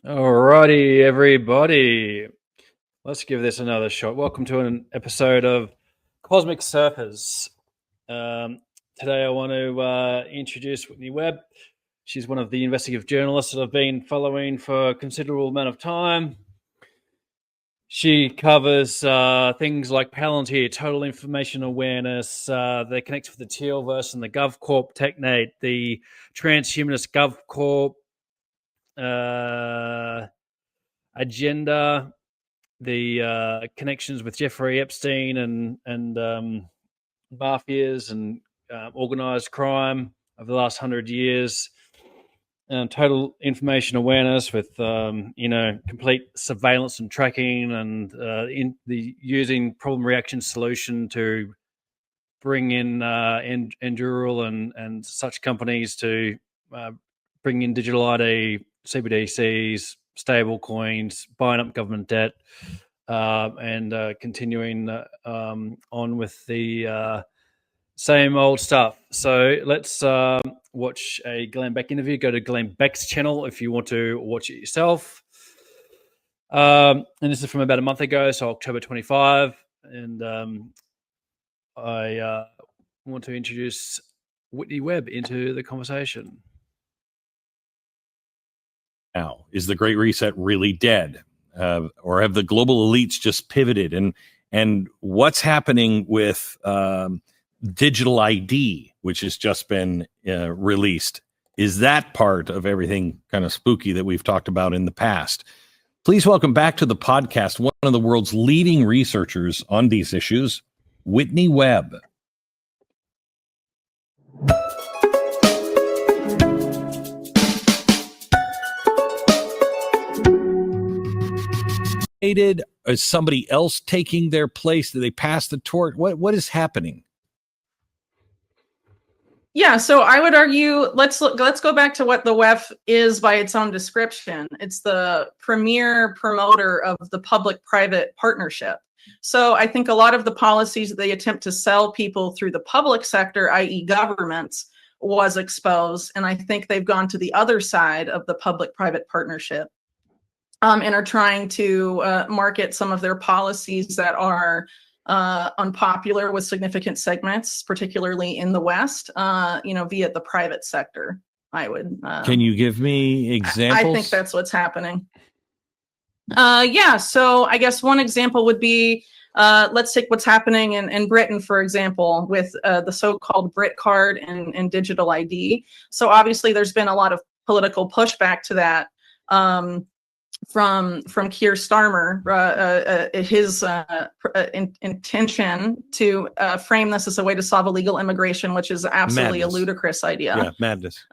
Alrighty, everybody. Let's give this another shot. Welcome to an episode of Cosmic Surfers. Today I want to introduce Whitney Webb. She's one of the investigative journalists that I've been following for a considerable amount of time. She covers things like Palantir, total information awareness, the connects with the Thielverse and the GovCorp Technate, the transhumanist GovCorp agenda, the connections with Jeffrey Epstein and mafias and organized crime over the last 100 years. Total information awareness with complete surveillance and tracking, and using problem reaction solution to bring in Endural and such companies to bring in digital ID, CBDCs, stable coins, buying up government debt, and continuing on with the same old stuff. So let's watch a Glenn Beck interview. Go to Glenn Beck's channel if you want to watch it yourself. And this is from about a month ago, so October 25. And I want to introduce Whitney Webb into the conversation. Now, is the Great Reset really dead? Or have the global elites just pivoted? And what's happening with digital ID, which has just been released? Is that part of everything kind of spooky that we've talked about in the past? Please welcome back to the podcast one of the world's leading researchers on these issues, Whitney Webb. Is somebody else taking their place? Do they pass the torch? What is happening? Yeah, so I would argue let's go back to what the WEF is by its own description. It's the premier promoter of the public-private partnership. So I think a lot of the policies that they attempt to sell people through the public sector, i.e. governments, was exposed. And I think they've gone to the other side of the public-private partnership. And are trying to market some of their policies that are unpopular with significant segments, particularly in the West, via the private sector. I would. Can you give me examples? I think that's what's happening. So I guess one example would be, let's take what's happening in Britain, for example, with the so-called Brit card and digital ID. So obviously there's been a lot of political pushback to that. From Keir Starmer, his intention to frame this as a way to solve illegal immigration, which is absolutely madness. A ludicrous idea. Yeah, madness.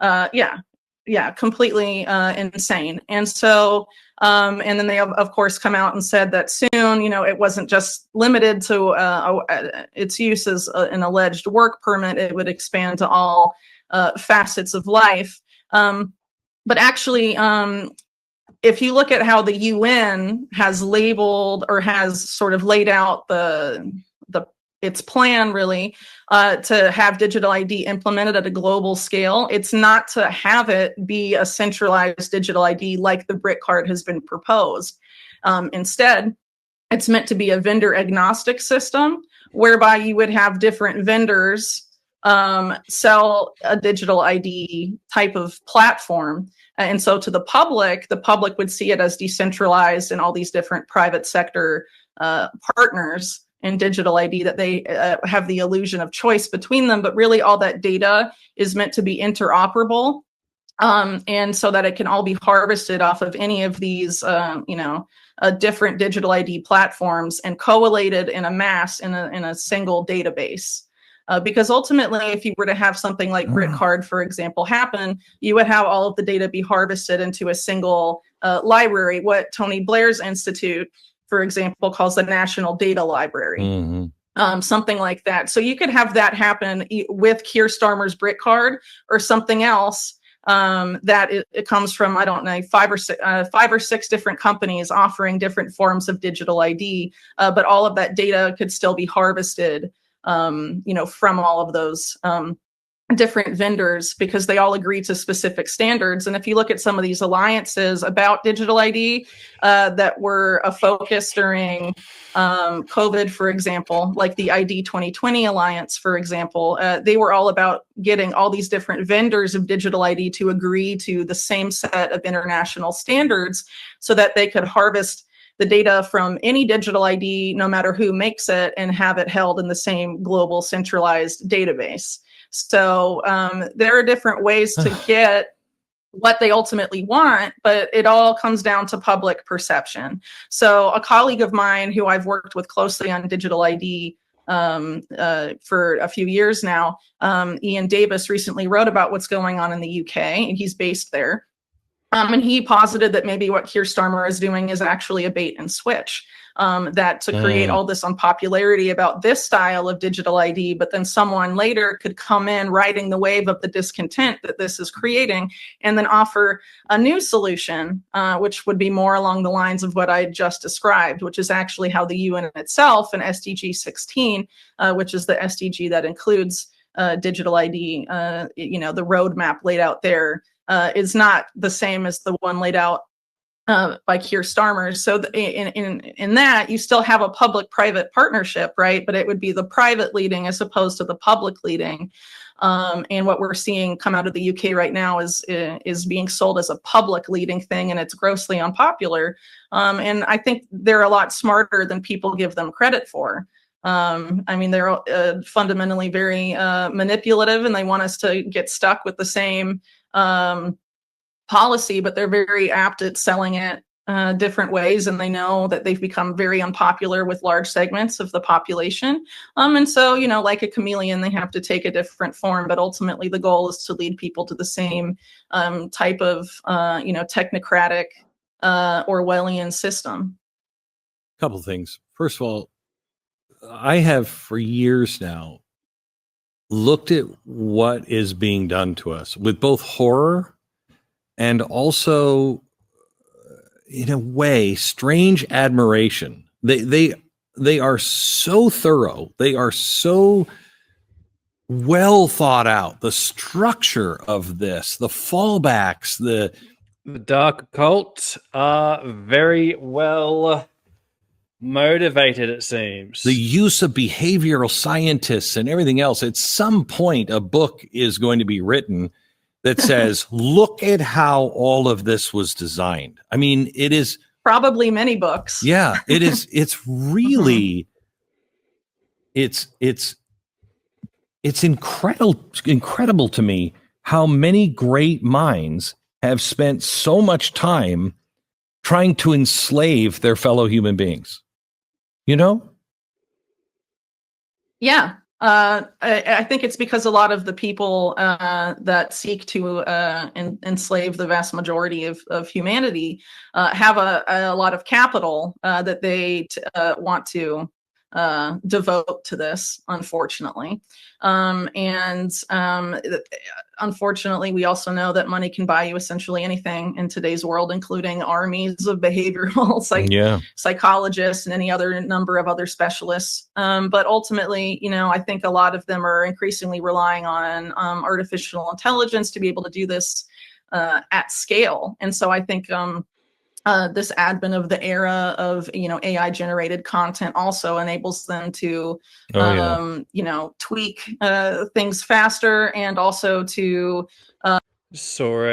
Completely insane. And so, and then they of course come out and said that soon, it wasn't just limited to its use as an alleged work permit; it would expand to all facets of life. But actually, if you look at how the UN has labeled or has sort of laid out its plan really to have digital ID implemented at a global scale, it's not to have it be a centralized digital ID like the Brit card has been proposed. Instead, it's meant to be a vendor agnostic system whereby you would have different vendors sell a digital ID type of platform. And so to the public would see it as decentralized and all these different private sector partners in digital ID that they have the illusion of choice between them. But really all that data is meant to be interoperable. And so that it can all be harvested off of any of these, different digital ID platforms and collated in a mass in a single database. Because ultimately, if you were to have something like Brit card, for example, happen, you would have all of the data be harvested into a single library, what Tony Blair's institute, for example, calls the National Data Library. Mm-hmm. Something like that. So you could have that happen with Keir Starmer's Brit card or something else that it comes from, I don't know, five or six different companies offering different forms of digital ID, but all of that data could still be harvested from all of those different vendors because they all agree to specific standards. And if you look at some of these alliances about digital ID that were a focus during COVID, for example, like the ID 2020 Alliance, for example, they were all about getting all these different vendors of digital ID to agree to the same set of international standards so that they could harvest the data from any digital ID, no matter who makes it, and have it held in the same global centralized database. So there are different ways to get what they ultimately want, but it all comes down to public perception. So a colleague of mine who I've worked with closely on digital ID for a few years now, Ian Davis, recently wrote about what's going on in the UK, and he's based there. And he posited that maybe what Keir Starmer is doing is actually a bait and switch, that to create all this unpopularity about this style of digital ID, but then someone later could come in riding the wave of the discontent that this is creating and then offer a new solution, which would be more along the lines of what I just described, which is actually how the UN itself and SDG 16, which is the SDG that includes digital ID, the roadmap laid out there, is not the same as the one laid out by Keir Starmer. So in that, you still have a public-private partnership, right? But it would be the private leading as opposed to the public leading. And what we're seeing come out of the UK right now is being sold as a public leading thing, and it's grossly unpopular. And I think they're a lot smarter than people give them credit for. I mean, they're fundamentally very manipulative, and they want us to get stuck with the same policy, but they're very apt at selling it different ways, and they know that they've become very unpopular with large segments of the population. And so, like a chameleon, they have to take a different form, but ultimately the goal is to lead people to the same type of, technocratic Orwellian system. Couple things. First of all, I have for years now looked at what is being done to us with both horror and also, in a way, strange admiration. They are so thorough. They are so well thought out. The structure of this, the fallbacks, the dark occult are very well motivated, it seems. The use of behavioral scientists and everything else. At some point, a book is going to be written that says, look at how all of this was designed. I mean, it is probably many books. Yeah, it is. It's really, it's incredible to me how many great minds have spent so much time trying to enslave their fellow human beings. Yeah. I think it's because a lot of the people that seek to enslave the vast majority of humanity have a lot of capital that they want to devote to this, unfortunately. Unfortunately, we also know that money can buy you essentially anything in today's world, including armies of behavioral psychologists and any other number of other specialists. But ultimately, I think a lot of them are increasingly relying on artificial intelligence to be able to do this at scale. And so I think this advent of the era of AI generated content also enables them to tweak things faster, and also to saw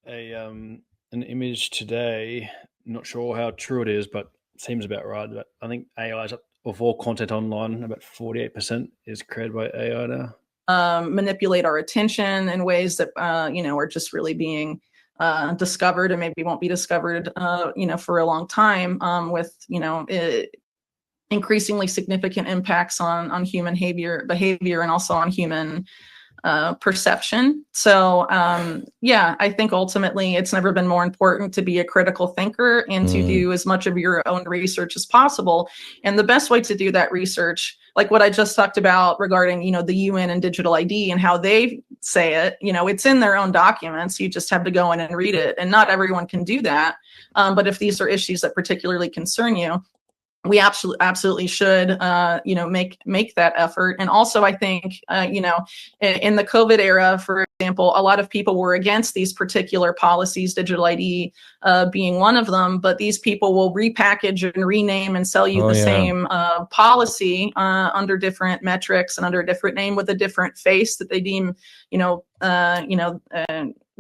an image today. Not sure how true it is, but it seems about right. But I think AI is of all content online, about 48% is created by AI now. Manipulate our attention in ways that are just really being discovered, and maybe won't be discovered, for a long time, with, increasingly significant impacts on human behavior and also on human perception. So, I think ultimately it's never been more important to be a critical thinker and to do as much of your own research as possible. And the best way to do that research, like what I just talked about regarding, the UN and digital ID and how they say it, it's in their own documents. You just have to go in and read it. And not everyone can do that. But if these are issues that particularly concern you, we absolutely should, make that effort. And also, I think, in the COVID era, for example, a lot of people were against these particular policies, digital ID being one of them. But these people will repackage and rename and sell you same policy under different metrics and under a different name with a different face that they deem,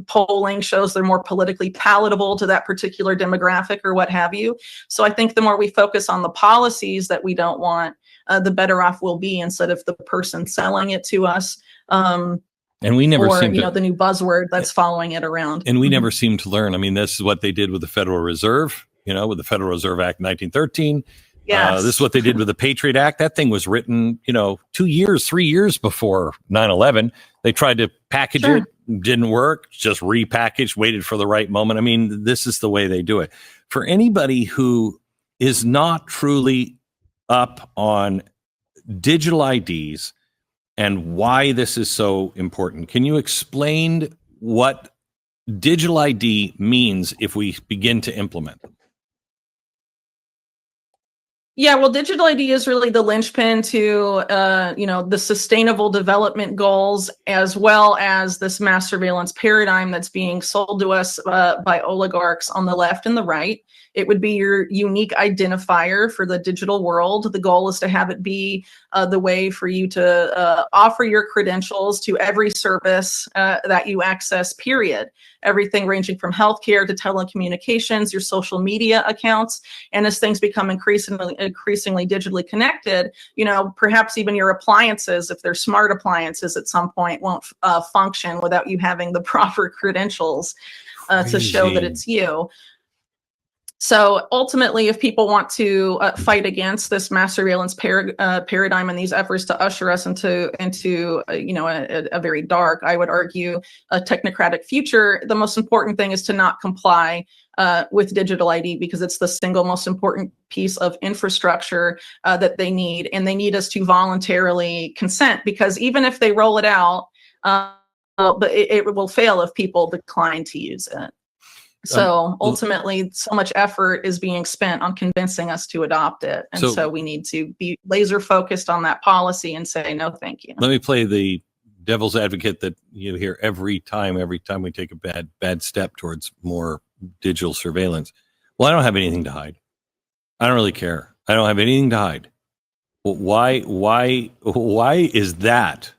polling shows they're more politically palatable to that particular demographic or what have you. So I think the more we focus on the policies that we don't want, the better off we'll be, instead of the person selling it to us. And we never seem to, the new buzzword that's following it around. And we never seem to learn. I mean, this is what they did with the Federal Reserve, with the Federal Reserve Act in 1913. Yes. This is what they did with the Patriot Act. That thing was written, 3 years before 9/11. They tried to package it, didn't work, just repackaged, waited for the right moment. I mean, this is the way they do it. For anybody who is not truly up on digital IDs and why this is so important, can you explain what digital ID means if we begin to implement them? Yeah, well, digital ID is really the linchpin to, the sustainable development goals, as well as this mass surveillance paradigm that's being sold to us by oligarchs on the left and the right. It would be your unique identifier for the digital world. The goal is to have it be the way for you to offer your credentials to every service that you access, period. Everything ranging from healthcare to telecommunications, your social media accounts. And as things become increasingly digitally connected, perhaps even your appliances, if they're smart appliances at some point, won't function without you having the proper credentials to show that it's you. So ultimately, if people want to fight against this mass surveillance paradigm and these efforts to usher us into a very dark, I would argue, a technocratic future, the most important thing is to not comply with digital ID, because it's the single most important piece of infrastructure that they need. And they need us to voluntarily consent, because even if they roll it out, but it will fail if people decline to use it. So ultimately, so much effort is being spent on convincing us to adopt it. And so we need to be laser focused on that policy and say, no, thank you. Let me play the devil's advocate that you hear every time we take a bad step towards more digital surveillance. Well, I don't have anything to hide. I don't really care. I don't have anything to hide. Well, why is that,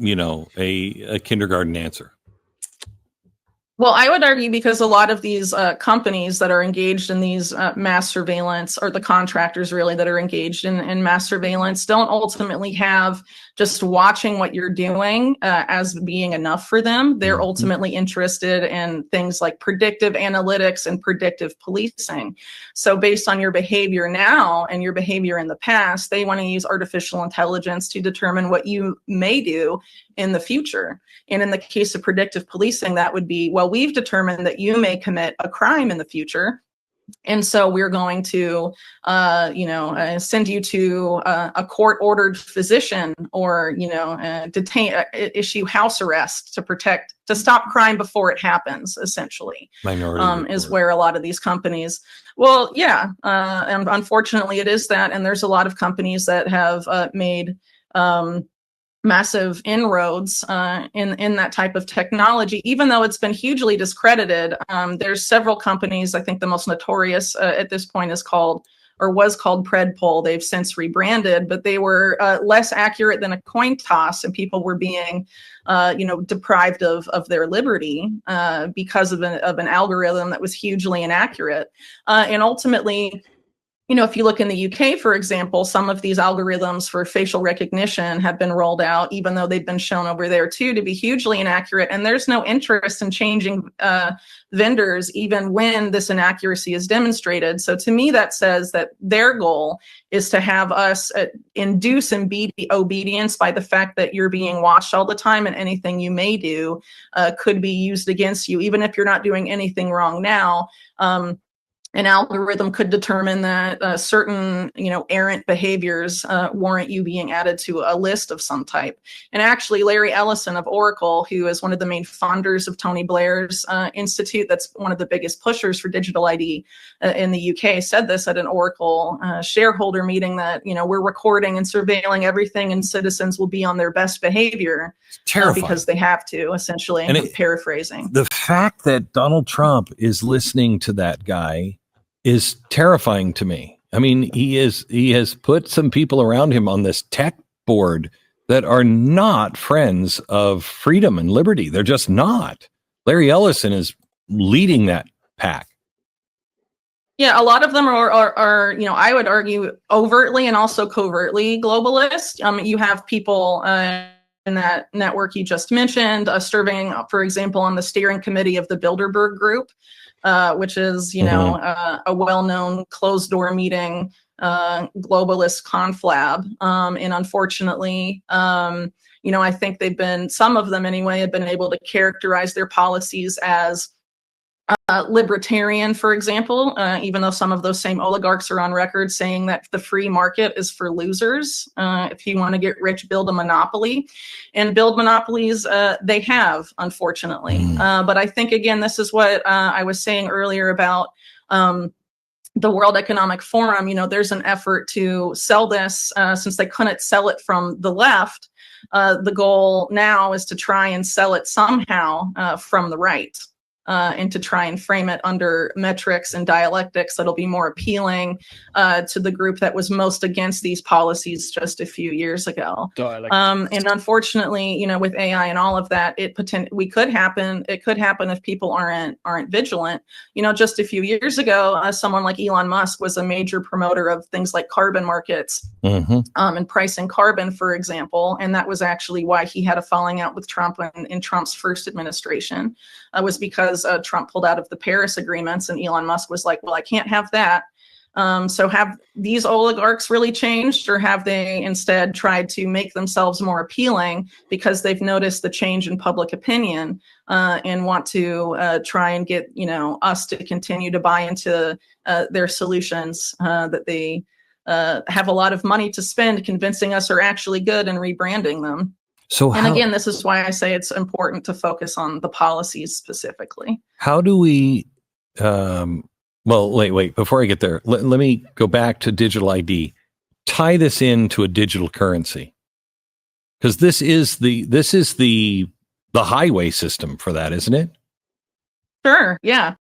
a kindergarten answer? Well, I would argue because a lot of these companies that are engaged in these mass surveillance, or the contractors really that are engaged in mass surveillance, don't ultimately have just watching what you're doing as being enough for them. They're ultimately interested in things like predictive analytics and predictive policing. So based on your behavior now and your behavior in the past, they want to use artificial intelligence to determine what you may do in the future. And in the case of predictive policing, that would be, well, we've determined that you may commit a crime in the future. And so we're going to, send you to a court-ordered physician, or, issue house arrest to stop crime before it happens, essentially. Minority is where a lot of these companies, and unfortunately it is that. And there's a lot of companies that have made massive inroads in that type of technology, even though it's been hugely discredited. There's several companies. I think the most notorious at this point was called Predpol. They've since rebranded, but they were less accurate than a coin toss, and people were being deprived of their liberty because of an algorithm that was hugely inaccurate. And ultimately, if you look in the UK, for example, some of these algorithms for facial recognition have been rolled out, even though they've been shown over there too to be hugely inaccurate. And there's no interest in changing vendors, even when this inaccuracy is demonstrated. So to me, that says that their goal is to have us induce and be obedience by the fact that you're being watched all the time, and anything you may do could be used against you, even if you're not doing anything wrong now. an algorithm could determine that certain, errant behaviors warrant you being added to a list of some type. And actually, Larry Ellison of Oracle, who is one of the main funders of Tony Blair's institute, that's one of the biggest pushers for digital ID in the UK, said this at an Oracle shareholder meeting that, we're recording and surveilling everything and citizens will be on their best behavior because they have to, essentially, and paraphrasing. The fact that Donald Trump is listening to that guy is terrifying to me. I mean, he has put some people around him on this tech board that are not friends of freedom and liberty. They're just not. Larry Ellison is leading that pack. Yeah, a lot of them are I would argue overtly and also covertly globalist. You have people in that network you just mentioned serving, for example, on the steering committee of the Bilderberg Group, which is, a well-known closed-door meeting globalist conflab. And unfortunately, I think some of them anyway, have been able to characterize their policies as libertarian, for example, even though some of those same oligarchs are on record saying that the free market is for losers. If you want to get rich, build a monopoly. And build monopolies, they have, unfortunately. But I think, again, this is what I was saying earlier about the World Economic Forum. There's an effort to sell this since they couldn't sell it from the left. The goal now is to try and sell it somehow from the right. And to try and frame it under metrics and dialectics that'll be more appealing to the group that was most against these policies just a few years ago. And unfortunately, with AI and all of that, it could happen if people aren't vigilant. Just a few years ago, someone like Elon Musk was a major promoter of things like carbon markets and pricing carbon, for example. And that was actually why he had a falling out with Trump in Trump's first administration, was because Trump pulled out of the Paris agreements, and Elon Musk was like, well, I can't have that. So have these oligarchs really changed, or have they instead tried to make themselves more appealing because they've noticed the change in public opinion and want to try and get, us to continue to buy into their solutions that they have a lot of money to spend convincing us are actually good and rebranding them. And again, this is why I say it's important to focus on the policies specifically. How do we, wait, before I get there, let me go back to digital ID, tie this into a digital currency. Because this is the highway system for that, isn't it? Sure. Yeah.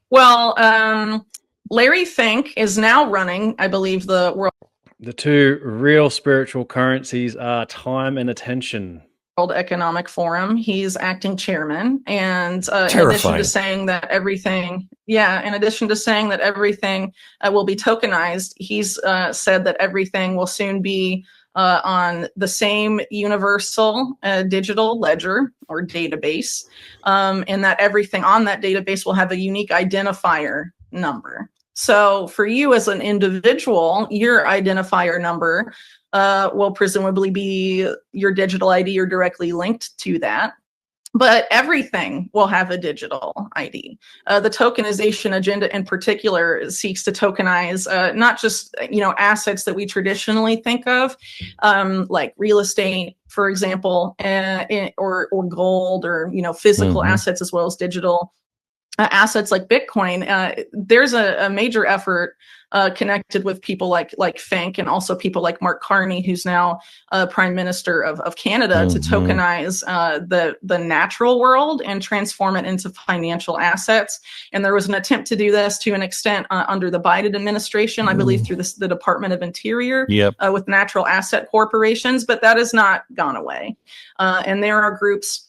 Well, Larry Fink is now running, I believe, the world. The two real spiritual currencies are time and attention. World Economic Forum. He's acting chairman, and in addition to saying that everything will be tokenized, he's said that everything will soon be on the same universal digital ledger or database, and that everything on that database will have a unique identifier number. So for you as an individual, your identifier number will presumably be your digital ID or directly linked to that. But everything will have a digital ID. The tokenization agenda in particular seeks to tokenize not just assets that we traditionally think of, like real estate, for example, or gold, or physical assets, as well as digital assets like Bitcoin. There's a major effort connected with people like Fink, and also people like Mark Carney, who's now Prime Minister of Canada, to tokenize the natural world and transform it into financial assets. And there was an attempt to do this to an extent under the Biden administration, I believe, through the Department of Interior, with natural asset corporations, but that has not gone away. And there are groups,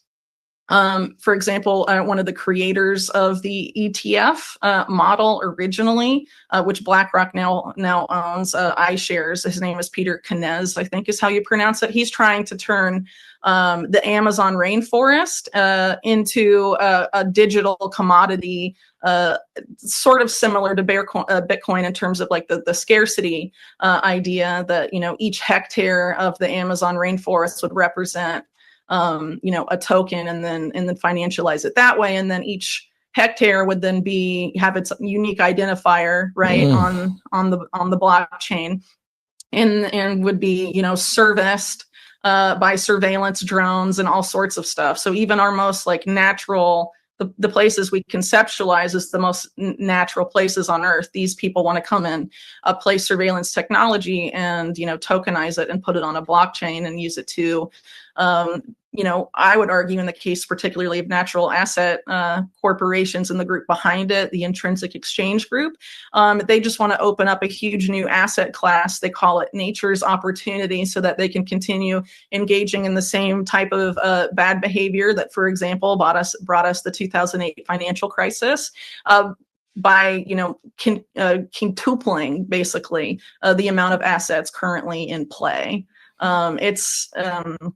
for example, one of the creators of the ETF model originally, which BlackRock now owns iShares. His name is Peter Thiel, I think is how you pronounce it. He's trying to turn the Amazon rainforest into a digital commodity, sort of similar to Bitcoin in terms of like the scarcity idea that each hectare of the Amazon rainforest would represent a token, and then financialize it that way. And then each hectare would then have its unique identifier, right, on the blockchain, and would be, you know, serviced by surveillance drones and all sorts of stuff. So even our most like natural, the places we conceptualize as the most natural places on Earth, these people want to come in, place surveillance technology and, you know, tokenize it and put it on a blockchain and use it to, you know, I would argue in the case particularly of natural asset corporations and the group behind it, the Intrinsic Exchange Group, they just want to open up a huge new asset class. They call it nature's opportunity, so that they can continue engaging in the same type of bad behavior that, for example, brought us the 2008 financial crisis. By, you know, quintupling basically the amount of assets currently in play. It's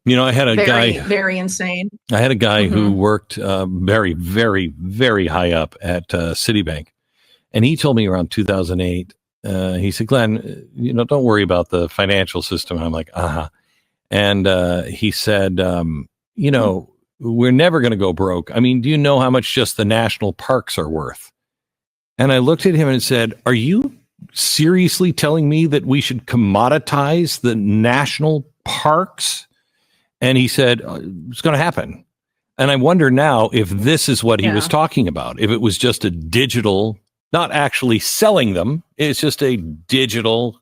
you know, I had a very insane. I had a guy who worked very, very, very high up at Citibank, and he told me around 2008. He said, "Glenn, you know, don't worry about the financial system." And I'm like, And he said, "You know, we're never going to go broke. I mean, do you know how much just the national parks are worth?" And I looked at him and said, "Are you seriously telling me that we should commoditize the national parks?" And he said, "It's going to happen." And I wonder now if this is what he was talking about, if it was just a digital, not actually selling them, it's just a digital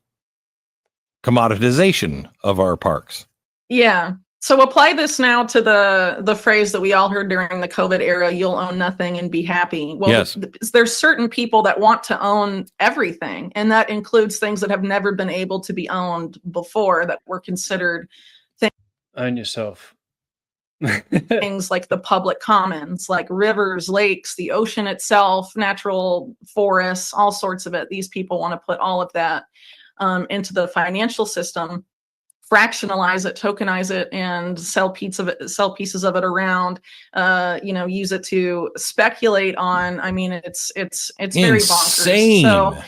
commoditization of our parks. Yeah. So apply this now to the phrase that we all heard during the COVID era: "You'll own nothing and be happy." Well, yes. There's certain people that want to own everything, and that includes things that have never been able to be owned before, that were considered own yourself. things like the public commons, like rivers, lakes, the ocean itself, natural forests, all sorts of it. These people want to put all of that into the financial system, fractionalize it, tokenize it, and sell pieces of it around. You know, use it to speculate on. I mean, it's very bonkers. So,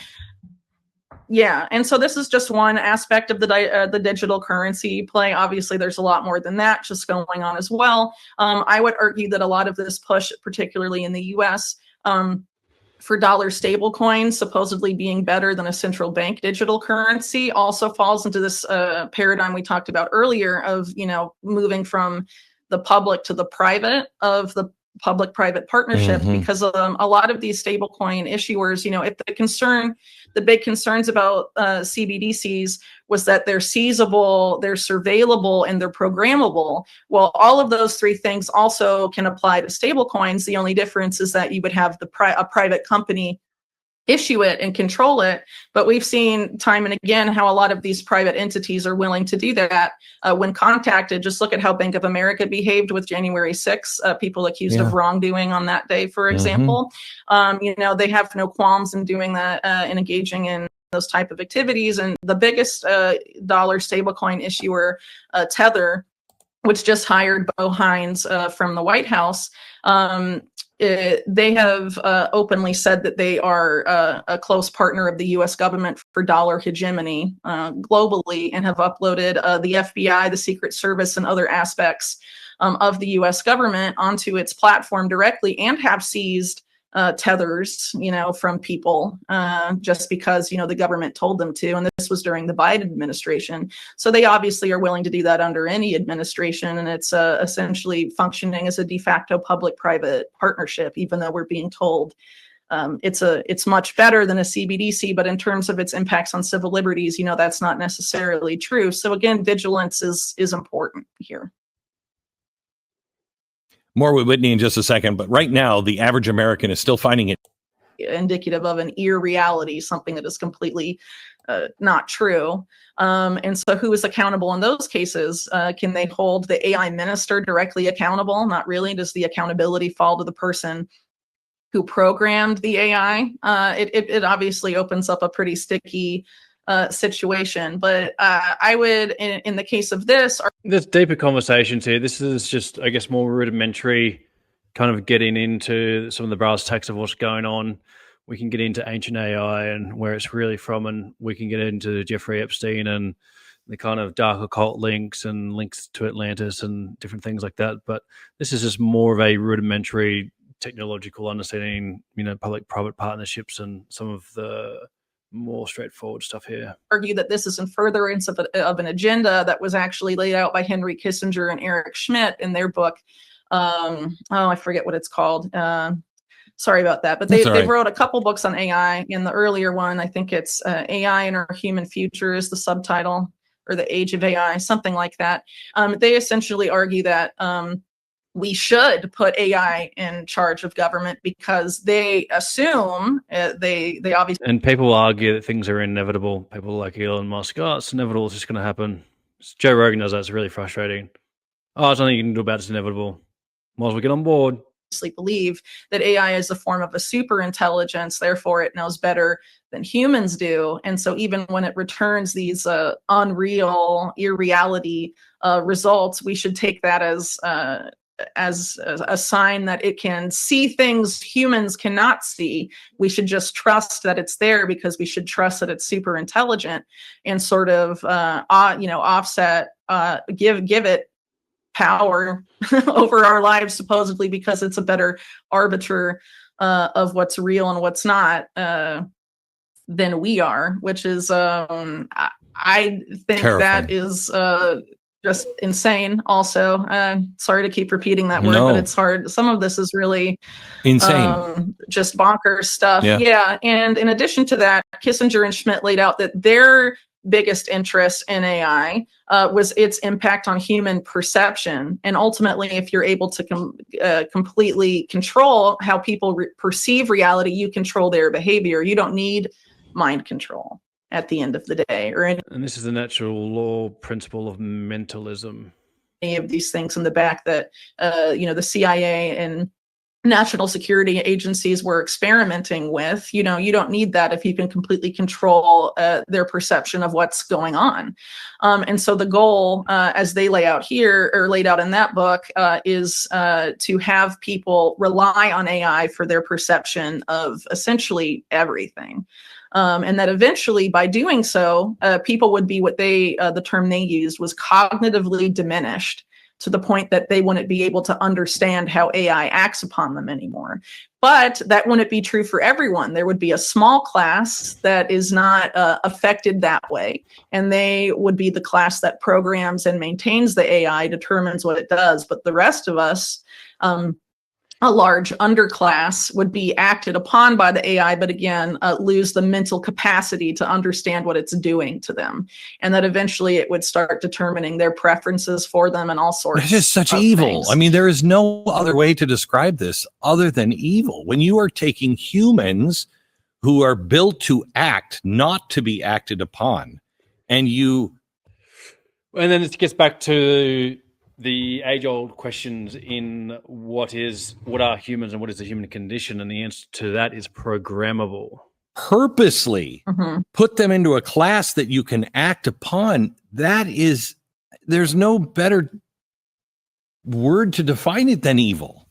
yeah, and so this is just one aspect of the digital currency play. Obviously, there's a lot more than that just going on as well. I would argue that a lot of this push, particularly in the U.S., for dollar stable coins supposedly being better than a central bank digital currency, also falls into this paradigm we talked about earlier of, you know, moving from the public to the private, of the public-private partnership, because a lot of these stablecoin issuers, you know, if the big concerns about CBDCs was that they're seizable, they're surveillable, and they're programmable. Well, all of those three things also can apply to stablecoins. The only difference is that you would have a private company issue it and control it. But we've seen time and again how a lot of these private entities are willing to do that when contacted. Just look at how Bank of America behaved with January 6th, people accused of wrongdoing on that day, for example. You know, they have no qualms in doing that and engaging in those type of activities. And the biggest dollar stablecoin issuer, Tether, which just hired Beau Hines from the White House, they have openly said that they are a close partner of the U.S. government for dollar hegemony globally, and have uploaded the FBI, the Secret Service, and other aspects of the U.S. government onto its platform directly, and have seized tethers, you know, from people just because, you know, the government told them to. And this was during the Biden administration. So they obviously are willing to do that under any administration. And it's essentially functioning as a de facto public-private partnership, even though we're being told it's much better than a CBDC. But in terms of its impacts on civil liberties, you know, that's not necessarily true. So again, vigilance is important here. More with Whitney in just a second, but right now, the average American is still finding it indicative of an irreality, something that is completely not true. And so who is accountable in those cases? Can they hold the AI minister directly accountable? Not really. Does the accountability fall to the person who programmed the AI? It obviously opens up a pretty sticky situation. But I would, in the case of this, there's deeper conversations here. This is just, I guess, more rudimentary, kind of getting into some of the brass tacks of what's going on. We can get into ancient AI and where it's really from, and we can get into Jeffrey Epstein and the kind of dark occult links and links to Atlantis and different things like that. But this is just more of a rudimentary technological understanding, public-private partnerships, and some of the more straightforward stuff here. Argue that this is in furtherance of an agenda that was actually laid out by Henry Kissinger and Eric Schmidt in their book. I forget what it's called. Sorry about that. But they wrote a couple books on AI. In the earlier one, I think it's AI and Our Human Future is the subtitle, or The Age of AI, something like that. They essentially argue that we should put AI in charge of government because they assume they obviously. And people argue that things are inevitable. People like Elon Musk, it's inevitable. It's just going to happen. Joe Rogan does that. It's really frustrating. There's nothing you can do about it. It's inevitable. Might as well get on board. Believe that AI is a form of a super intelligence, therefore it knows better than humans do. And so even when it returns these unreal, irreality results, we should take that as a sign that it can see things humans cannot see. We should just trust that it's there because we should trust that it's super intelligent, and sort of offset, give it power over our lives, supposedly because it's a better arbiter of what's real and what's not than we are, which is I think terrifying. That is just insane. Also, sorry to keep repeating that word, but it's hard. Some of this is really insane, just bonkers stuff. Yeah. And in addition to that, Kissinger and Schmidt laid out that their biggest interest in AI was its impact on human perception. And ultimately, if you're able to completely control how people perceive reality, you control their behavior. You don't need mind control at the end of the day. And this is the natural law principle of mentalism. Any of these things in the back that, the CIA and national security agencies were experimenting with. You don't need that if you can completely control their perception of what's going on. And so the goal, as they lay out here, or laid out in that book, is to have people rely on AI for their perception of essentially everything. And that eventually, by doing so, people would be what the term they used was cognitively diminished, to the point that they wouldn't be able to understand how AI acts upon them anymore. But that wouldn't be true for everyone. There would be a small class that is not affected that way. And they would be the class that programs and maintains the AI, determines what it does. But the rest of us, a large underclass, would be acted upon by the AI, but again, lose the mental capacity to understand what it's doing to them. And that eventually it would start determining their preferences for them and all sorts of things. It's just such evil. I mean, there is no other way to describe this other than evil. When you are taking humans who are built to act, not to be acted upon, and then it gets back to the age-old questions in what are humans and what is the human condition, and the answer to that is programmable. Purposely put them into a class that you can act upon. There's no better word to define it than evil.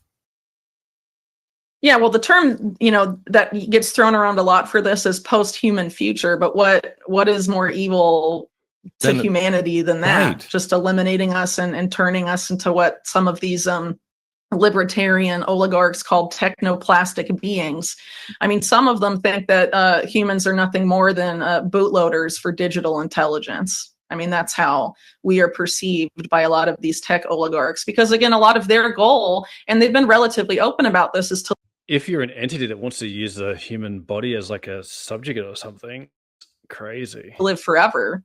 Yeah, well, the term, that gets thrown around a lot for this is post-human future, but what is more evil to humanity than that? Right. Just eliminating us and turning us into what some of these libertarian oligarchs called technoplastic beings. I mean, some of them think that humans are nothing more than bootloaders for digital intelligence. I mean, that's how we are perceived by a lot of these tech oligarchs, because again, a lot of their goal, and they've been relatively open about this, is to. If you're an entity that wants to use the human body as like a subjugate or something, crazy. Live forever.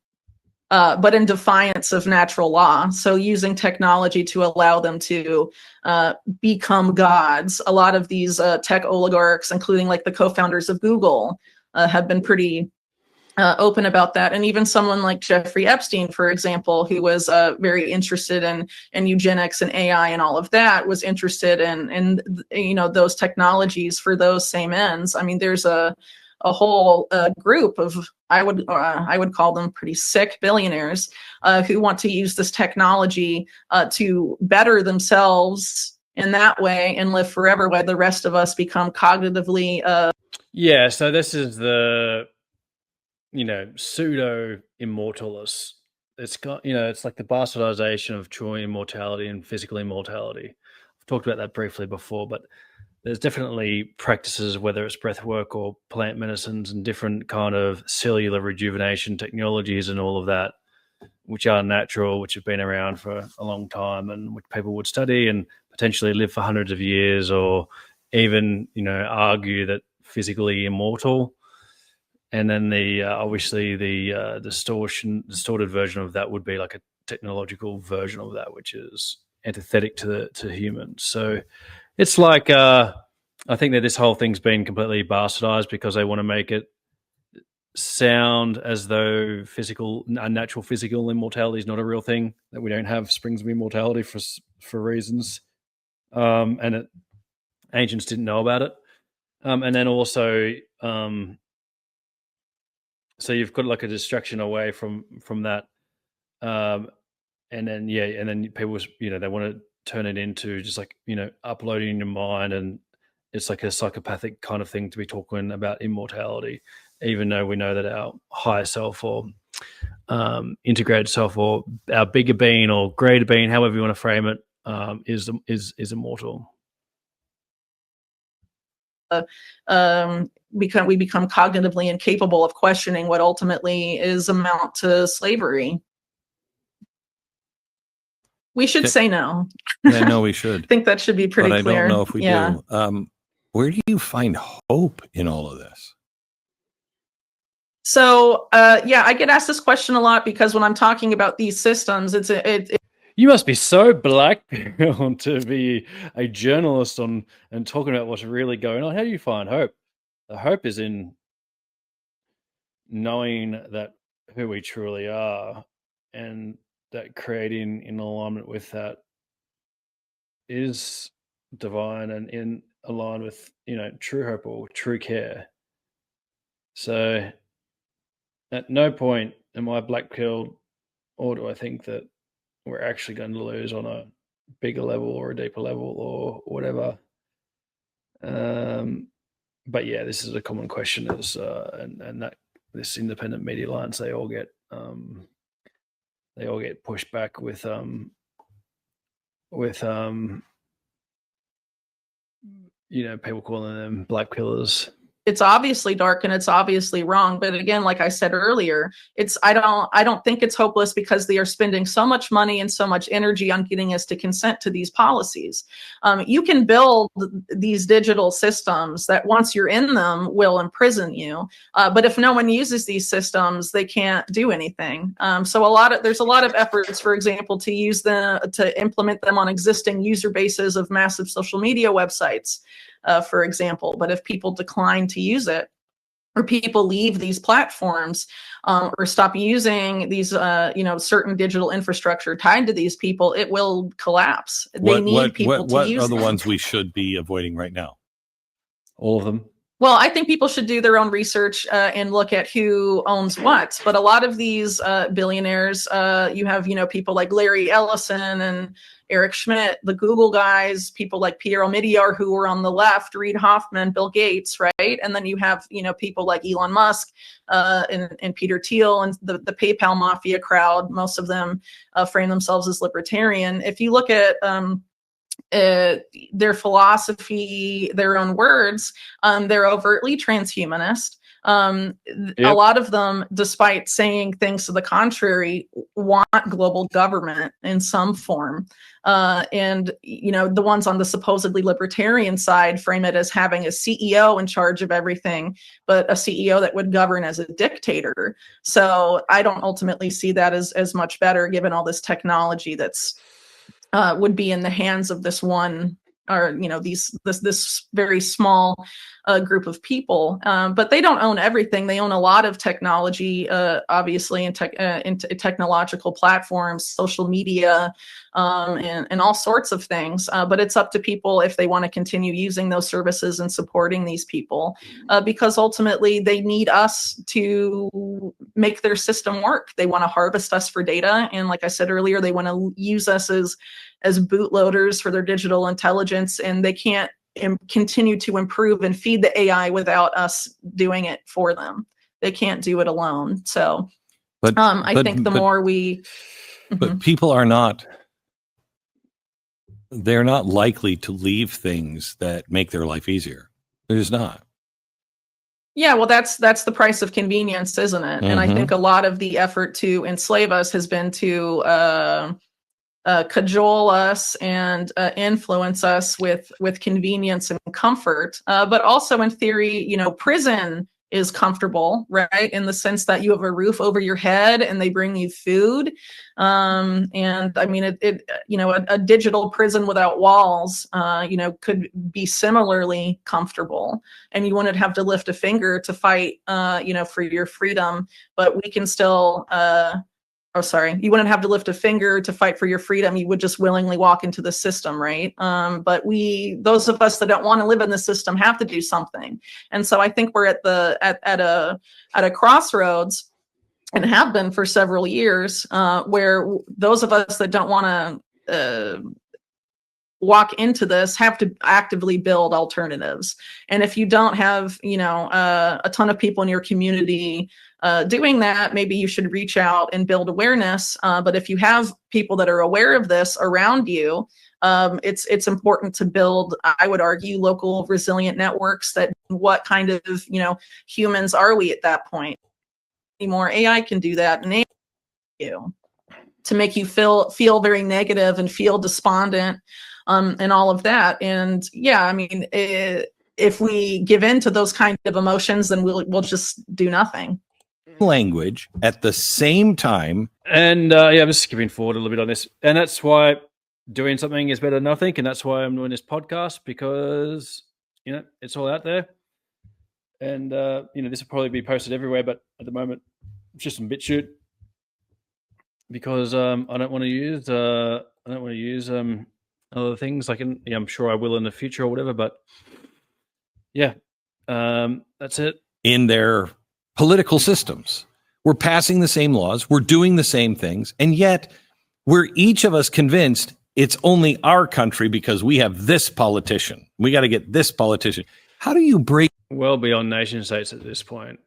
But in defiance of natural law. So using technology to allow them to become gods. A lot of these tech oligarchs, including like the co-founders of Google, have been pretty open about that. And even someone like Jeffrey Epstein, for example, who was very interested in eugenics and AI and all of that, was interested in those technologies for those same ends. I mean, there's a whole group of, I would call them pretty sick billionaires who want to use this technology to better themselves in that way and live forever, while the rest of us become cognitively. So this is the pseudo immortalists. It's got it's like the bastardization of true immortality and physical immortality. I've talked about that briefly before, but there's definitely practices, whether it's breath work or plant medicines and different kind of cellular rejuvenation technologies and all of that, which are natural, which have been around for a long time and which people would study and potentially live for hundreds of years, or even, argue that physically immortal. And then the obviously the distorted version of that would be like a technological version of that, which is antithetic to humans. So it's like I think that this whole thing's been completely bastardized because they want to make it sound as though unnatural physical immortality is not a real thing, that we don't have springs of immortality for reasons, and ancients didn't know about it, and then also so you've got like a distraction away from that, and then people, they want to turn it into just like, uploading your mind, and it's like a psychopathic kind of thing to be talking about immortality, even though we know that our higher self or integrated self or our bigger being or greater being, however you want to frame it, is immortal. We become cognitively incapable of questioning what ultimately is amount to slavery. We should say no. Yeah, no, we should. I think that should be pretty but clear. I don't know if we do. Where do you find hope in all of this? So, I get asked this question a lot because when I'm talking about these systems, you must be so black to be a journalist and talking about what's really going on. How do you find hope? The hope is in knowing that who we truly are, and that creating in alignment with that is divine and in aligned with, true hope or true care. So at no point am I black-pilled, or do I think that we're actually going to lose on a bigger level or a deeper level or whatever. But yeah, this is a common question, and that this independent media alliance, they all get pushed back with people calling them black pillars. It's obviously dark and it's obviously wrong. But again, like I said earlier, I don't think it's hopeless because they are spending so much money and so much energy on getting us to consent to these policies. You can build these digital systems that once you're in them will imprison you. But if no one uses these systems, they can't do anything. So there's a lot of efforts, for example, to implement them on existing user bases of massive social media websites. For example, but if people decline to use it, or people leave these platforms, or stop using these, certain digital infrastructure tied to these people, it will collapse. They need people to use them. What are the ones we should be avoiding right now? All of them. Well, I think people should do their own research and look at who owns what. But a lot of these billionaires, you have, people like Larry Ellison and Eric Schmidt, the Google guys, people like Pierre Omidyar, who were on the left, Reid Hoffman, Bill Gates, right? And then you have, people like Elon Musk and Peter Thiel and the PayPal mafia crowd. Most of them frame themselves as libertarian. If you look at their philosophy, their own words, they're overtly transhumanist. A lot of them, despite saying things to the contrary, want global government in some form. And the ones on the supposedly libertarian side frame it as having a CEO in charge of everything, but a CEO that would govern as a dictator. So I don't ultimately see that as much better, given all this technology that's would be in the hands of this one, or this very small group of people. But they don't own everything. They own a lot of technology, obviously, and technological platforms, social media, and all sorts of things. But it's up to people if they want to continue using those services and supporting these people, because ultimately they need us to make their system work. They want to harvest us for data. And like I said earlier, they want to use us as bootloaders for their digital intelligence, and they can't continue to improve and feed the AI without us doing it for them. They can't do it alone. So I think the more we... But people are not they're not likely to leave things that make their life easier. They're just not. Yeah, well, that's the price of convenience, isn't it? And I think a lot of the effort to enslave us has been to cajole us and influence us with convenience and comfort. But also, in theory, prison is comfortable, right? In the sense that you have a roof over your head and they bring you food. And I mean, a digital prison without walls, could be similarly comfortable, and you wouldn't have to lift a finger to fight, for your freedom, but we can still, you wouldn't have to lift a finger to fight for your freedom. You would just willingly walk into the system, right? But those of us that don't want to live in the system have to do something. And so I think we're at a crossroads, and have been for several years, where those of us that don't want to walk into this have to actively build alternatives. And if you don't have, a ton of people in your community doing that, maybe you should reach out and build awareness. But if you have people that are aware of this around you, it's important to build, I would argue, local resilient networks. That what kind of humans are we at that point? Anymore, AI can do that, and you to make you feel very negative and feel despondent, and all of that. And yeah, I mean, if we give in to those kind of emotions, then we'll just do nothing. Language at the same time. And I'm just skipping forward a little bit on this. And that's why doing something is better than nothing. And that's why I'm doing this podcast, because, it's all out there. And, this will probably be posted everywhere. But at the moment, it's just some BitChute, because I don't want to use other things. I'm sure I will in the future or whatever. But yeah, that's it. In their political systems, we're passing the same laws, we're doing the same things, and yet we're each of us convinced it's only our country because we have this politician. We got to get this politician. How do you break? Well beyond nation states at this point,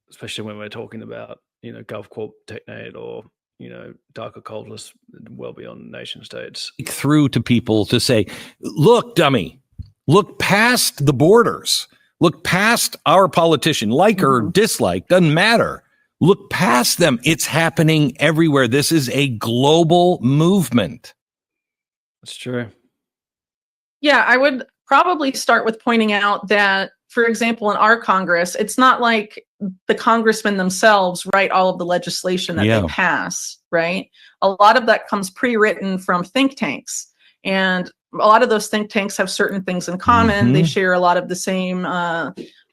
especially when we're talking about, GovCorp, TechNet, or, dark occultists, well beyond nation states. Through to people to say, look, dummy, look past the borders. Look past our politician, like or dislike, doesn't matter. Look past them. It's happening everywhere. This is a global movement. That's true. Yeah, I would probably start with pointing out that, for example, in our Congress, it's not like the congressmen themselves write all of the legislation that they pass, right? A lot of that comes pre-written from think tanks. And a lot of those think tanks have certain things in common. They share a lot of the same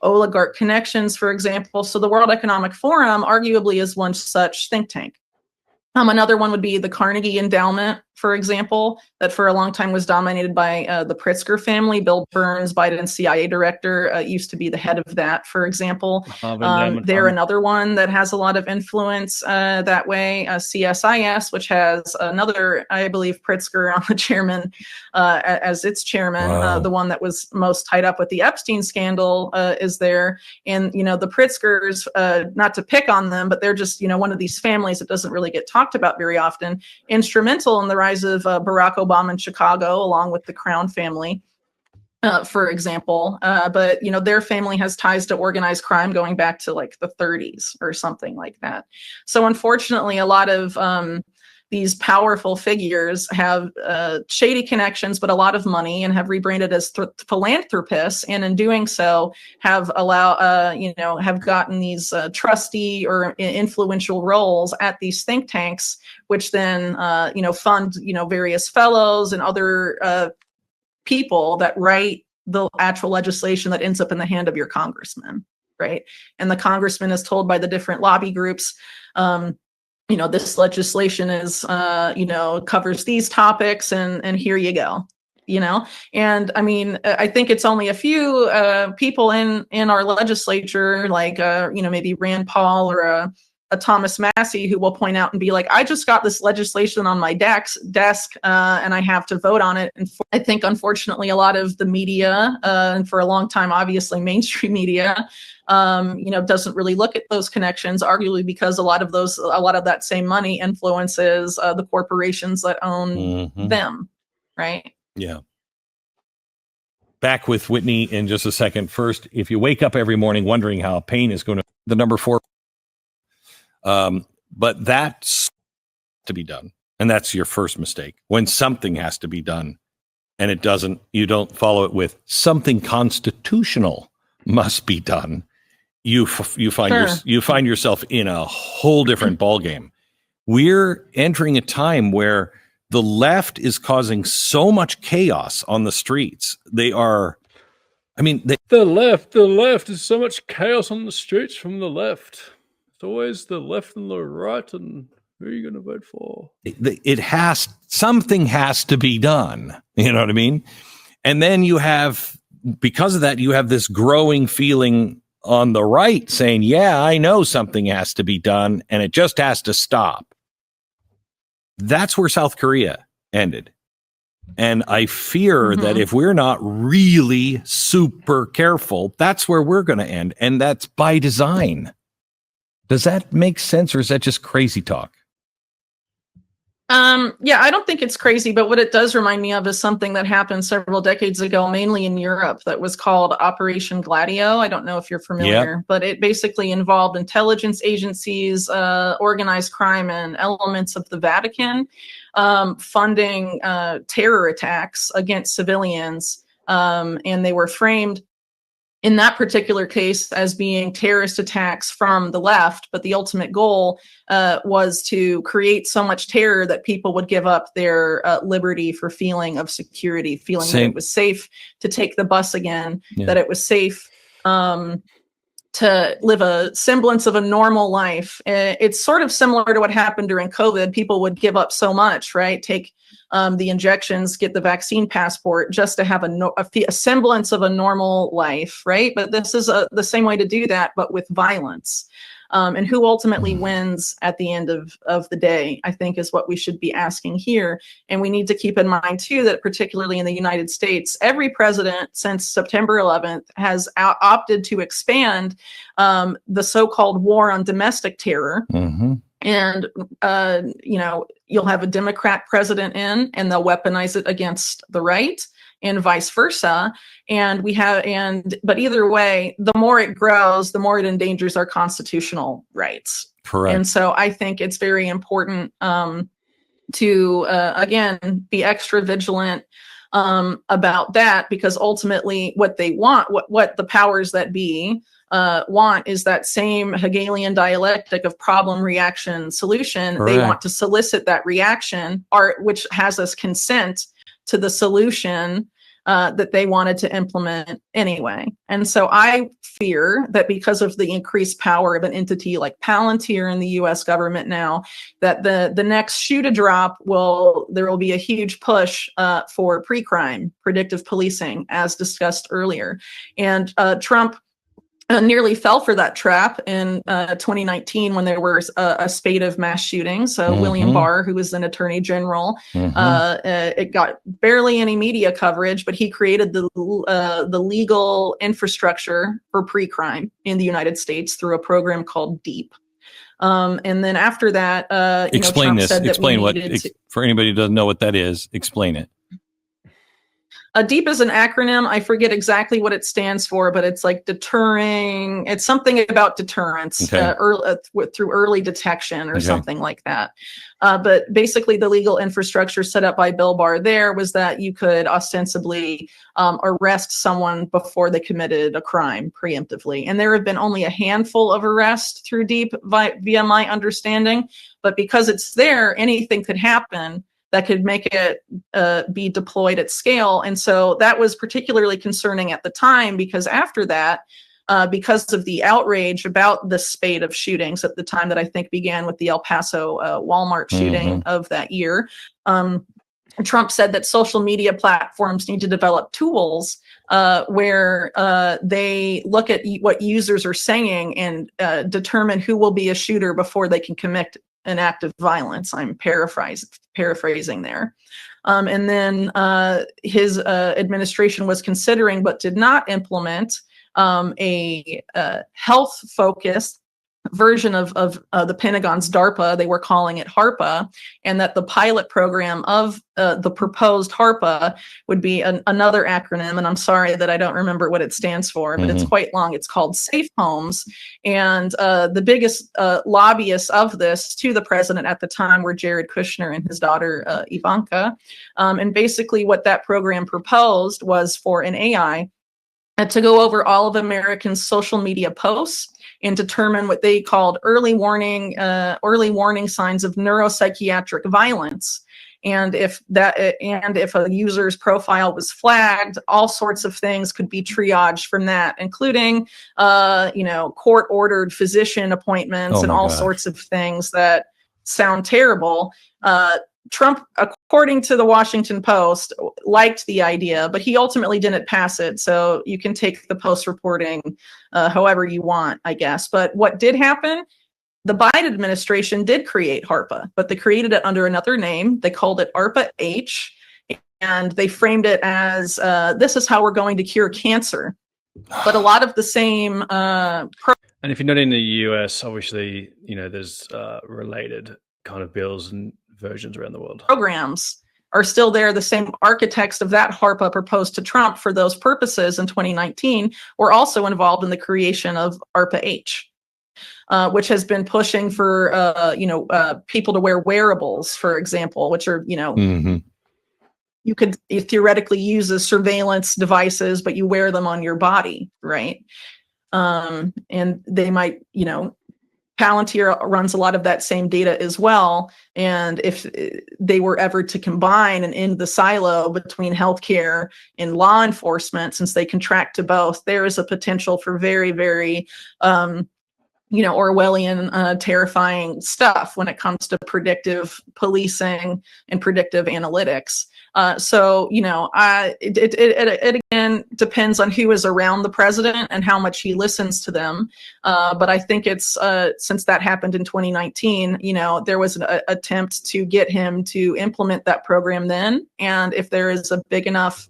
oligarch connections, for example. So the World Economic Forum arguably is one such think tank. Another one would be the Carnegie Endowment, for example, that for a long time was dominated by the Pritzker family. Bill Burns, Biden's CIA director, used to be the head of that, for example. They're another one that has a lot of influence that way. CSIS, which has another, I believe, Pritzker on the chairman as its chairman. Wow. The one that was most tied up with the Epstein scandal is there. And, the Pritzkers, not to pick on them, but they're just, one of these families that doesn't really get talked about very often, instrumental in the rise of Barack Obama in Chicago, along with the Crown family, for example. But, their family has ties to organized crime going back to like the 30s or something like that. So unfortunately, a lot of these powerful figures have shady connections, but a lot of money, and have rebranded as philanthropists. And in doing so, have have gotten these trustee or influential roles at these think tanks, which then, fund, various fellows and other people that write the actual legislation that ends up in the hand of your congressman, right? And the congressman is told by the different lobby groups, this legislation is, covers these topics, and here you go, And I mean, I think it's only a few people in our legislature, like, maybe Rand Paul or a Thomas Massey, who will point out and be like, I just got this legislation on my desk, and I have to vote on it. And I think, unfortunately, a lot of the media, and for a long time, obviously, mainstream media, doesn't really look at those connections, arguably because a lot of that same money influences the corporations that own them. right? Yeah. Back with Whitney in just a second. First, if you wake up every morning wondering how pain is going to the number 4, but that's to be done. And that's your first mistake. When something has to be done and it doesn't, you don't follow it with something constitutional must be done. You find you find yourself in a whole different ballgame. We're entering a time where the left is causing so much chaos on the streets. They are, I mean, the left is so much chaos on the streets from the left. It's always the left and the right, and who are you going to vote for? Something has to be done. You know what I mean? And then you have, because of that, you have this growing feeling on the right saying, yeah, I know something has to be done and it just has to stop. That's where South Korea ended. And I fear that if we're not really super careful, that's where we're going to end. And that's by design. Does that make sense, or is that just crazy talk? Yeah, I don't think it's crazy, but what it does remind me of is something that happened several decades ago, mainly in Europe, that was called Operation Gladio. I don't know if you're familiar, but it basically involved intelligence agencies, organized crime, and elements of the Vatican funding terror attacks against civilians. And they were framed in that particular case as being terrorist attacks from the left, but the ultimate goal was to create so much terror that people would give up their liberty for feeling of security, feeling that it was safe to take the bus again, that it was safe to live a semblance of a normal life. It's sort of similar to what happened during COVID. People would give up so much, right? Take the injections, get the vaccine passport just to have a semblance of a normal life, right? But this is the same way to do that, but with violence. And who ultimately wins at the end of the day, I think, is what we should be asking here. And we need to keep in mind, too, that particularly in the United States, every president since September 11th has opted to expand the so-called war on domestic terror. And, you'll have a Democrat president and they'll weaponize it against the right and vice versa. But either way, the more it grows, the more it endangers our constitutional rights. Correct. And so I think it's very important to, again, be extra vigilant about that, because ultimately what they want, what the powers that be want, is that same Hegelian dialectic of problem, reaction, solution. Correct. They want to solicit that reaction, which has us consent to the solution that they wanted to implement anyway. And so I fear that because of the increased power of an entity like Palantir in the US government now, that the next shoe to drop there will be a huge push for pre-crime, predictive policing, as discussed earlier. And Trump nearly fell for that trap in 2019 when there was a spate of mass shootings. So William Barr, who was an attorney general, it got barely any media coverage, but he created the legal infrastructure for pre-crime in the United States through a program called DEEP. And then after that, explain this. Explain for anybody who doesn't know what that is. Explain it. DEEP is an acronym. I forget exactly what it stands for, but it's like deterring. It's something about deterrence through early detection or something like that. But basically, the legal infrastructure set up by Bill Barr there was that you could ostensibly arrest someone before they committed a crime preemptively. And there have been only a handful of arrests through DEEP via my understanding. But because it's there, anything could happen that could make it be deployed at scale. And so that was particularly concerning at the time, because after that, because of the outrage about the spate of shootings at the time that I think began with the El Paso Walmart shooting of that year, Trump said that social media platforms need to develop tools where they look at what users are saying and determine who will be a shooter before they can commit an act of violence. I'm paraphrasing there. And then his administration was considering, but did not implement, a health-focused version of the Pentagon's DARPA. They were calling it HARPA, and that the pilot program of the proposed HARPA would be another acronym, and I'm sorry that I don't remember what it stands for, but it's quite long. It's called Safe Homes, and the biggest lobbyists of this to the president at the time were Jared Kushner and his daughter Ivanka, and basically what that program proposed was for an AI to go over all of Americans' social media posts and determine what they called early warning signs of neuropsychiatric violence. And if a user's profile was flagged, all sorts of things could be triaged from that, including, court-ordered physician appointments and all sorts of things that sound terrible. Trump, according to the Washington Post, liked the idea, but he ultimately didn't pass it. So you can take the Post reporting however you want, I guess. But what did happen? The Biden administration did create HARPA, but they created it under another name. They called it ARPA-H, and they framed it as this is how we're going to cure cancer. But a lot of the same. And if you're not in the US, obviously, there's related kind of bills and versions around the world. Programs are still there. The same architects of that HARPA proposed to Trump for those purposes in 2019 were also involved in the creation of ARPA-H, which has been pushing for, people to wear wearables, for example, which are, you could theoretically use as surveillance devices, but you wear them on your body, right? And they might, Palantir runs a lot of that same data as well. And if they were ever to combine and end the silo between healthcare and law enforcement, since they contract to both, there is a potential for very, very, Orwellian, terrifying stuff when it comes to predictive policing and predictive analytics. It again depends on who is around the president and how much he listens to them. But I think it's since that happened in 2019, there was an attempt to get him to implement that program then. And if there is a big enough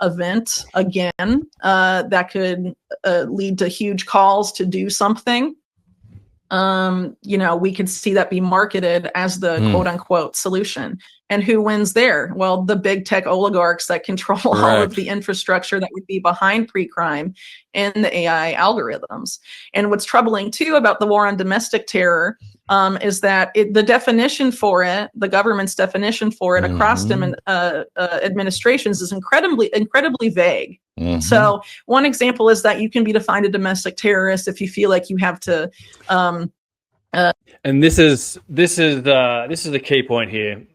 event again that could lead to huge calls to do something, we could see that be marketed as the quote unquote solution. And who wins there? Well, the big tech oligarchs that control all of the infrastructure that would be behind pre-crime and the AI algorithms. And what's troubling too about the war on domestic terror is that the definition for it, the government's definition for it across administrations is incredibly vague. So one example is that you can be defined a domestic terrorist if you feel like you have to. And this is the key point here.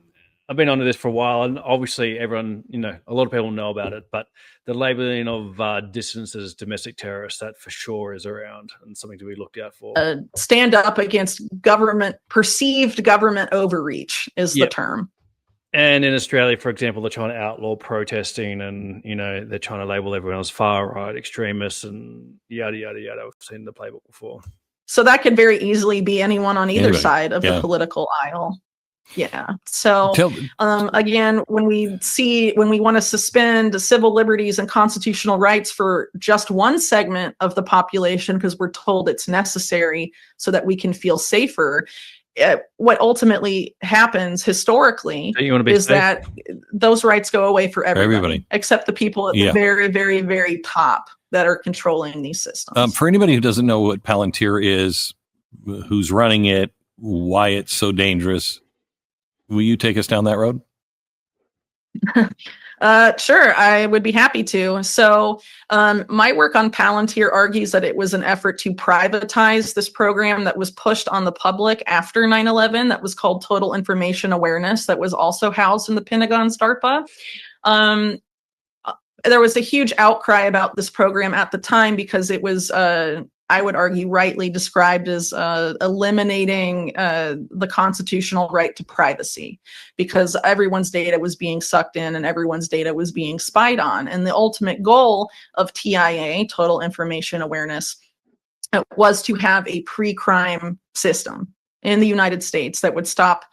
I've been onto this for a while, and obviously everyone, a lot of people know about it, but the labeling of dissidents as domestic terrorists, that for sure is around and something to be looked out for. Stand up against perceived government overreach is the term. And in Australia, for example, they're trying to outlaw protesting, and they're trying to label everyone as far right extremists and yada yada yada. I've seen the playbook before. So that could very easily be anyone on either side of the political aisle. Yeah. So again, when we want to suspend civil liberties and constitutional rights for just one segment of the population because we're told it's necessary so that we can feel safer, what ultimately happens historically is that those rights go away for everybody. Except the people at the very, very, very top that are controlling these systems. For anybody who doesn't know what Palantir is, who's running it, why it's so dangerous, will you take us down that road? Sure, I would be happy to. So my work on Palantir argues that it was an effort to privatize this program that was pushed on the public after 9/11 that was called Total Information Awareness, that was also housed in the Pentagon's DARPA. There was a huge outcry about this program at the time because it was, I would argue, rightly described as eliminating the constitutional right to privacy, because everyone's data was being sucked in and everyone's data was being spied on. And the ultimate goal of TIA, Total Information Awareness, was to have a pre-crime system in the United States that would stop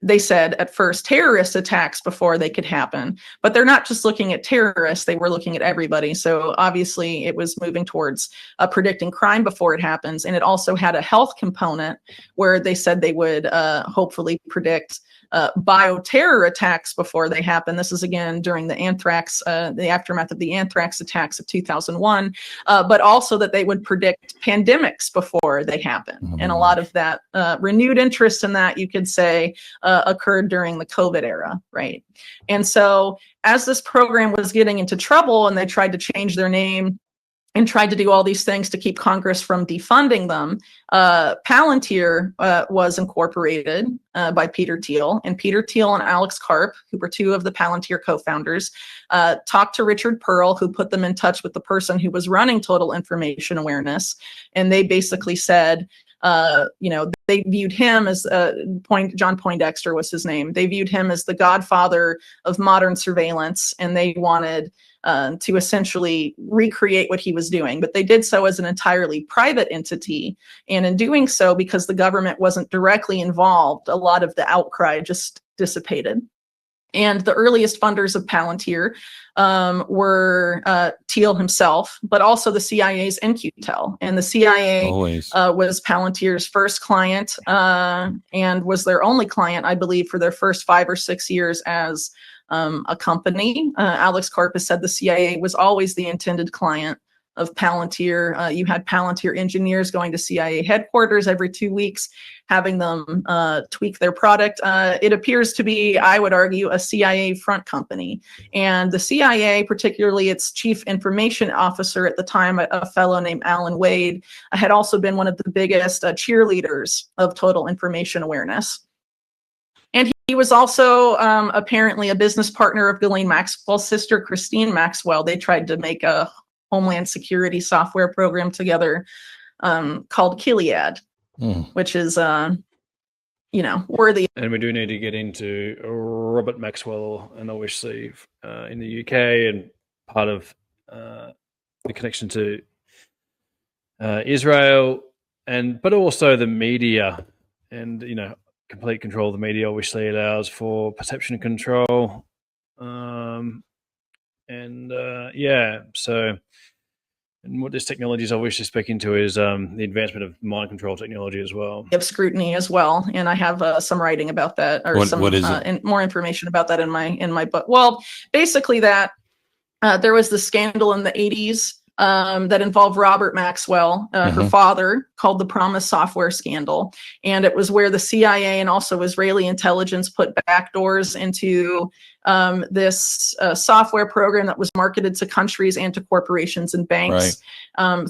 they said at first terrorist attacks before they could happen. But they're not just looking at terrorists, they were looking at everybody. So obviously it was moving towards predicting crime before it happens. And it also had a health component where they said they would hopefully predict bioterror attacks before they happen. This is again during the anthrax, the aftermath of the anthrax attacks of 2001, but also that they would predict pandemics before they happen. And a lot of that renewed interest in that, you could say, occurred during the COVID era, right? And so as this program was getting into trouble and they tried to change their name and tried to do all these things to keep Congress from defunding them, Palantir was incorporated by Peter Thiel. And Peter Thiel and Alex Karp, who were two of the Palantir co-founders, talked to Richard Pearl, who put them in touch with the person who was running Total Information Awareness. And they basically said, they viewed him as John Poindexter was his name. They viewed him as the godfather of modern surveillance, and they wanted to essentially recreate what he was doing. But they did so as an entirely private entity. And in doing so, because the government wasn't directly involved, a lot of the outcry just dissipated. And the earliest funders of Palantir were Thiel himself, but also the CIA's NQTEL. And the CIA was Palantir's first client and was their only client, I believe, for their first 5 or 6 years as a company. Alex Karp has said the CIA was always the intended client of Palantir. You had Palantir engineers going to CIA headquarters every 2 weeks, having them tweak their product. It appears to be, I would argue, a CIA front company. And the CIA, particularly its chief information officer at the time, a fellow named Alan Wade, had also been one of the biggest cheerleaders of Total Information Awareness. And he was also apparently a business partner of Ghislaine Maxwell's sister, Christine Maxwell. They tried to make a Homeland Security software program together called Gilead, which is, worthy. And we do need to get into Robert Maxwell, and obviously in the UK, and part of the connection to Israel, but also the media, and complete control of the media obviously allows for perception control. And what this technology is obviously speaking to is the advancement of mind control technology as well. Of scrutiny as well, and I have some writing about that, or what is it? And more information about that in my book. Well, basically that there was this scandal in the 80s that involved Robert Maxwell, her father, called the Promise Software Scandal. And it was where the CIA and also Israeli intelligence put backdoors into this software program that was marketed to countries and to corporations and banks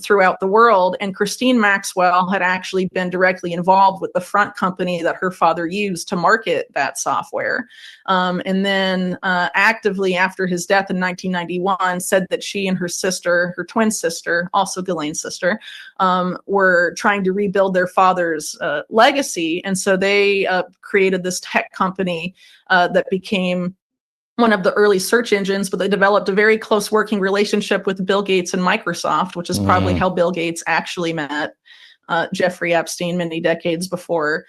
throughout the world. And Christine Maxwell had actually been directly involved with the front company that her father used to market that software. And then actively after his death in 1991 said that she and her sister, her twin sister, also Ghislaine's sister, were trying to rebuild their father's legacy. And so they created this tech company that became one of the early search engines, but they developed a very close working relationship with Bill Gates and Microsoft, which is probably how Bill Gates actually met Jeffrey Epstein many decades before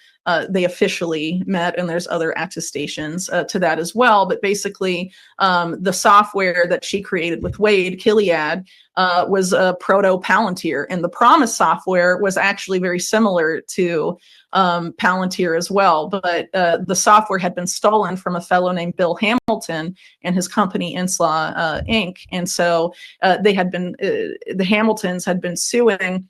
they officially met. And there's other attestations to that as well. But basically, the software that she created with Wade, Gilead, was a proto-Palantir. And the Promise software was actually very similar to Palantir as well. But the software had been stolen from a fellow named Bill Hamilton and his company Inslaw Inc. And so they had been, the Hamiltons had been suing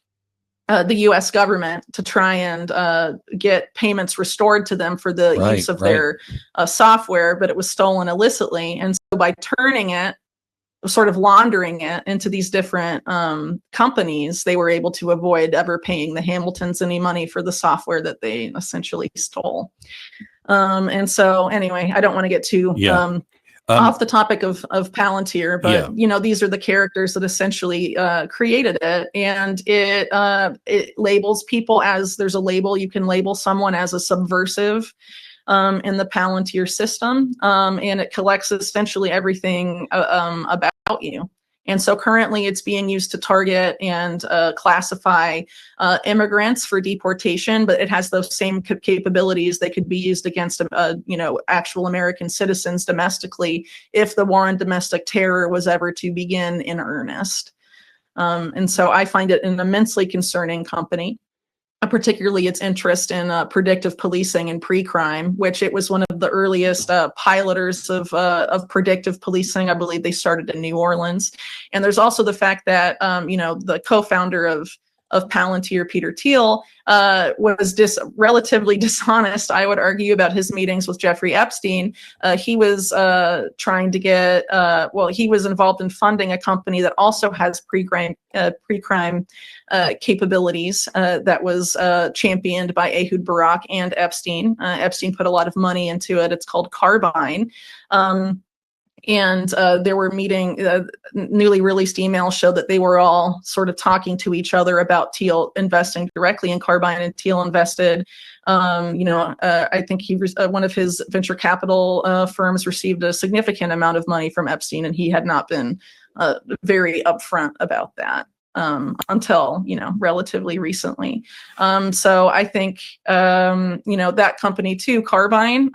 the U.S. government to try and get payments restored to them for the use of their software, but it was stolen illicitly. And so by turning it, sort of laundering it into these different companies, they were able to avoid ever paying the Hamiltons any money for the software that they essentially stole. And so anyway, I don't want to get too off the topic of Palantir, but these are the characters that essentially created it, and it labels people as, there's a label, you can label someone as a subversive in the Palantir system, and it collects essentially everything about you. And so currently it's being used to target and classify immigrants for deportation, but it has those same capabilities. They could be used against, actual American citizens domestically if the war on domestic terror was ever to begin in earnest. And so I find it an immensely concerning company. Particularly its interest in predictive policing and pre-crime, which it was one of the earliest piloters of predictive policing. I believe they started in New Orleans. And there's also the fact that, the co-founder of Palantir, Peter Thiel, was relatively dishonest, I would argue, about his meetings with Jeffrey Epstein. He was trying to get, he was involved in funding a company that also has pre-crime capabilities that was championed by Ehud Barak and Epstein. Epstein put a lot of money into it. It's called Carbine. And there were newly released emails showed that they were all sort of talking to each other about Thiel investing directly in Carbine, and Thiel invested. I think one of his venture capital firms received a significant amount of money from Epstein, and he had not been very upfront about that until, relatively recently. So I think, that company too, Carbine,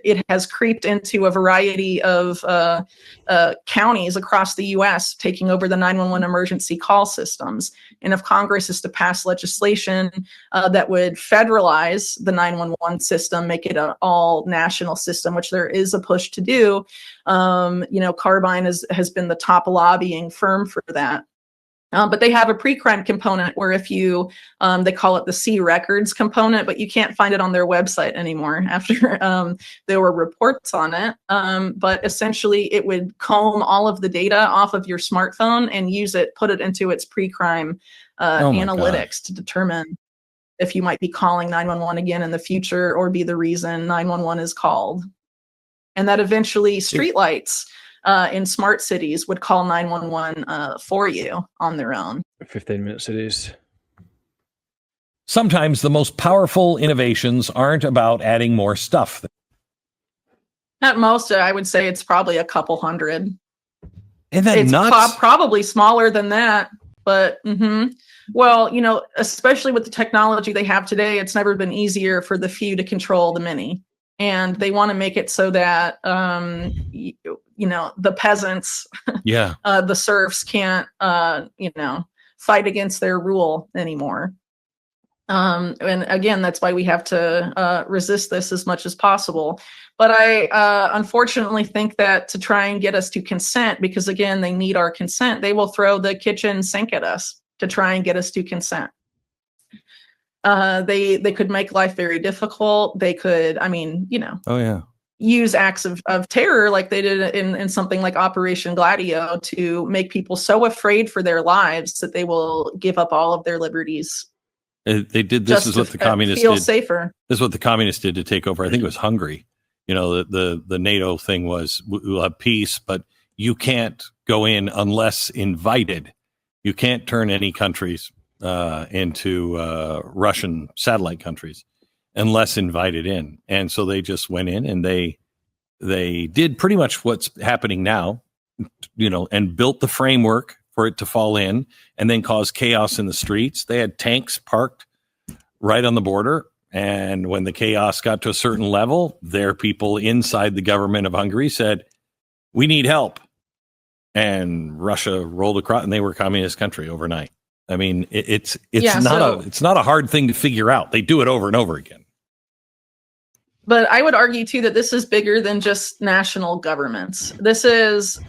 it has creeped into a variety of counties across the U.S., taking over the 911 emergency call systems. And if Congress is to pass legislation that would federalize the 911 system, make it an all national system, which there is a push to do, Carbine has been the top lobbying firm for that. But they have a pre-crime component where if you, they call it the C records component, but you can't find it on their website anymore after there were reports on it. But essentially it would comb all of the data off of your smartphone and put it into its pre-crime analytics to determine if you might be calling 911 again in the future or be the reason 911 is called. And that eventually streetlights in smart cities would call 911 for you on their own. 15-minute cities. Sometimes the most powerful innovations aren't about adding more stuff. At most, I would say it's probably a couple hundred. Isn't that nuts? Probably smaller than that. But, well, especially with the technology they have today, it's never been easier for the few to control the many. And they want to make it so that, the peasants, the serfs can't, fight against their rule anymore. And again, that's why we have to resist this as much as possible. But I unfortunately think that to try and get us to consent, because again, they need our consent, they will throw the kitchen sink at us to try and get us to consent. They could make life very difficult. They could, use acts of terror like they did in something like Operation Gladio to make people so afraid for their lives that they will give up all of their liberties. They did. This is what the communists feel did. Safer. This is what the communists did to take over. I think it was Hungary. The NATO thing was, we'll have peace, but you can't go in unless invited. You can't turn any countries into Russian satellite countries unless invited in. And so they just went in and they did pretty much what's happening now, and built the framework for it to fall in and then cause chaos in the streets. They had tanks parked right on the border. And when the chaos got to a certain level, their people inside the government of Hungary said, we need help. And Russia rolled across, and they were a communist country overnight. I mean, it's not a hard thing to figure out. They do it over and over again. But I would argue too that this is bigger than just national governments. This is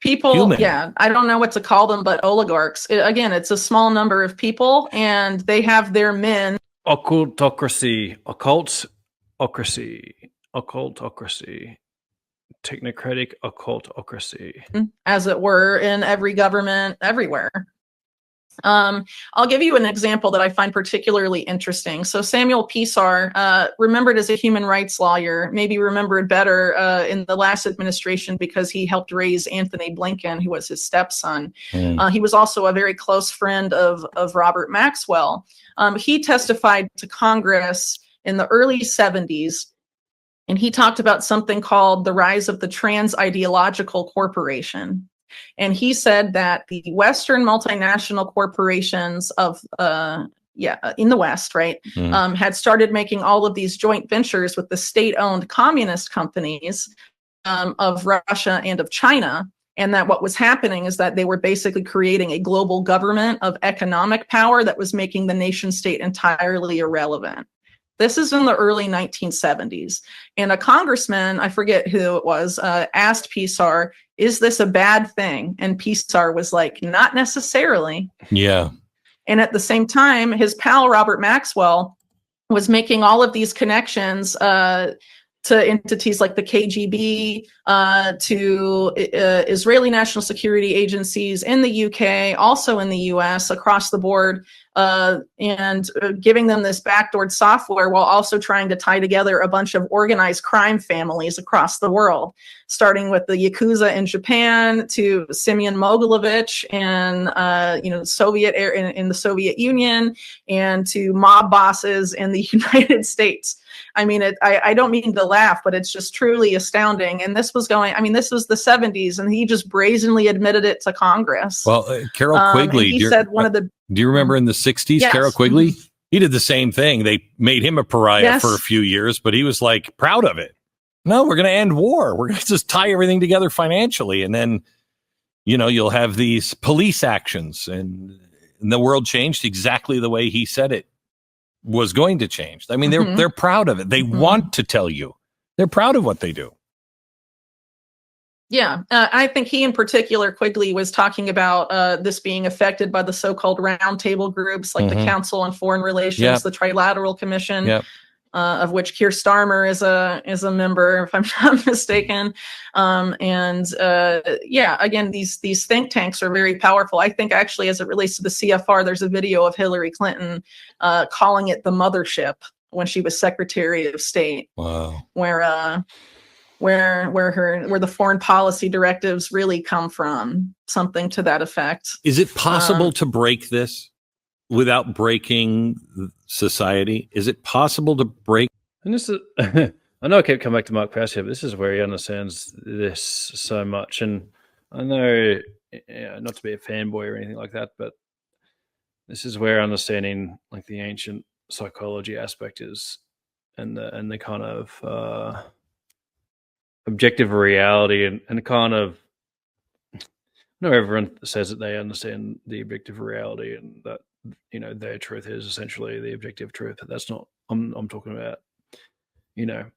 people. Human. Yeah, I don't know what to call them, but oligarchs. It's a small number of people, and they have their men. Occultocracy. Technocratic occultocracy, as it were, in every government everywhere. I'll give you an example that I find particularly interesting. So Samuel Pisar, remembered as a human rights lawyer, maybe remembered better in the last administration because he helped raise Anthony Blinken, who was his stepson. He was also a very close friend of Robert Maxwell. He testified to Congress in the early 70s And he talked about something called the rise of the trans-ideological corporation. And he said that the Western multinational corporations of, in the West, right, had started making all of these joint ventures with the state-owned communist companies of Russia and of China. And that what was happening is that they were basically creating a global government of economic power that was making the nation state entirely irrelevant. This is in the early 1970s. And a congressman, I forget who it was, asked PSAR, is this a bad thing? And PSAR was like, not necessarily. Yeah. And at the same time, his pal, Robert Maxwell, was making all of these connections to entities like the KGB, to Israeli national security agencies in the UK, also in the US, across the board, and giving them this backdoored software while also trying to tie together a bunch of organized crime families across the world, starting with the Yakuza in Japan to Semyon Mogilevich and Soviet in the Soviet Union, and to mob bosses in the United States. I mean, I don't mean to laugh, but it's just truly astounding. And this was this was the 70s, and he just brazenly admitted it to Congress. Well, Carol Quigley, he said one of the... Do you remember in the 60s, yes. Carol Quigley? He did the same thing. They made him a pariah for a few years, but he was like proud of it. No, we're going to end war. We're going to just tie everything together financially. And then, you'll have these police actions, and the world changed exactly the way he said it was going to change. I mean, they're proud of it. They want to tell you. They're proud of what they do. Yeah, I think he in particular, Quigley, was talking about this being affected by the so-called roundtable groups like the Council on Foreign Relations, the Trilateral Commission, of which Keir Starmer is a member, if I'm not mistaken. Again, these think tanks are very powerful. I think actually, as it relates to the CFR, there's a video of Hillary Clinton calling it the mothership when she was Secretary of State. Wow. Where the foreign policy directives really come from, something to that effect. Is it possible to break this without breaking society? Is it possible to break? And this is, I know I keep coming back to Mark Passio, but this is where he understands this so much. And I know, not to be a fanboy or anything like that, but this is where understanding like the ancient psychology aspect is, and the kind of objective reality and kind of, not everyone says that they understand the objective reality and that their truth is essentially the objective truth. But that's not, I'm talking about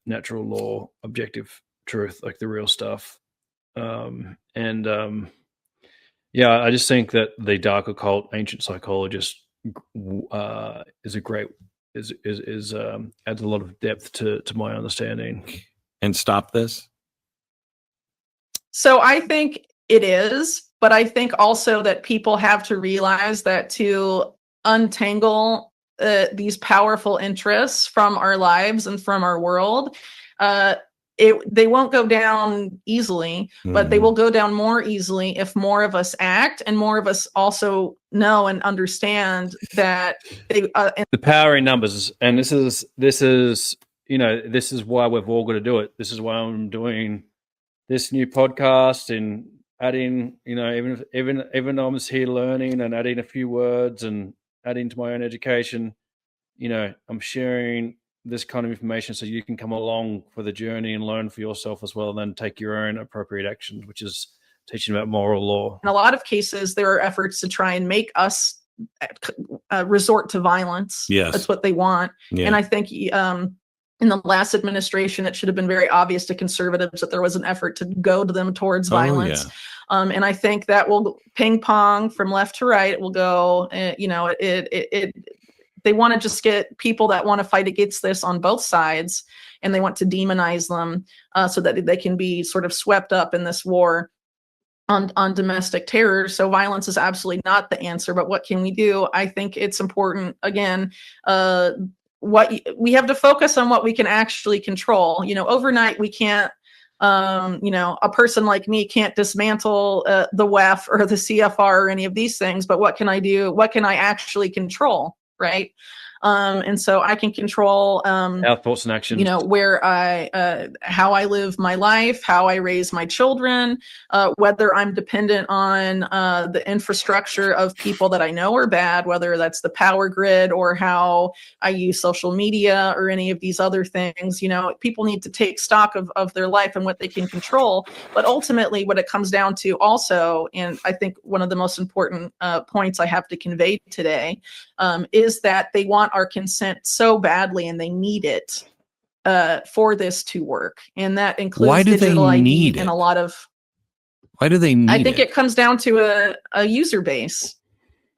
natural law, objective truth, like the real stuff. I just think that the dark occult ancient psychologist is a great adds a lot of depth to my understanding. And stop this? So I think it is, but I think also that people have to realize that to untangle these powerful interests from our lives and from our world, they won't go down easily, but they will go down more easily if more of us act and more of us also know and understand that the power in numbers. And this is why we've all got to do it. This is why I'm doing this new podcast and adding, even though I'm just here learning and adding a few words and adding to my own education, I'm sharing this kind of information so you can come along for the journey and learn for yourself as well, and then take your own appropriate actions, which is teaching about moral law. In a lot of cases, there are efforts to try and make us resort to violence. Yes. That's what they want. Yeah. And I think in the last administration, it should have been very obvious to conservatives that there was an effort to goad them towards violence. And I think that will ping pong from left to right. It will go, they want to just get people that want to fight against this on both sides, and they want to demonize them so that they can be sort of swept up in this war on domestic terror. So violence is absolutely not the answer, but what can we do? I think it's important, again, we have to focus on what we can actually control. Overnight we can't, a person like me can't dismantle the WEF or the CFR or any of these things, but what can I do? What can I actually control? Right. And so I can control, our thoughts and actions. you know, where how I live my life, how I raise my children, whether I'm dependent on the infrastructure of people that I know are bad, whether that's the power grid or how I use social media or any of these other things. You know, people need to take stock of their life and what they can control. But ultimately, what it comes down to also, and I think one of the most important points I have to convey today, is that they want our consent so badly and they need it for this to work. And that includes digital ID and a lot of... Why do they need it? I think it comes down to a user base.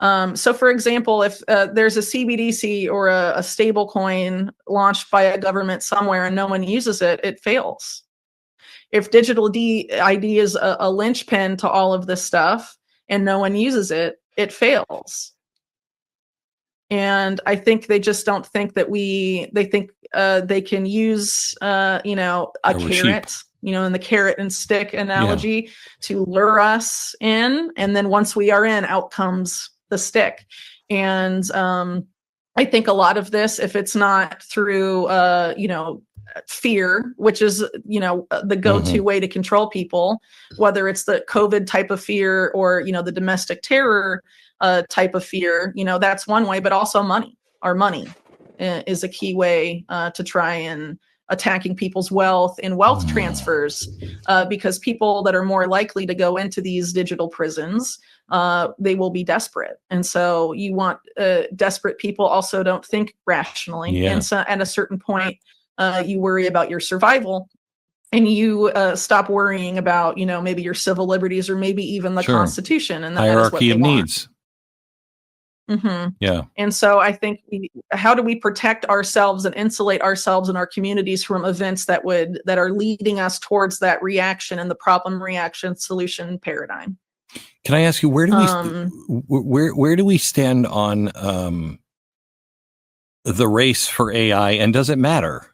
So for example, if there's a CBDC or a stable coin launched by a government somewhere and no one uses it, it fails. If digital ID is a linchpin to all of this stuff and no one uses it, it fails. And I think they just don't think that they think they can use, you know, a carrot, you know, in the carrot and stick analogy, to lure us in. And then once we are in, out comes the stick. And I think a lot of this, if it's not through, you know, fear, which is, you know, the go-to way to control people, whether it's the COVID type of fear or, you know, the domestic terror type of fear, you know, that's one way, but also money. Our money is a key way to try and attacking people's wealth and wealth transfers, because people that are more likely to go into these digital prisons, they will be desperate. And so you want desperate people also don't think rationally. And so at a certain point, you worry about your survival. And you stop worrying about, you know, maybe your civil liberties or maybe even the Constitution. And hierarchy of needs. Yeah. And so I think how do we protect ourselves and insulate ourselves and our communities from events that are leading us towards that reaction and the problem reaction solution paradigm? Can I ask you, where do we stand on the race for AI, and does it matter?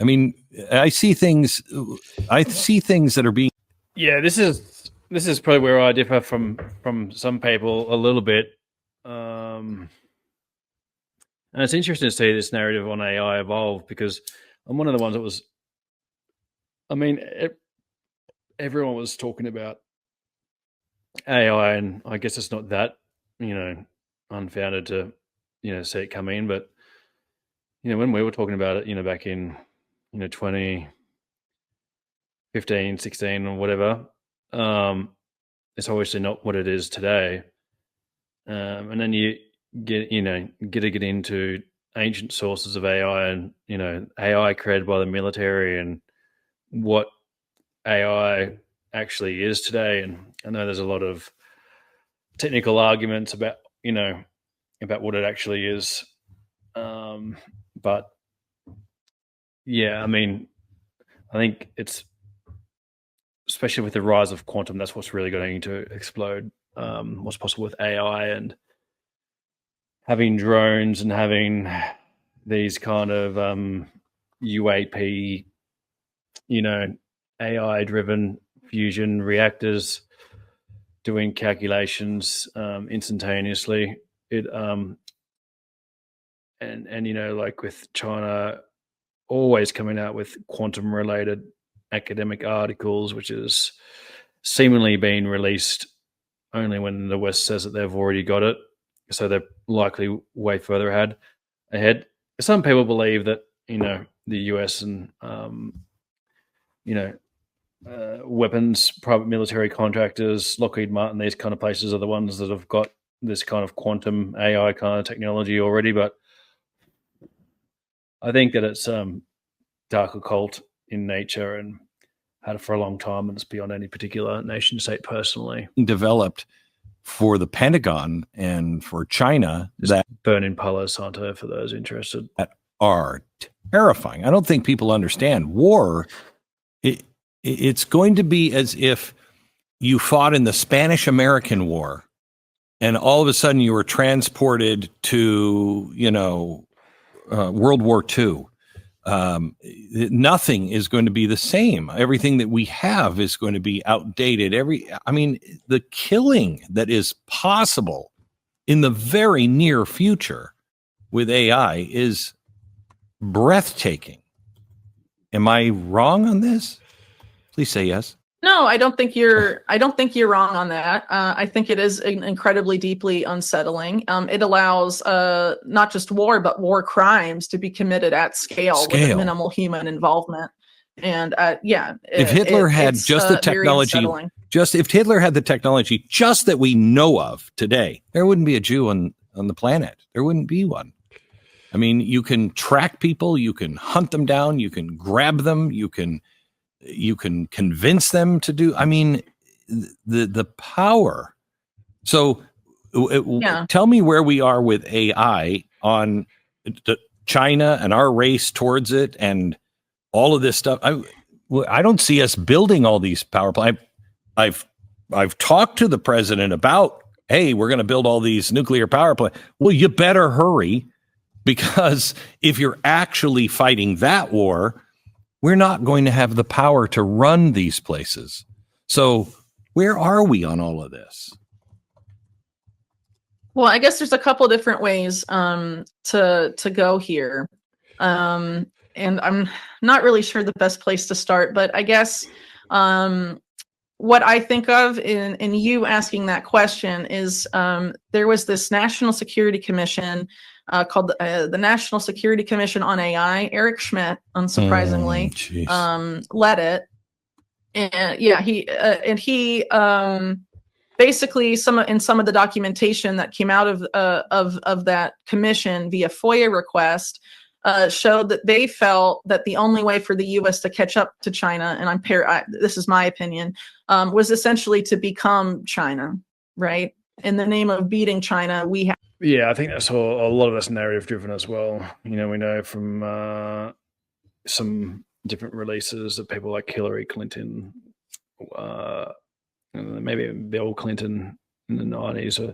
I mean, I see things that are being... Yeah, this is probably where I differ from some people a little bit. And it's interesting to see this narrative on AI evolve, because I'm one of the ones that was... I mean, everyone was talking about AI, and I guess it's not that, you know, unfounded to, you know, see it come in. But, you know, when we were talking about it, you know, back in, you know, 2015, 16 or whatever, it's obviously not what it is today. And then you get into ancient sources of AI, and, you know, AI created by the military and what AI actually is today. And I know there's a lot of technical arguments about, you know, about what it actually is. But yeah, I mean, I think it's, especially with the rise of quantum, that's what's really going to explode what's possible with AI, and having drones and having these kind of UAP, you know, AI-driven fusion reactors doing calculations instantaneously. It and you know, like with China always coming out with quantum-related academic articles, which is seemingly being released only when the West says that they've already got it. So they're likely way further ahead. Some people believe that, you know, the US and, you know, weapons, private military contractors, Lockheed Martin, these kind of places are the ones that have got this kind of quantum AI kind of technology already. But I think that it's dark occult in nature and had it for a long time, and it's beyond any particular nation state personally. Developed for the Pentagon and for China, that burning Palo Santo for those interested, that are terrifying. I don't think people understand war. It's going to be as if you fought in the Spanish-American War, and all of a sudden you were transported to, you know, World War II. Nothing is going to be the same. Everything that we have is going to be outdated. I mean, the killing that is possible in the very near future with AI is breathtaking. Am I wrong on this? Please say yes. No, I don't think you're wrong on that. I think it is incredibly deeply unsettling. It allows not just war, but war crimes to be committed at scale. With minimal human involvement. And if Hitler had just the technology, if Hitler had the technology just that we know of today, there wouldn't be a Jew on the planet. There wouldn't be one. I mean, you can track people, you can hunt them down, you can grab them, you can convince them to do. I mean, the power. So, tell me where we are with AI on China and our race towards it, and all of this stuff. I don't see us building all these power plants. I've talked to the president about, hey, we're going to build all these nuclear power plants. Well, you better hurry, because if you're actually fighting that war, we're not going to have the power to run these places. So where are we on all of this? Well, I guess there's a couple different ways to go here. And I'm not really sure the best place to start, but I guess what I think of in you asking that question is there was this National Security Commission called the National Security Commission on AI. Eric Schmidt, unsurprisingly, led it. And he basically in some of the documentation that came out of that commission via FOIA request showed that they felt that the only way for the U.S. to catch up to China, and this is my opinion, was essentially to become China, right? In the name of beating China, we have. Yeah, I think that's a lot of that's narrative driven as well. You know, we know from some different releases that people like Hillary Clinton, maybe Bill Clinton in the 90s, are,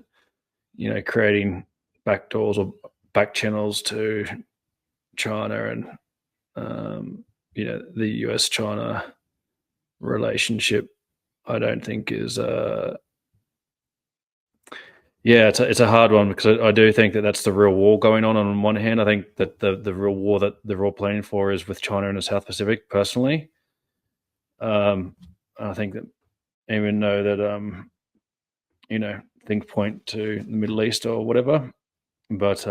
you know, creating backdoors or back channels to China, and you know, the US-China relationship, I don't think is it's a hard one, because I do think that that's the real war going on. On one hand, I think that the real war that they're all planning for is with China in the South Pacific, personally. I think that, even though that you know, things point to the Middle East or whatever, but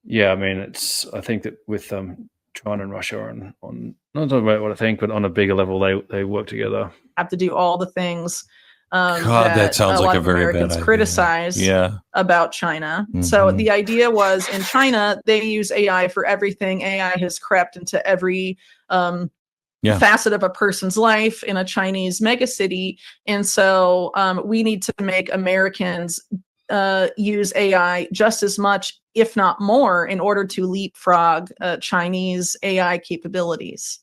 yeah, I mean, I think that with China and Russia on not talking about what I think, but on a bigger level, they work together. Have to do all the things that sounds like a very Americans bad idea. Criticize about China. Mm-hmm. So the idea was, in China, they use AI for everything. AI has crept into every facet of a person's life in a Chinese megacity. And so we need to make Americans use AI just as much, if not more, in order to leapfrog Chinese AI capabilities.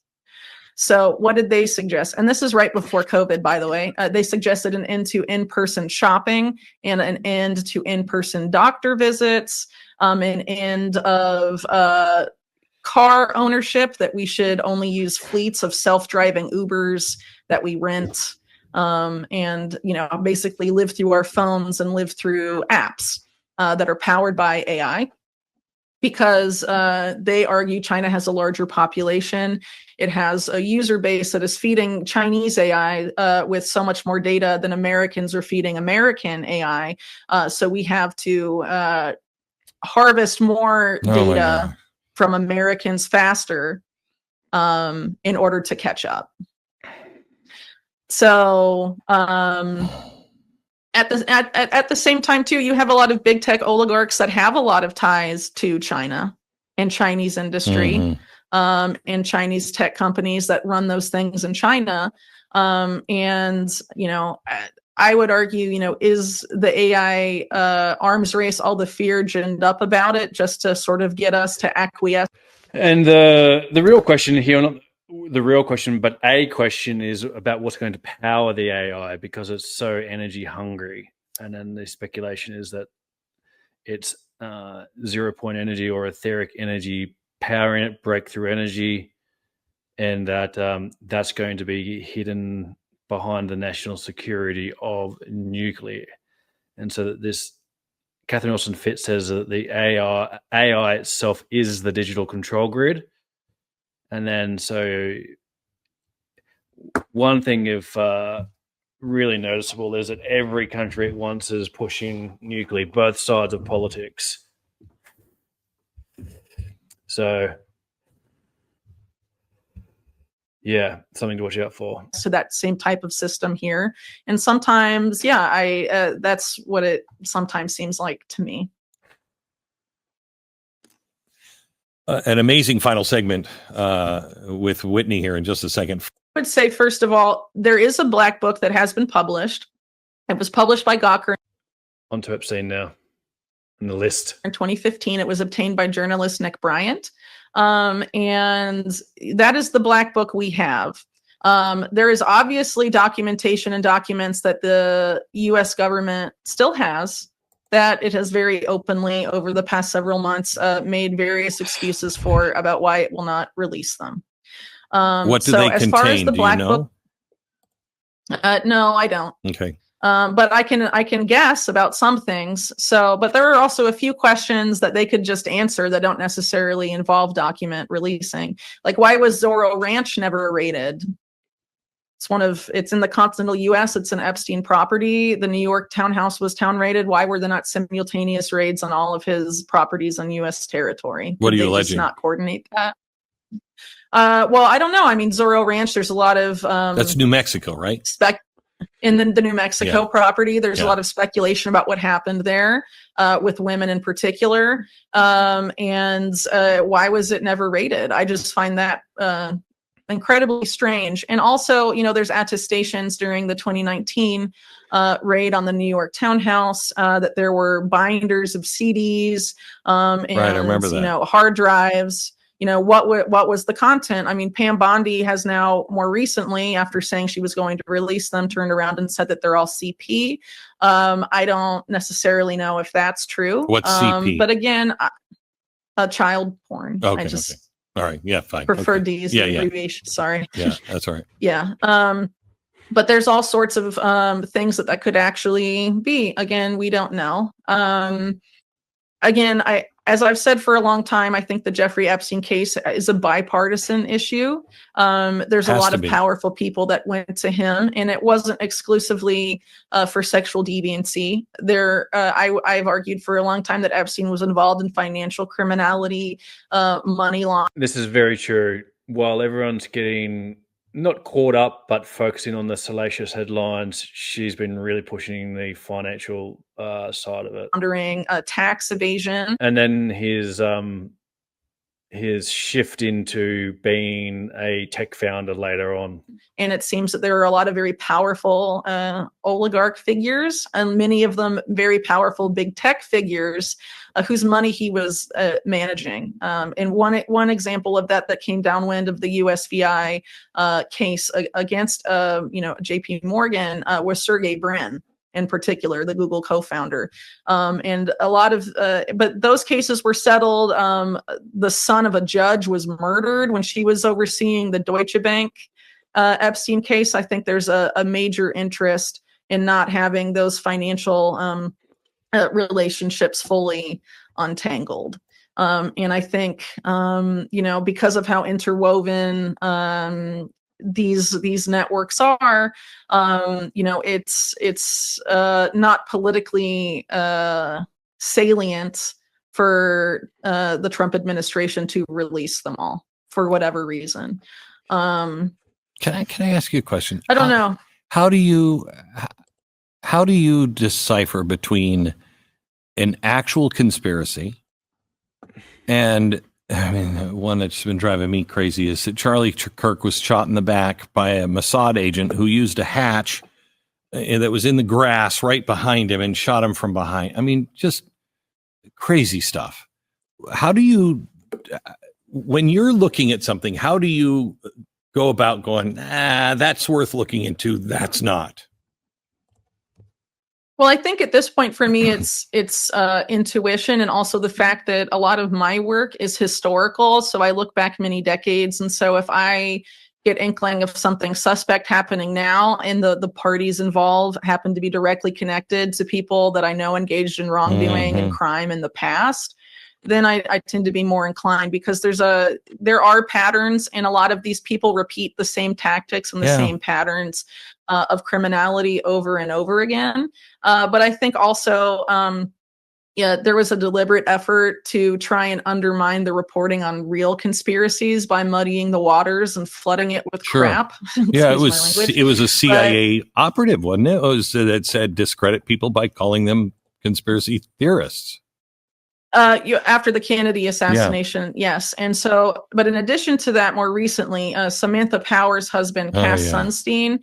So what did they suggest? And this is right before COVID, by the way. They suggested an end to in-person shopping and an end to in-person doctor visits, an end of car ownership, that we should only use fleets of self-driving Ubers that we rent, and, you know, basically live through our phones and live through apps that are powered by AI. Because they argue China has a larger population. It has a user base that is feeding Chinese AI with so much more data than Americans are feeding American AI. So we have to harvest more data from Americans faster in order to catch up. So at the same time, too, you have a lot of big tech oligarchs that have a lot of ties to China and Chinese industry, and Chinese tech companies that run those things in China. And, you know, I would argue, you know, is the AI arms race all the fear ginned up about it just to sort of get us to acquiesce? And the real question here, not the real question, but a question, is about what's going to power the AI, because it's so energy hungry. And then the speculation is that it's 0-point energy or etheric energy powering it, breakthrough energy, and that that's going to be hidden behind the national security of nuclear. And so that this Catherine Austin Fitts says that the AI itself is the digital control grid. And then so one thing of really noticeable is that every country at once is pushing nuclear, both sides of politics. So yeah, something to watch out for. So that same type of system here. And sometimes, yeah, that's what it sometimes seems like to me. An amazing final segment with Whitney here in just a second. I would say, first of all, there is a black book that has been published. It was published by Gawker. On to Epstein now in the list. In 2015, it was obtained by journalist Nick Bryant. And that is the black book we have. There is obviously documentation and documents that the US government still has that it has very openly over the past several months made various excuses for about why it will not release them. What do they contain? As far as the black book, no, I don't. Okay. But I can guess about some things. So, but there are also a few questions that they could just answer that don't necessarily involve document releasing. Like, why was Zorro Ranch never raided? It's in the continental U.S. It's an Epstein property. The New York townhouse was town raided. Why were there not simultaneous raids on all of his properties on U.S. territory? What are you alleging? alleging? Just not coordinate that. Well, I don't know. I mean, Zorro Ranch. There's a lot of that's New Mexico, right? In the New Mexico property, there's a lot of speculation about what happened there with women in particular, and why was it never raided? I just find that incredibly strange. And also, there's attestations during the 2019 raid on the New York townhouse that there were binders of CDs and right, I remember that. Hard drives. What was the content? I mean, Pam Bondi has now more recently, after saying she was going to release them, turned around and said that they're all CP. I don't necessarily know if that's true. What's CP? But again, child porn. Okay. Okay. All right. Yeah, fine. Prefer okay. to use the abbreviation. Sorry. Yeah, that's all right. Yeah. But there's all sorts of things that could actually be. Again, we don't know. Again, as I've said for a long time, I think the Jeffrey Epstein case is a bipartisan issue. There's a lot of powerful people that went to him, and it wasn't exclusively for sexual deviancy. I've argued for a long time that Epstein was involved in financial criminality, money laundering. This is very true. While everyone's getting not caught up, but focusing on the salacious headlines, she's been really pushing the financial side of it. Laundering, tax evasion. And then his shift into being a tech founder later on. And it seems that there are a lot of very powerful oligarch figures, and many of them very powerful big tech figures whose money he was managing. And one example of that came downwind of the USVI case against JP Morgan was Sergey Brin. In particular, the Google co-founder, and a lot of, but those cases were settled. The son of a judge was murdered when she was overseeing the Deutsche Bank Epstein case. I think there's a major interest in not having those financial relationships fully untangled. And I think, because of how interwoven these networks are, it's not politically salient for the Trump administration to release them all for whatever reason. Can I ask you a question? I don't know. How do you decipher between an actual conspiracy and, I mean, one that's been driving me crazy is that Charlie Kirk was shot in the back by a Mossad agent who used a hatch that was in the grass right behind him and shot him from behind. I mean, just crazy stuff. How do you, when you're looking at something, how do you go about going, that's worth looking into, that's not? Well, I think at this point for me, it's intuition, and also the fact that a lot of my work is historical. So I look back many decades. And so if I get inkling of something suspect happening now, and the parties involved happen to be directly connected to people that I know engaged in wrongdoing and crime in the past, then I tend to be more inclined, because there are patterns, and a lot of these people repeat the same tactics and the same patterns of criminality over and over again. But I think also, there was a deliberate effort to try and undermine the reporting on real conspiracies by muddying the waters and flooding it with crap. Yeah, it was a CIA operative, wasn't it? That said discredit people by calling them conspiracy theorists. After the Kennedy assassination, yes. And so, but in addition to that, more recently, Samantha Power's husband, Cass Sunstein,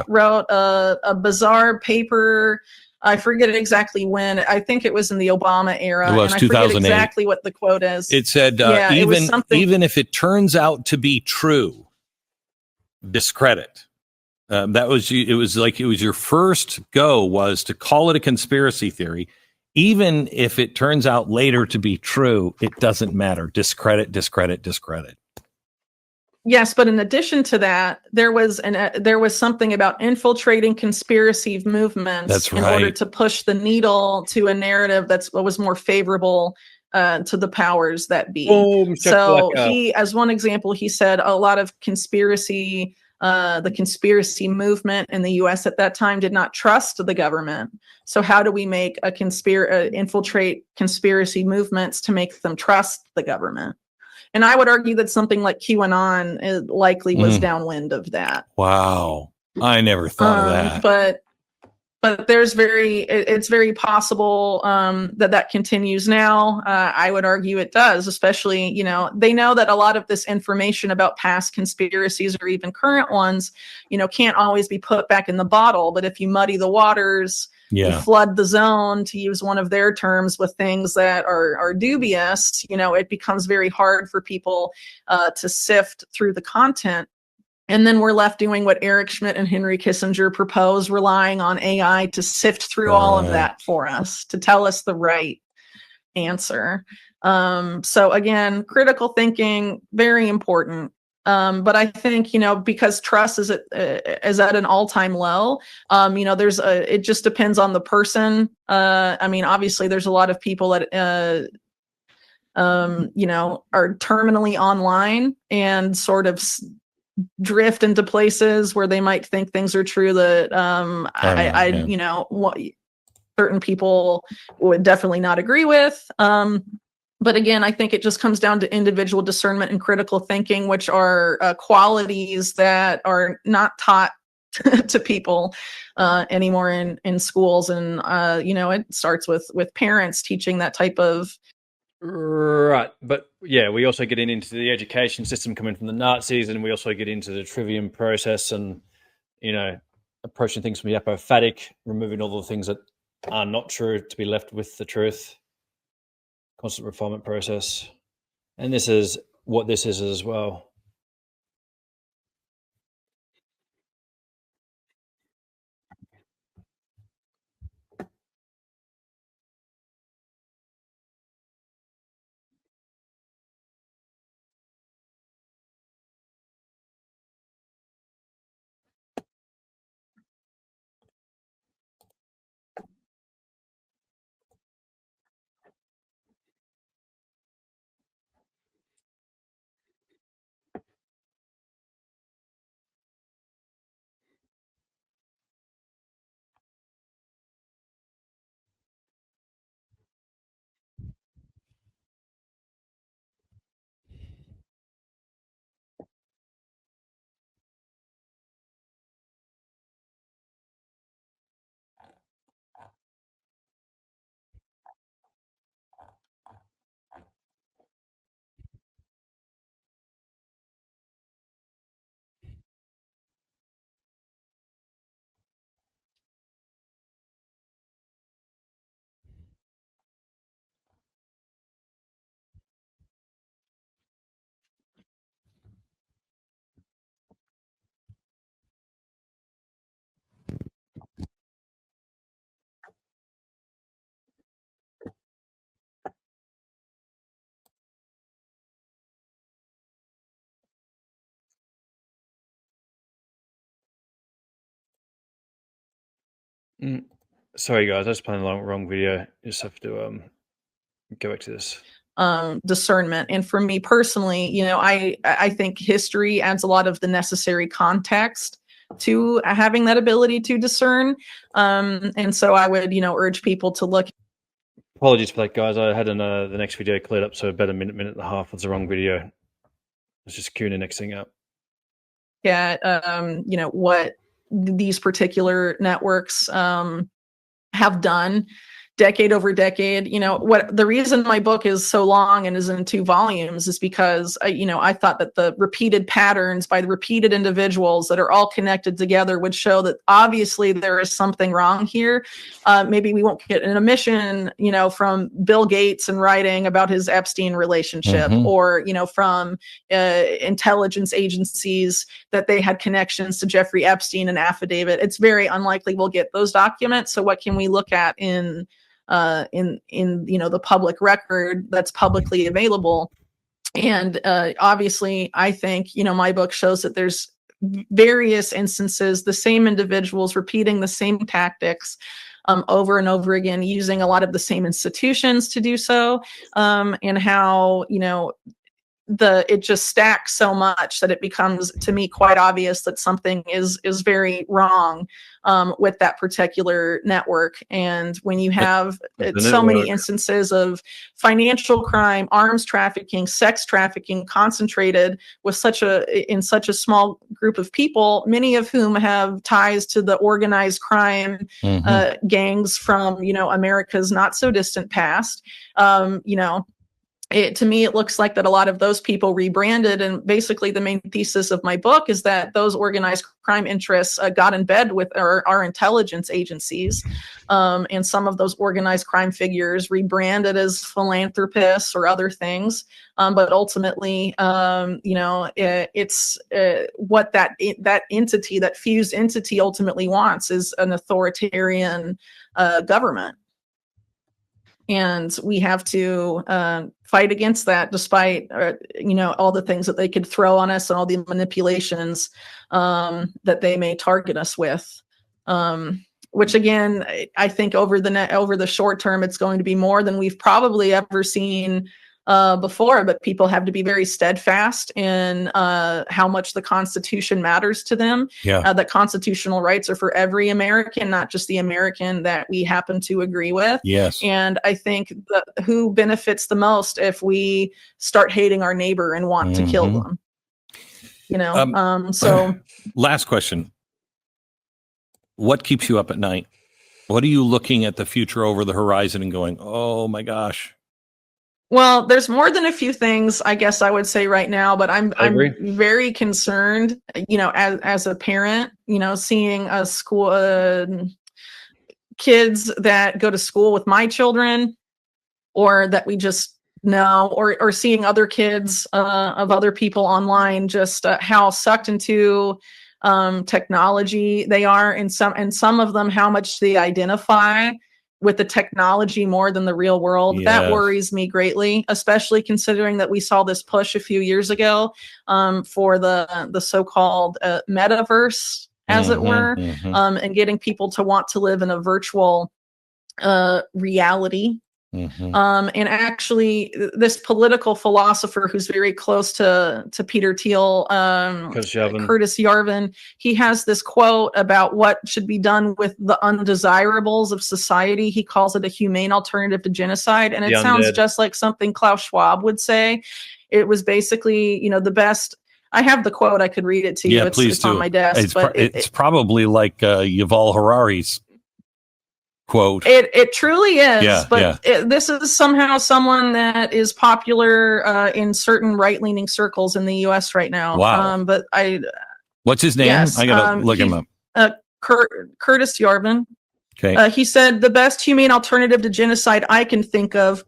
wrote a bizarre paper. I forget exactly when. I think it was in the Obama era. It was and 2008. I forget exactly what the quote is. It said, even if it turns out to be true, discredit. It was your first go was to call it a conspiracy theory. Even if it turns out later to be true, it doesn't matter. Discredit, discredit, discredit. Yes, but in addition to that, there was something about infiltrating conspiracy movements in order to push the needle to a narrative that was more favorable to the powers that be. So he, as one example, he said a lot of the conspiracy movement in the U.S. at that time did not trust the government. So how do we make infiltrate conspiracy movements to make them trust the government? And I would argue that something like QAnon likely was downwind of that. Wow. I never thought of that. But it's very possible that continues now. I would argue it does, especially, they know that a lot of this information about past conspiracies or even current ones, can't always be put back in the bottle. But if you muddy the waters, you flood the zone, to use one of their terms, with things that are dubious, it becomes very hard for people to sift through the content. And then we're left doing what Eric Schmidt and Henry Kissinger proposed, relying on AI to sift through all of that for us, to tell us the right answer. So again, critical thinking, very important. But I think, because trust is at an all-time low, it just depends on the person. Obviously there's a lot of people that, are terminally online and sort of drift into places where they might think things are true that certain people would definitely not agree with. But again, I think it just comes down to individual discernment and critical thinking, which are qualities that are not taught to people anymore in schools. And, it starts with parents teaching that type of. Right. But we also get into the education system coming from the Nazis, and we also get into the trivium process and, approaching things from the apophatic, removing all the things that are not true to be left with the truth. Constant refinement process. And this is what this is as well. Sorry, guys, I was playing the wrong video. Just have to go back to this. Discernment. And for me personally, I think history adds a lot of the necessary context to having that ability to discern. And so I would, urge people to look. Apologies for that, guys. I had the next video cleared up, so about a minute and a half was the wrong video. I was just queuing the next thing up. At, what these particular networks have done decade over decade. What the reason my book is so long and is in 2 volumes is because I thought that the repeated patterns by the repeated individuals that are all connected together would show that obviously there is something wrong here. Maybe we won't get an admission, from Bill Gates and writing about his Epstein relationship, or, from intelligence agencies that they had connections to Jeffrey Epstein and affidavit. It's very unlikely we'll get those documents. So what can we look at in the public record that's publicly available? And obviously, I think, my book shows that there's various instances, the same individuals repeating the same tactics over and over again, using a lot of the same institutions to do so, and how, it just stacks so much that it becomes, to me, quite obvious that something is very wrong with that particular network. And when you have so many instances of financial crime, arms trafficking, sex trafficking concentrated with in such a small group of people, many of whom have ties to the organized crime gangs from America's not so distant past, to me, it looks like that a lot of those people rebranded, and basically the main thesis of my book is that those organized crime interests got in bed with our intelligence agencies, and some of those organized crime figures rebranded as philanthropists or other things, but ultimately, it's what that entity, that fused entity, ultimately wants is an authoritarian government. And we have to fight against that, despite all the things that they could throw on us and all the manipulations that they may target us with. Which again, I think over the short term, it's going to be more than we've probably ever seen before. But people have to be very steadfast in how much the Constitution matters to them. Yeah. That constitutional rights are for every American, not just the American that we happen to agree with. Yes. And I think who benefits the most if we start hating our neighbor and want to kill them? So last question. What keeps you up at night? What are you looking at the future over the horizon and going, oh my gosh? Well, there's more than a few things, I guess I would say right now, but I'm very concerned, as a parent, seeing a school, kids that go to school with my children, or that we just know, or seeing other kids of other people online, just how sucked into technology they are, and some of them, how much they identify with the technology more than the real world. Yes. That worries me greatly, especially considering that we saw this push a few years ago for the so-called metaverse, as it were, and getting people to want to live in a virtual reality. And actually, this political philosopher who's very close to Peter Thiel, Curtis Yarvin, he has this quote about what should be done with the undesirables of society. He calls it a humane alternative to genocide, and it sounds just like something Klaus Schwab would say. It was basically, the best. I have the quote. I could read it to you. Yeah, please do. On my desk. It's probably like Yuval Harari's quote. It truly is, yeah. This is somehow someone that is popular in certain right-leaning circles in the U.S. right now. Wow. What's his name? Yes, I gotta look him up. Curtis Yarvin. Okay. He said the best humane alternative to genocide I can think of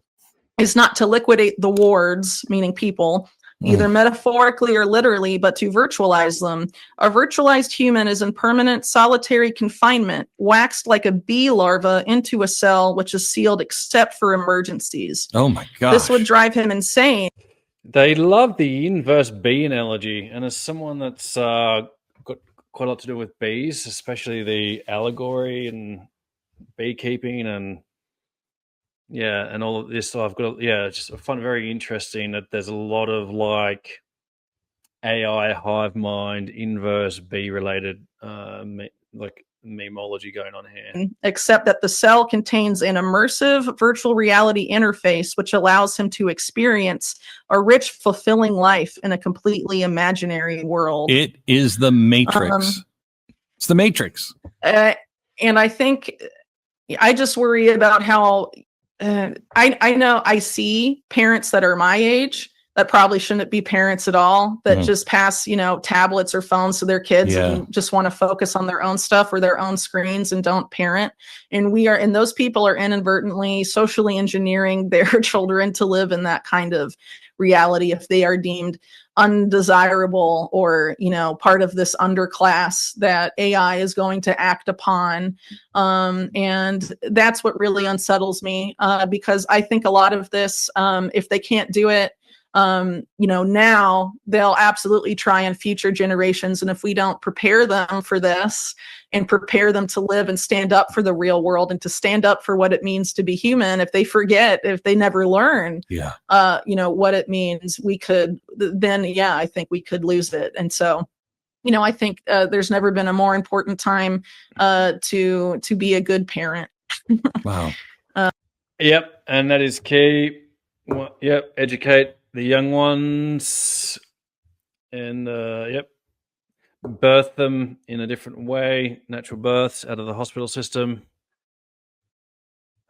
is not to liquidate the wards, meaning people, either metaphorically or literally, but to virtualize them. A virtualized human is in permanent solitary confinement, waxed like a bee larva into a cell which is sealed except for emergencies. Oh my gosh. This would drive him insane. They love the inverse bee analogy, and as someone that's got quite a lot to do with bees, especially the allegory and beekeeping and all of this. So I've got just I find it very interesting that there's a lot of like AI hive mind inverse bee related like memology going on here. Except that the cell contains an immersive virtual reality interface, which allows him to experience a rich, fulfilling life in a completely imaginary world. It is the Matrix. It's the Matrix. And I think I just worry about how I know I see parents that are my age that probably shouldn't be parents at all, that just pass, tablets or phones to their kids and just want to focus on their own stuff or their own screens and don't parent. And those people are inadvertently socially engineering their children to live in that kind of reality if they are deemed undesirable or, part of this underclass that AI is going to act upon. And that's what really unsettles me, because I think a lot of this, if they can't do it, now they'll absolutely try in future generations. And if we don't prepare them for this and prepare them to live and stand up for the real world and to stand up for what it means to be human, if they forget, if they never learn, what it means, I think we could lose it. And so, I think there's never been a more important time to be a good parent. Wow. Yep. And that is key. Yep. Educate the young ones and birth them in a different way, natural births out of the hospital system.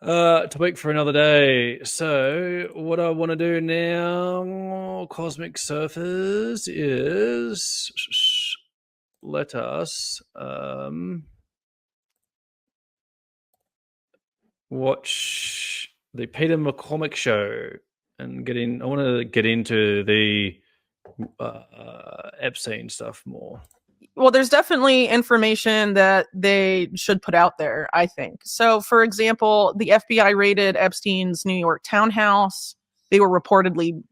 Topic for another day. So what I want to do now, Cosmic Surfers, is let us watch the Peter McCormick show. And I want to get into the Epstein stuff more. Well, there's definitely information that they should put out there, I think. So, for example, the FBI raided Epstein's New York townhouse. They were reportedly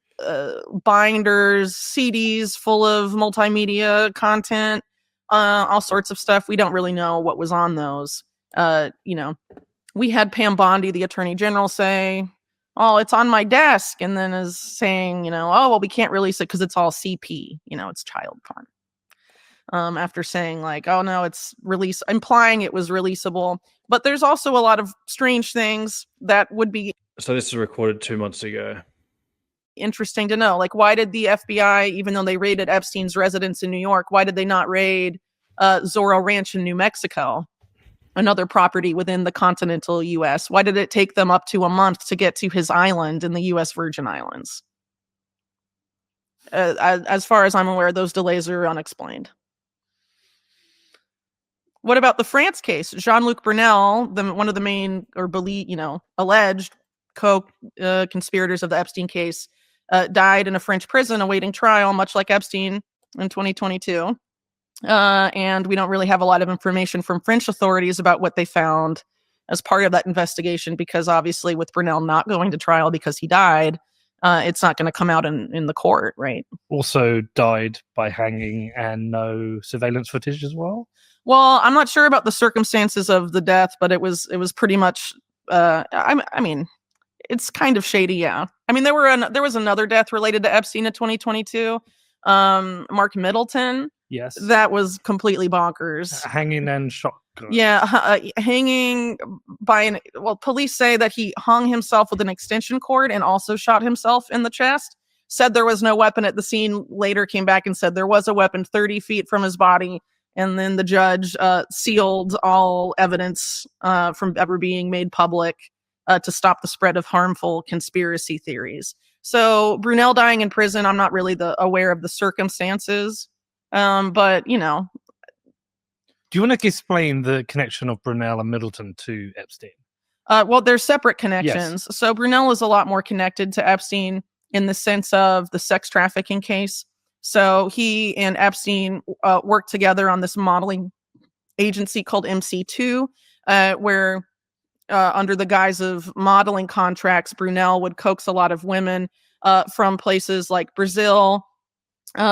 binders, CDs full of multimedia content, all sorts of stuff. We don't really know what was on those. We had Pam Bondi, the Attorney General, say, "Oh, it's on my desk," and then is saying, "Oh, well, we can't release it because it's all CP, it's child porn." After saying like, "Oh no, it's implying it was releasable." But there's also a lot of strange things that would be. So this was recorded 2 months ago. Interesting to know, like, why did the FBI, even though they raided Epstein's residence in New York, why did they not raid Zorro Ranch in New Mexico? Another property within the continental U.S. Why did it take them up to a month to get to his island in the U.S. Virgin Islands? As far as I'm aware, those delays are unexplained. What about the France case? Jean-Luc Brunel, one of the main alleged co-conspirators of the Epstein case, died in a French prison awaiting trial, much like Epstein in 2022. And we don't really have a lot of information from French authorities about what they found as part of that investigation, because obviously with Brunel not going to trial because he died, it's not going to come out in the court, right? Also died by hanging and no surveillance footage as well. Well, I'm not sure about the circumstances of the death, but it was pretty much, it's kind of shady, yeah. I mean, there was another death related to Epstein in 2022, Mark Middleton. Yes. That was completely bonkers. Hanging and shotgun. Yeah, hanging by police say that he hung himself with an extension cord and also shot himself in the chest. Said there was no weapon at the scene, later came back and said there was a weapon 30 feet from his body. And then the judge sealed all evidence from ever being made public to stop the spread of harmful conspiracy theories. So Brunel dying in prison, I'm not really aware of the circumstances. But do you want to explain the connection of Brunel and Middleton to Epstein? Well, they're separate connections. Yes. So Brunel is a lot more connected to Epstein in the sense of the sex trafficking case. So he and Epstein worked together on this modeling agency called MC2, where under the guise of modeling contracts, Brunel would coax a lot of women from places like Brazil,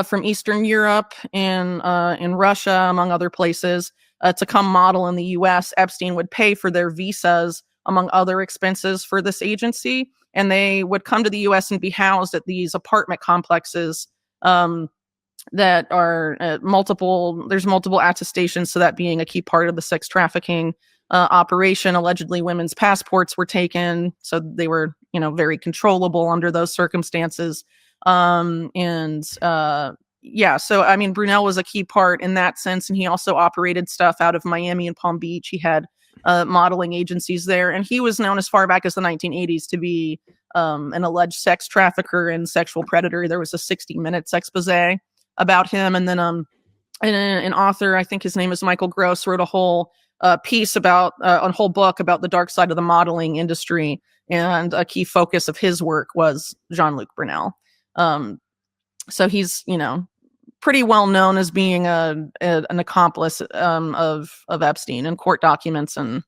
from Eastern Europe and in Russia, among other places, to come model in the U.S. Epstein would pay for their visas, among other expenses for this agency, and they would come to the U.S. and be housed at these apartment complexes that are there's multiple attestations to that being a key part of the sex trafficking operation. Allegedly, women's passports were taken, so they were, very controllable under those circumstances. So I mean, Brunel was a key part in that sense, and he also operated stuff out of Miami and Palm Beach. He had modeling agencies there, and he was known as far back as the 1980s to be an alleged sex trafficker and sexual predator. There was a 60 Minutes expose about him, and then an author, I think his name is Michael Gross, wrote a whole piece about a whole book about the dark side of the modeling industry, and a key focus of his work was Jean-Luc Brunel. So he's pretty well known as being an accomplice of Epstein in court documents and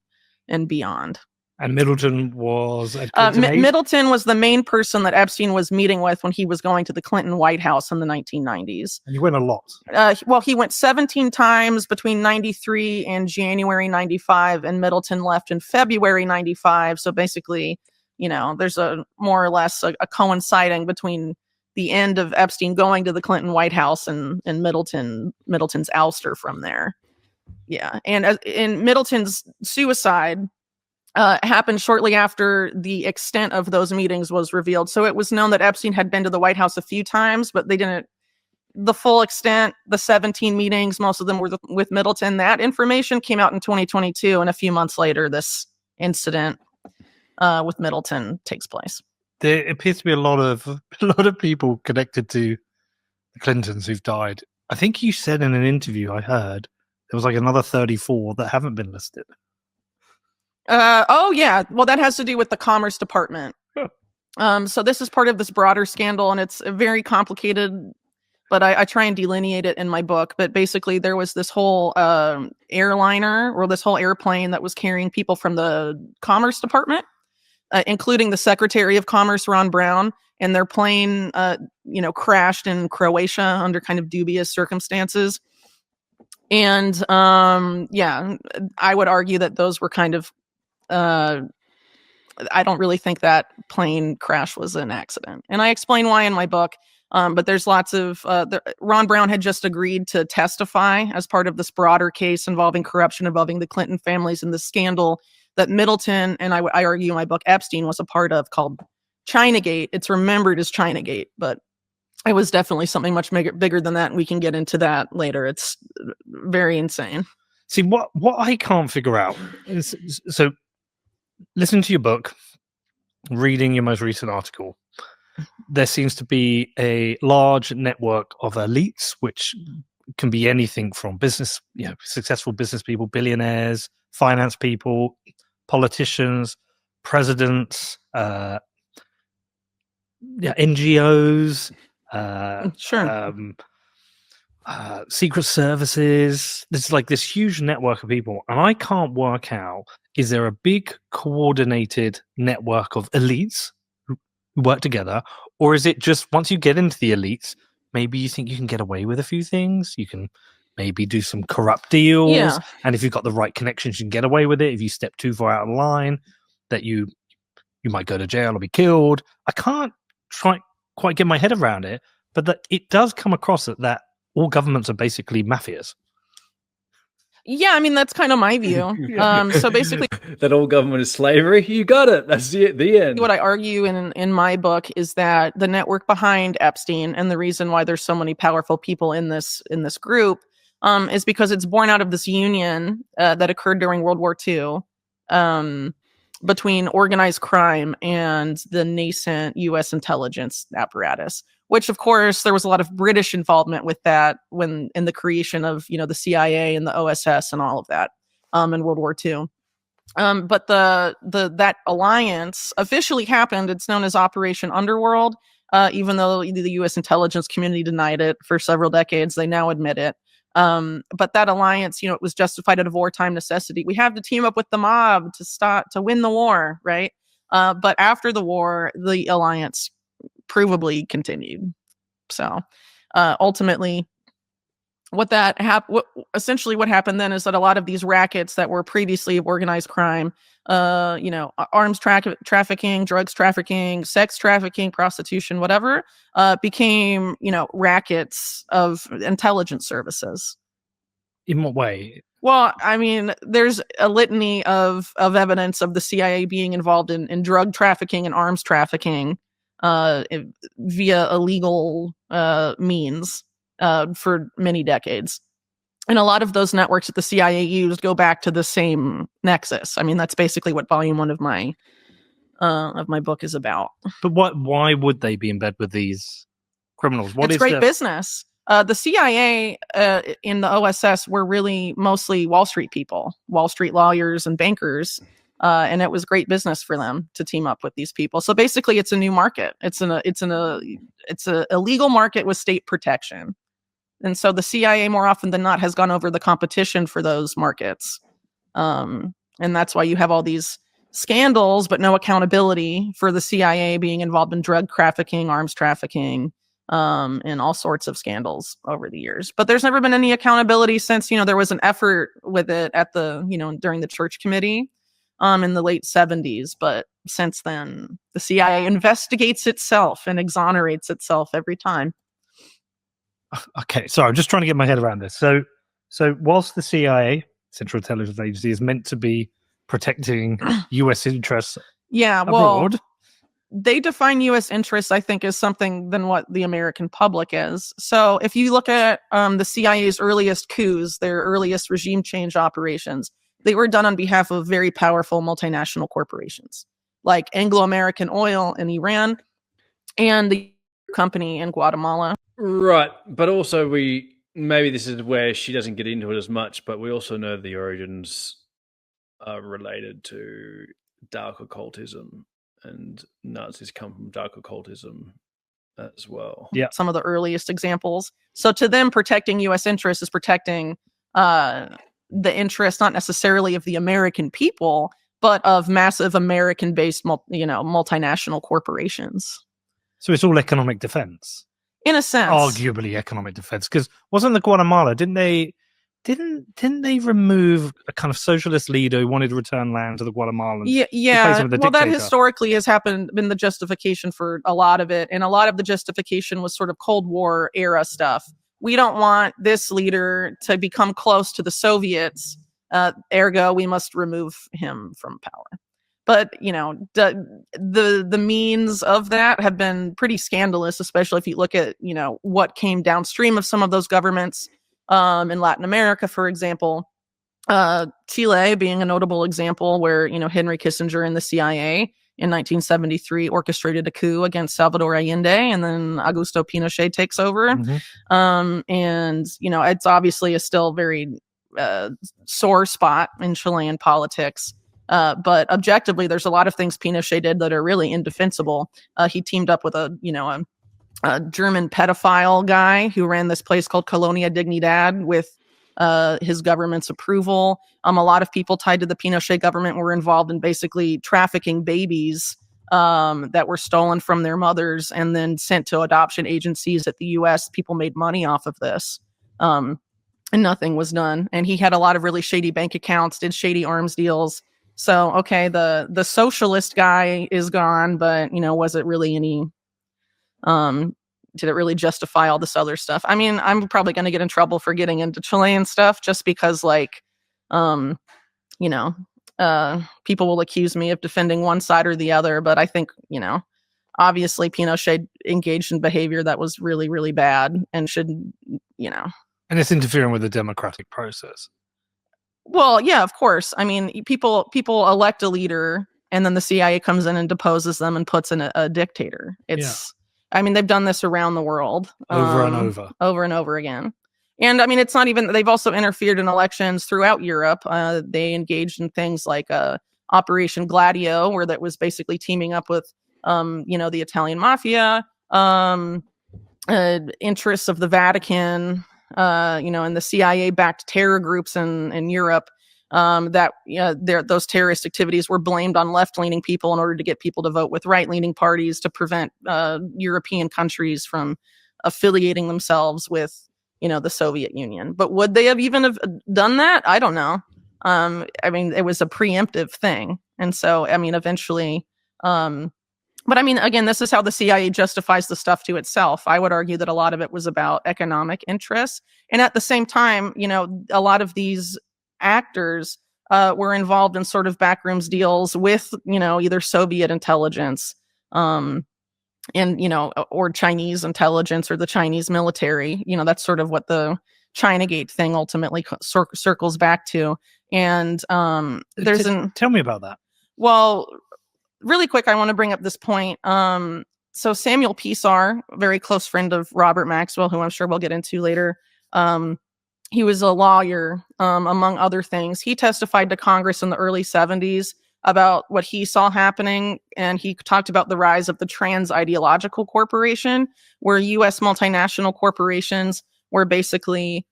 beyond. And Middleton was Middleton was the main person that Epstein was meeting with when he was going to the Clinton White House in the 1990s. And he went a lot. Well, he went 17 times between 93 and January 95, and Middleton left in February 95. So basically, there's a more or less a coinciding between the end of Epstein going to the Clinton White House and Middleton's ouster from there. Yeah, and in Middleton's suicide happened shortly after the extent of those meetings was revealed. So it was known that Epstein had been to the White House a few times, but they didn't, the full extent, the 17 meetings, most of them were with Middleton. That information came out in 2022, and a few months later, this incident with Middleton takes place. There appears to be a lot of people connected to the Clintons who've died. I think you said in an interview I heard there was like another 34 that haven't been listed. Oh yeah, well that has to do with the Commerce Department. So this is part of this broader scandal, and it's very complicated, but I try and delineate it in my book. But basically, there was this whole airliner, or this whole airplane that was carrying people from the Commerce Department, including the Secretary of Commerce, Ron Brown, and their plane, crashed in Croatia under kind of dubious circumstances. And I would argue that those were kind of, I don't really think that plane crash was an accident. And I explain why in my book. But there's lots of, Ron Brown had just agreed to testify as part of this broader case involving corruption involving the Clinton families and the scandal that Middleton, and I argue in my book, Epstein was a part of, called Chinagate. It's remembered as Chinagate, but it was definitely something much bigger than that. And we can get into that later. It's very insane. See, what I can't figure out is, so listening to your book, reading your most recent article, there seems to be a large network of elites, which can be anything from business, successful business people, billionaires, finance people, politicians, presidents, NGOs, secret services. There's like this huge network of people, and I can't work out, is there a big coordinated network of elites who work together, or is it just once you get into the elites, maybe you think you can get away with a few things, you can maybe do some corrupt deals, and if you've got the right connections, you can get away with it. If you step too far out of line, that you might go to jail or be killed. I can't quite get my head around it, but that it does come across that all governments are basically mafias. Yeah, I mean, that's kind of my view. So basically, that all government is slavery. You got it. That's the end. What I argue in my book is that the network behind Epstein, and the reason why there's so many powerful people in this group, is because it's born out of this union that occurred during World War II between organized crime and the nascent U.S. intelligence apparatus. Which, of course, there was a lot of British involvement with that in the creation of, the CIA and the OSS and all of that in World War II. But that alliance officially happened. It's known as Operation Underworld, even though the U.S. intelligence community denied it for several decades. They now admit it. But that alliance, it was justified out of wartime necessity. We have to team up with the mob to win the war, right? But after the war, the alliance provably continued. So ultimately, essentially what happened then is that a lot of these rackets that were previously organized crime, arms trafficking, drugs trafficking, sex trafficking, prostitution, whatever, became, rackets of intelligence services. In what way? Well, I mean, there's a litany of evidence of the CIA being involved in drug trafficking and arms trafficking via illegal means for many decades. And a lot of those networks that the CIA used go back to the same nexus. I mean, that's basically what volume 1 of my book is about. But why would they be in bed with these criminals? It's great business. The CIA in the OSS were really mostly Wall Street people, Wall Street lawyers and bankers. And it was great business for them to team up with these people. So basically, it's a new market. It's a illegal market with state protection. And so the CIA, more often than not, has gone over the competition for those markets. And that's why you have all these scandals, but no accountability for the CIA being involved in drug trafficking, arms trafficking, and all sorts of scandals over the years. But there's never been any accountability since, there was an effort with it at during the Church Committee in the late 70s. But since then, the CIA investigates itself and exonerates itself every time. Okay, so I'm just trying to get my head around this. So whilst the CIA, Central Intelligence Agency, is meant to be protecting U.S. interests abroad, they define U.S. interests, I think, as something than what the American public is. So if you look at the CIA's earliest coups, their earliest regime change operations, they were done on behalf of very powerful multinational corporations like Anglo-American Oil in Iran and the company in Guatemala. Right, but also maybe this is where she doesn't get into it as much, but we also know the origins are related to dark occultism, and Nazis come from dark occultism as well. Yeah, some of the earliest examples. So to them, protecting U.S. interests is protecting the interest not necessarily of the American people, but of massive American-based, multinational corporations. So it's all economic defense. In a sense, arguably economic defense, because wasn't the Guatemala? Didn't they remove a kind of socialist leader who wanted to return land to the Guatemalans? Yeah. Well, that historically has been the justification for a lot of it, and a lot of the justification was sort of Cold War era stuff. We don't want this leader to become close to the Soviets, ergo, we must remove him from power. But, the means of that have been pretty scandalous, especially if you look at, what came downstream of some of those governments in Latin America, for example. Chile being a notable example where, Henry Kissinger and the CIA in 1973 orchestrated a coup against Salvador Allende, and then Augusto Pinochet takes over. Mm-hmm. And, it's obviously a still very sore spot in Chilean politics. But objectively, there's a lot of things Pinochet did that are really indefensible. He teamed up with a German pedophile guy who ran this place called Colonia Dignidad with his government's approval. A lot of people tied to the Pinochet government were involved in basically trafficking babies that were stolen from their mothers and then sent to adoption agencies at the U.S. People made money off of this. And nothing was done. And he had a lot of really shady bank accounts, did shady arms deals. So, okay, the socialist guy is gone, but, was it really any, did it really justify all this other stuff? I mean, I'm probably going to get in trouble for getting into Chilean stuff just because, people will accuse me of defending one side or the other. But I think, obviously Pinochet engaged in behavior that was really, really bad and should, And it's interfering with the democratic process. Well, yeah, of course. I mean, people elect a leader, and then the CIA comes in and deposes them and puts in a dictator. I mean, they've done this around the world over and over again. And I mean, it's not even. They've also interfered in elections throughout Europe. They engaged in things like Operation Gladio, where that was basically teaming up with, the Italian mafia, interests of the Vatican. And the CIA-backed terror groups in Europe, those terrorist activities were blamed on left-leaning people in order to get people to vote with right-leaning parties to prevent European countries from affiliating themselves with the Soviet Union. But would they have even have done that? I don't know. I mean, it was a preemptive thing. And so, I mean, eventually, but I mean, again, this is how the CIA justifies the stuff to itself. I would argue that a lot of it was about economic interests. And at the same time, a lot of these actors were involved in sort of backrooms deals with, either Soviet intelligence, and, or Chinese intelligence or the Chinese military. That's sort of what the Chinagate thing ultimately circles back to. And tell me about that. Well, really quick, I want to bring up this point. So Samuel Pisar, very close friend of Robert Maxwell, who I'm sure we'll get into later. He was a lawyer, among other things. He testified to Congress in the early 70s about what he saw happening. And he talked about the rise of the trans-ideological corporation, where U.S. multinational corporations were basically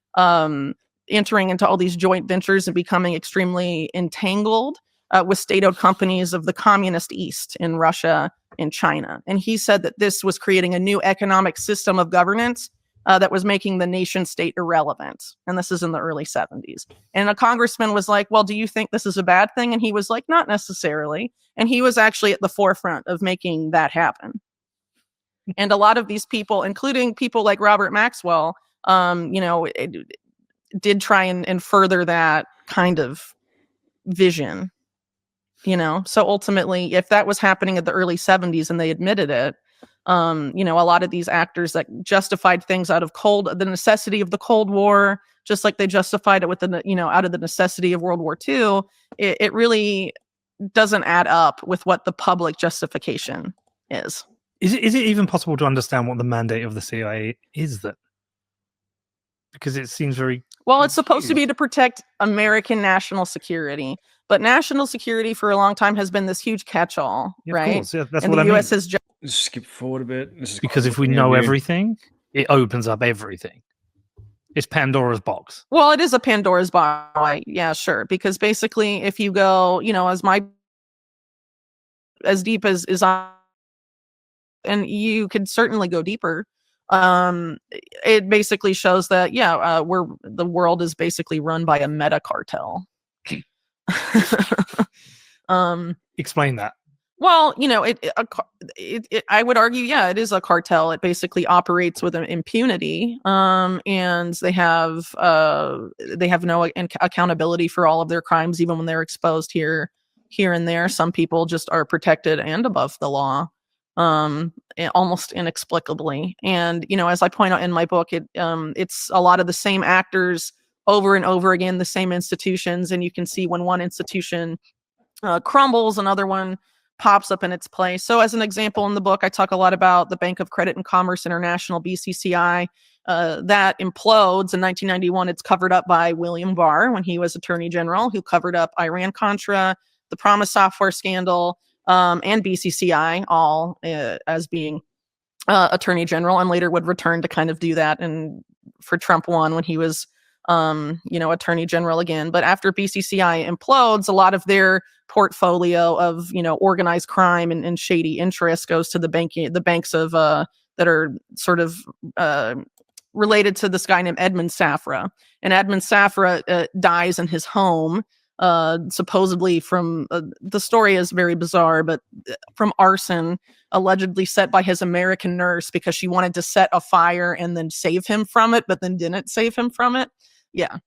entering into all these joint ventures and becoming extremely entangled with state-owned companies of the communist East in Russia and China. And he said that this was creating a new economic system of governance that was making the nation state irrelevant. And this is in the early 70s. And a congressman was like, well, do you think this is a bad thing? And he was like, not necessarily. And he was actually at the forefront of making that happen. And a lot of these people, including people like Robert Maxwell, did try and further that kind of vision. So ultimately, if that was happening at the early 70s and they admitted it, a lot of these actors that justified things out of the necessity of the Cold War, just like they justified it with out of the necessity of World War II, it really doesn't add up with what the public justification is. Is it even possible to understand what the mandate of the CIA is then? Because it seems very... Well, it's supposed to be to protect American national security. But national security for a long time has been this huge catch-all, right? Of course, yeah, that's and what the I US mean. has just skip forward a bit. Because if we know everything, it opens up everything. It's Pandora's box. Well, it is a Pandora's box. Yeah, sure. Because basically, if you go, as deep as and you could certainly go deeper. It basically shows that the world is basically run by a meta cartel. Explain that. Well, I would argue, it is a cartel. It basically operates with impunity, and they have no accountability for all of their crimes, even when they're exposed here and there. Some people just are protected and above the law, almost inexplicably. And as I point out in my book, it's a lot of the same actors over and over again, the same institutions, and you can see when one institution crumbles, another one pops up in its place. So as an example in the book, I talk a lot about the Bank of Credit and Commerce International, BCCI, that implodes in 1991. It's covered up by William Barr when he was Attorney General, who covered up Iran-Contra, the Promise Software scandal, and BCCI, all as being Attorney General, and later would return to kind of do that and for Trump 1 when he was Attorney General again. But after BCCI implodes, a lot of their portfolio of, organized crime and shady interests goes to the banks of that are sort of related to this guy named Edmund Safra. And Edmund Safra dies in his home, supposedly from the story is very bizarre, but from arson allegedly set by his American nurse because she wanted to set a fire and then save him from it, but then didn't save him from it. Yeah,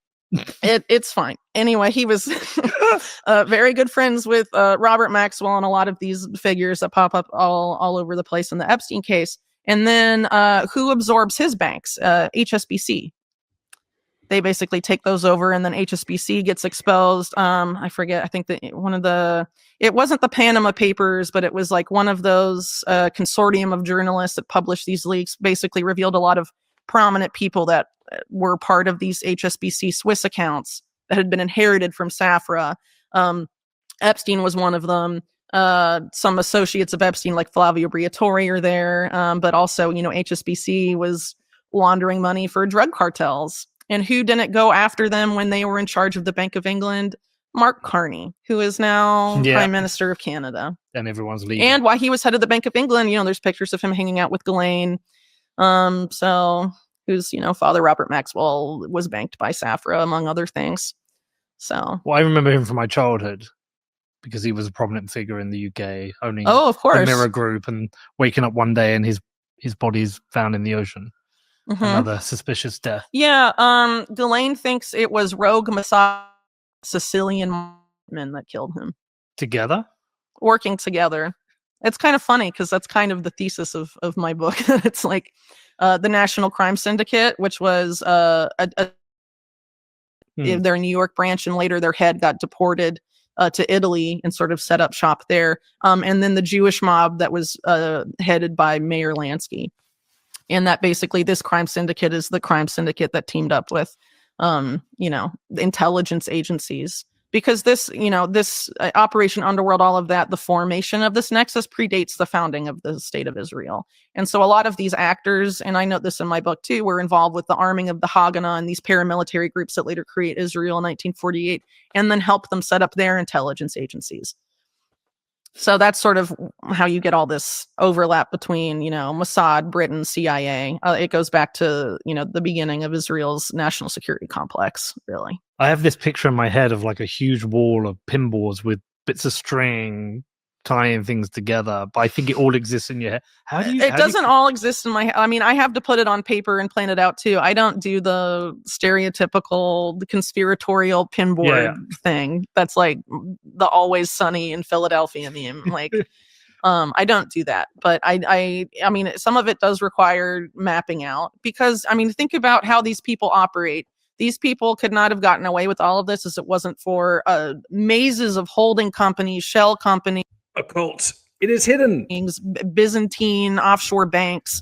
it's fine. Anyway, he was very good friends with Robert Maxwell and a lot of these figures that pop up all over the place in the Epstein case. And then who absorbs his banks? HSBC. They basically take those over, and then HSBC gets exposed. I forget. I think that it wasn't the Panama Papers, but it was like one of those consortium of journalists that published these leaks, basically revealed a lot of prominent people that were part of these HSBC Swiss accounts that had been inherited from Safra. Epstein was one of them. Some associates of Epstein, like Flavio Briatore, are there. But also, HSBC was laundering money for drug cartels. And who didn't go after them when they were in charge of the Bank of England? Mark Carney, who is now Prime Minister of Canada. And everyone's leaving. And while he was head of the Bank of England, there's pictures of him hanging out with Ghislaine. So whose, father, Robert Maxwell, was banked by Safra, among other things. So. Well, I remember him from my childhood because he was a prominent figure in the UK, owning of course. the Mirror Group, and waking up one day and his body's found in the ocean. Mm-hmm. Another suspicious death. Yeah, Ghislaine thinks it was rogue Mossad Sicilian men that killed him. Together? Working together. It's kind of funny because that's kind of the thesis of my book. It's like the National Crime Syndicate, which was their New York branch, and later their head got deported to Italy and sort of set up shop there. And then the Jewish mob that was headed by Mayor Lansky. And that basically this crime syndicate is the crime syndicate that teamed up with, intelligence agencies. Because this Operation Underworld, all of that, the formation of this nexus predates the founding of the State of Israel. And so a lot of these actors, and I note this in my book too, were involved with the arming of the Haganah and these paramilitary groups that later create Israel in 1948, and then help them set up their intelligence agencies. So that's sort of how you get all this overlap between, Mossad, Britain, CIA. It goes back to, the beginning of Israel's national security complex, really. I have this picture in my head of like a huge wall of pinballs with bits of string tying things together, but I think it all exists in your head. It doesn't all exist in my head. I mean, I have to put it on paper and plan it out too. I don't do the stereotypical, the conspiratorial pinboard thing. That's like the Always Sunny in Philadelphia meme. Like, I don't do that, but I mean, some of it does require mapping out because, I mean, think about how these people operate. These people could not have gotten away with all of this as it wasn't for mazes of holding companies, shell companies, occult. It is hidden. Byzantine offshore banks.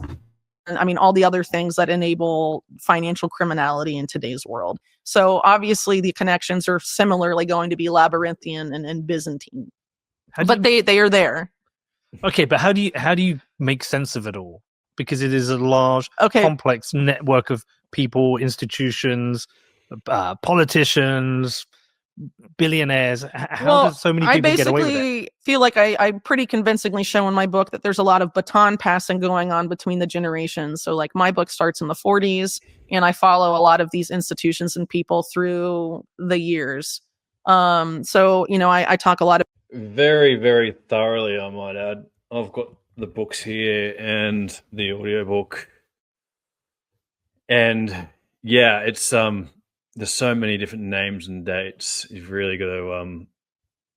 And I mean, all the other things that enable financial criminality in today's world. So obviously the connections are similarly going to be labyrinthian and Byzantine. But they are there. Okay, but how do you make sense of it all? Because it is a large, complex network of people, institutions, politicians, billionaires. How do so many people get away with it? I basically feel like I pretty convincingly show in my book that there's a lot of baton passing going on between the generations. So like my book starts in the 40s and I follow a lot of these institutions and people through the years. So, I talk a lot of very, very thoroughly, I might add. I've got the books here and the audiobook. And yeah, it's there's so many different names and dates. You've really got to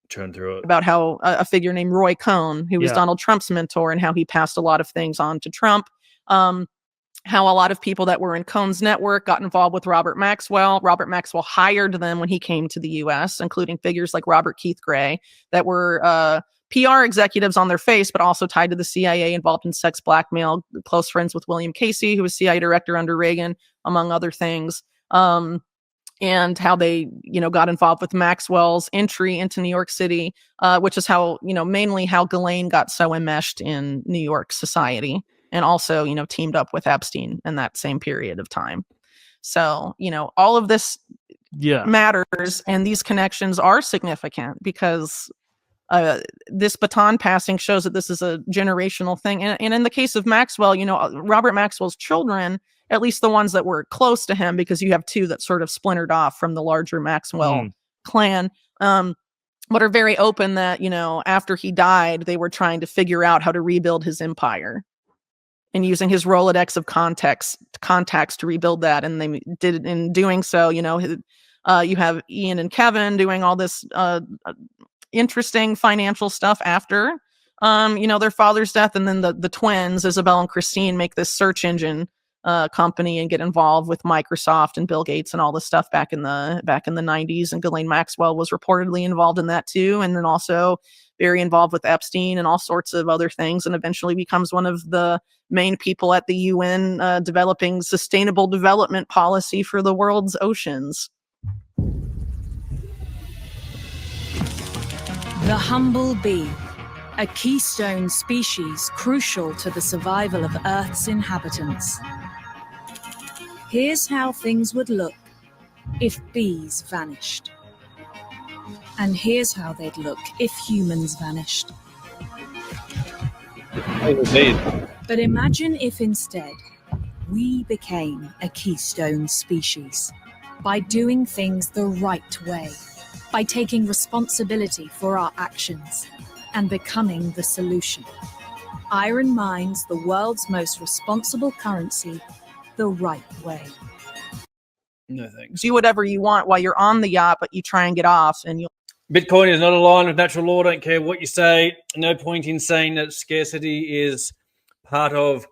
turn through it. About how a figure named Roy Cohn, who was Donald Trump's mentor, and how he passed a lot of things on to Trump. How a lot of people that were in Cohn's network got involved with Robert Maxwell. Robert Maxwell hired them when he came to the U.S., including figures like Robert Keith Gray that were PR executives on their face, but also tied to the CIA, involved in sex blackmail, close friends with William Casey, who was CIA director under Reagan, among other things. And how they, got involved with Maxwell's entry into New York City, which is how, mainly how Ghislaine got so enmeshed in New York society, and also, teamed up with Epstein in that same period of time. So, all of this matters, and these connections are significant because this baton passing shows that this is a generational thing. And in the case of Maxwell, Robert Maxwell's children, at least the ones that were close to him, because you have two that sort of splintered off from the larger Maxwell clan, but are very open that, after he died, they were trying to figure out how to rebuild his empire and using his Rolodex of contacts to rebuild that. And they did it in doing so. You have Ian and Kevin doing all this interesting financial stuff after, their father's death. And then the twins, Isabel and Christine, make this search engine company and get involved with Microsoft and Bill Gates and all this stuff back in the 90s. And Ghislaine Maxwell was reportedly involved in that too. And then also very involved with Epstein and all sorts of other things, and eventually becomes one of the main people at the UN developing sustainable development policy for the world's oceans. The humble bee, a keystone species crucial to the survival of Earth's inhabitants. Here's how things would look if bees vanished. And here's how they'd look if humans vanished. But imagine if instead we became a keystone species by doing things the right way, by taking responsibility for our actions and becoming the solution. Iron mines the world's most responsible currency the right way. No thanks. Do whatever you want while you're on the yacht, but you try and get off, and you'll. Bitcoin is not aligned with natural law. Don't care what you say. No point in saying that scarcity is part of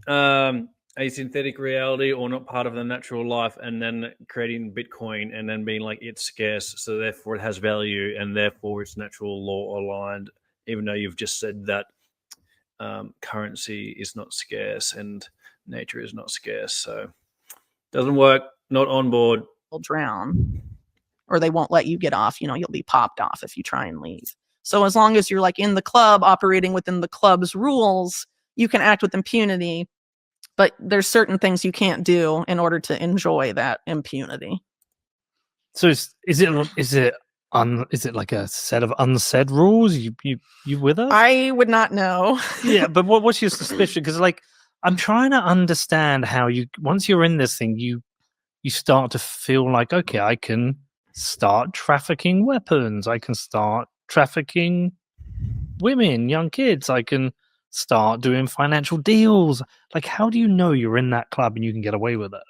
a synthetic reality or not part of the natural life, and then creating Bitcoin and then being like it's scarce, so therefore it has value and therefore it's natural law aligned, even though you've just said that currency is not scarce and nature is not scarce. So doesn't work. Not on board. Will drown, or they won't let you get off. You'll be popped off if you try and leave. So as long as you're like in the club, operating within the club's rules, you can act with impunity. But there's certain things you can't do in order to enjoy that impunity. So is it like a set of unsaid rules? You with us? I would not know. Yeah, but what's your suspicion? Because like I'm trying to understand how once you're in this thing, you start to feel like, okay, I can start trafficking weapons. I can start trafficking women, young kids. I can start doing financial deals. Like, how do you know you're in that club and you can get away with it?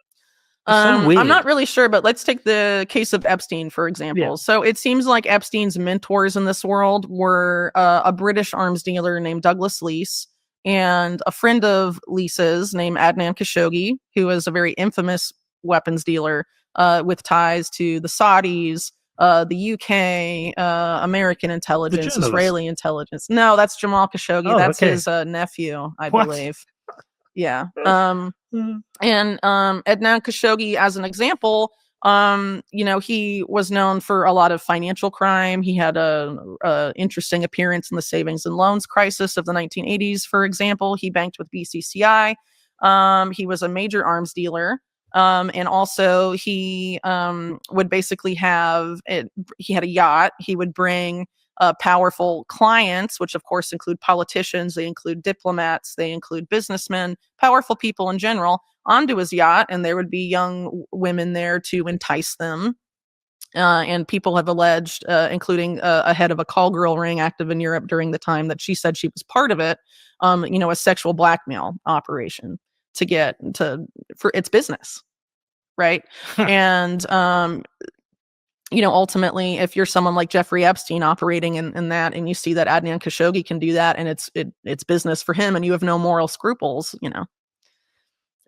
I'm not really sure, but let's take the case of Epstein, for example. Yeah. So it seems like Epstein's mentors in this world were a British arms dealer named Douglas Leese and a friend of Leese's named Adnan Khashoggi, who is a very infamous weapons dealer with ties to the Saudis, the UK, American intelligence, Israeli intelligence. No, that's Jamal Khashoggi. That's his nephew, I believe. Yeah. And Adnan Khashoggi, as an example, he was known for a lot of financial crime. He had a interesting appearance in the savings and loans crisis of the 1980s, for example. He banked with BCCI. He was a major arms dealer. And also he would basically he had a yacht. He would bring powerful clients, which of course include politicians, they include diplomats, they include businessmen, powerful people in general, onto his yacht, and there would be young women there to entice them. And people have alleged, including a head of a call girl ring active in Europe during the time that she said she was part of it, a sexual blackmail operation for its business. Right. And, ultimately, if you're someone like Jeffrey Epstein operating in that, and you see that Adnan Khashoggi can do that, and it's business for him, and you have no moral scruples,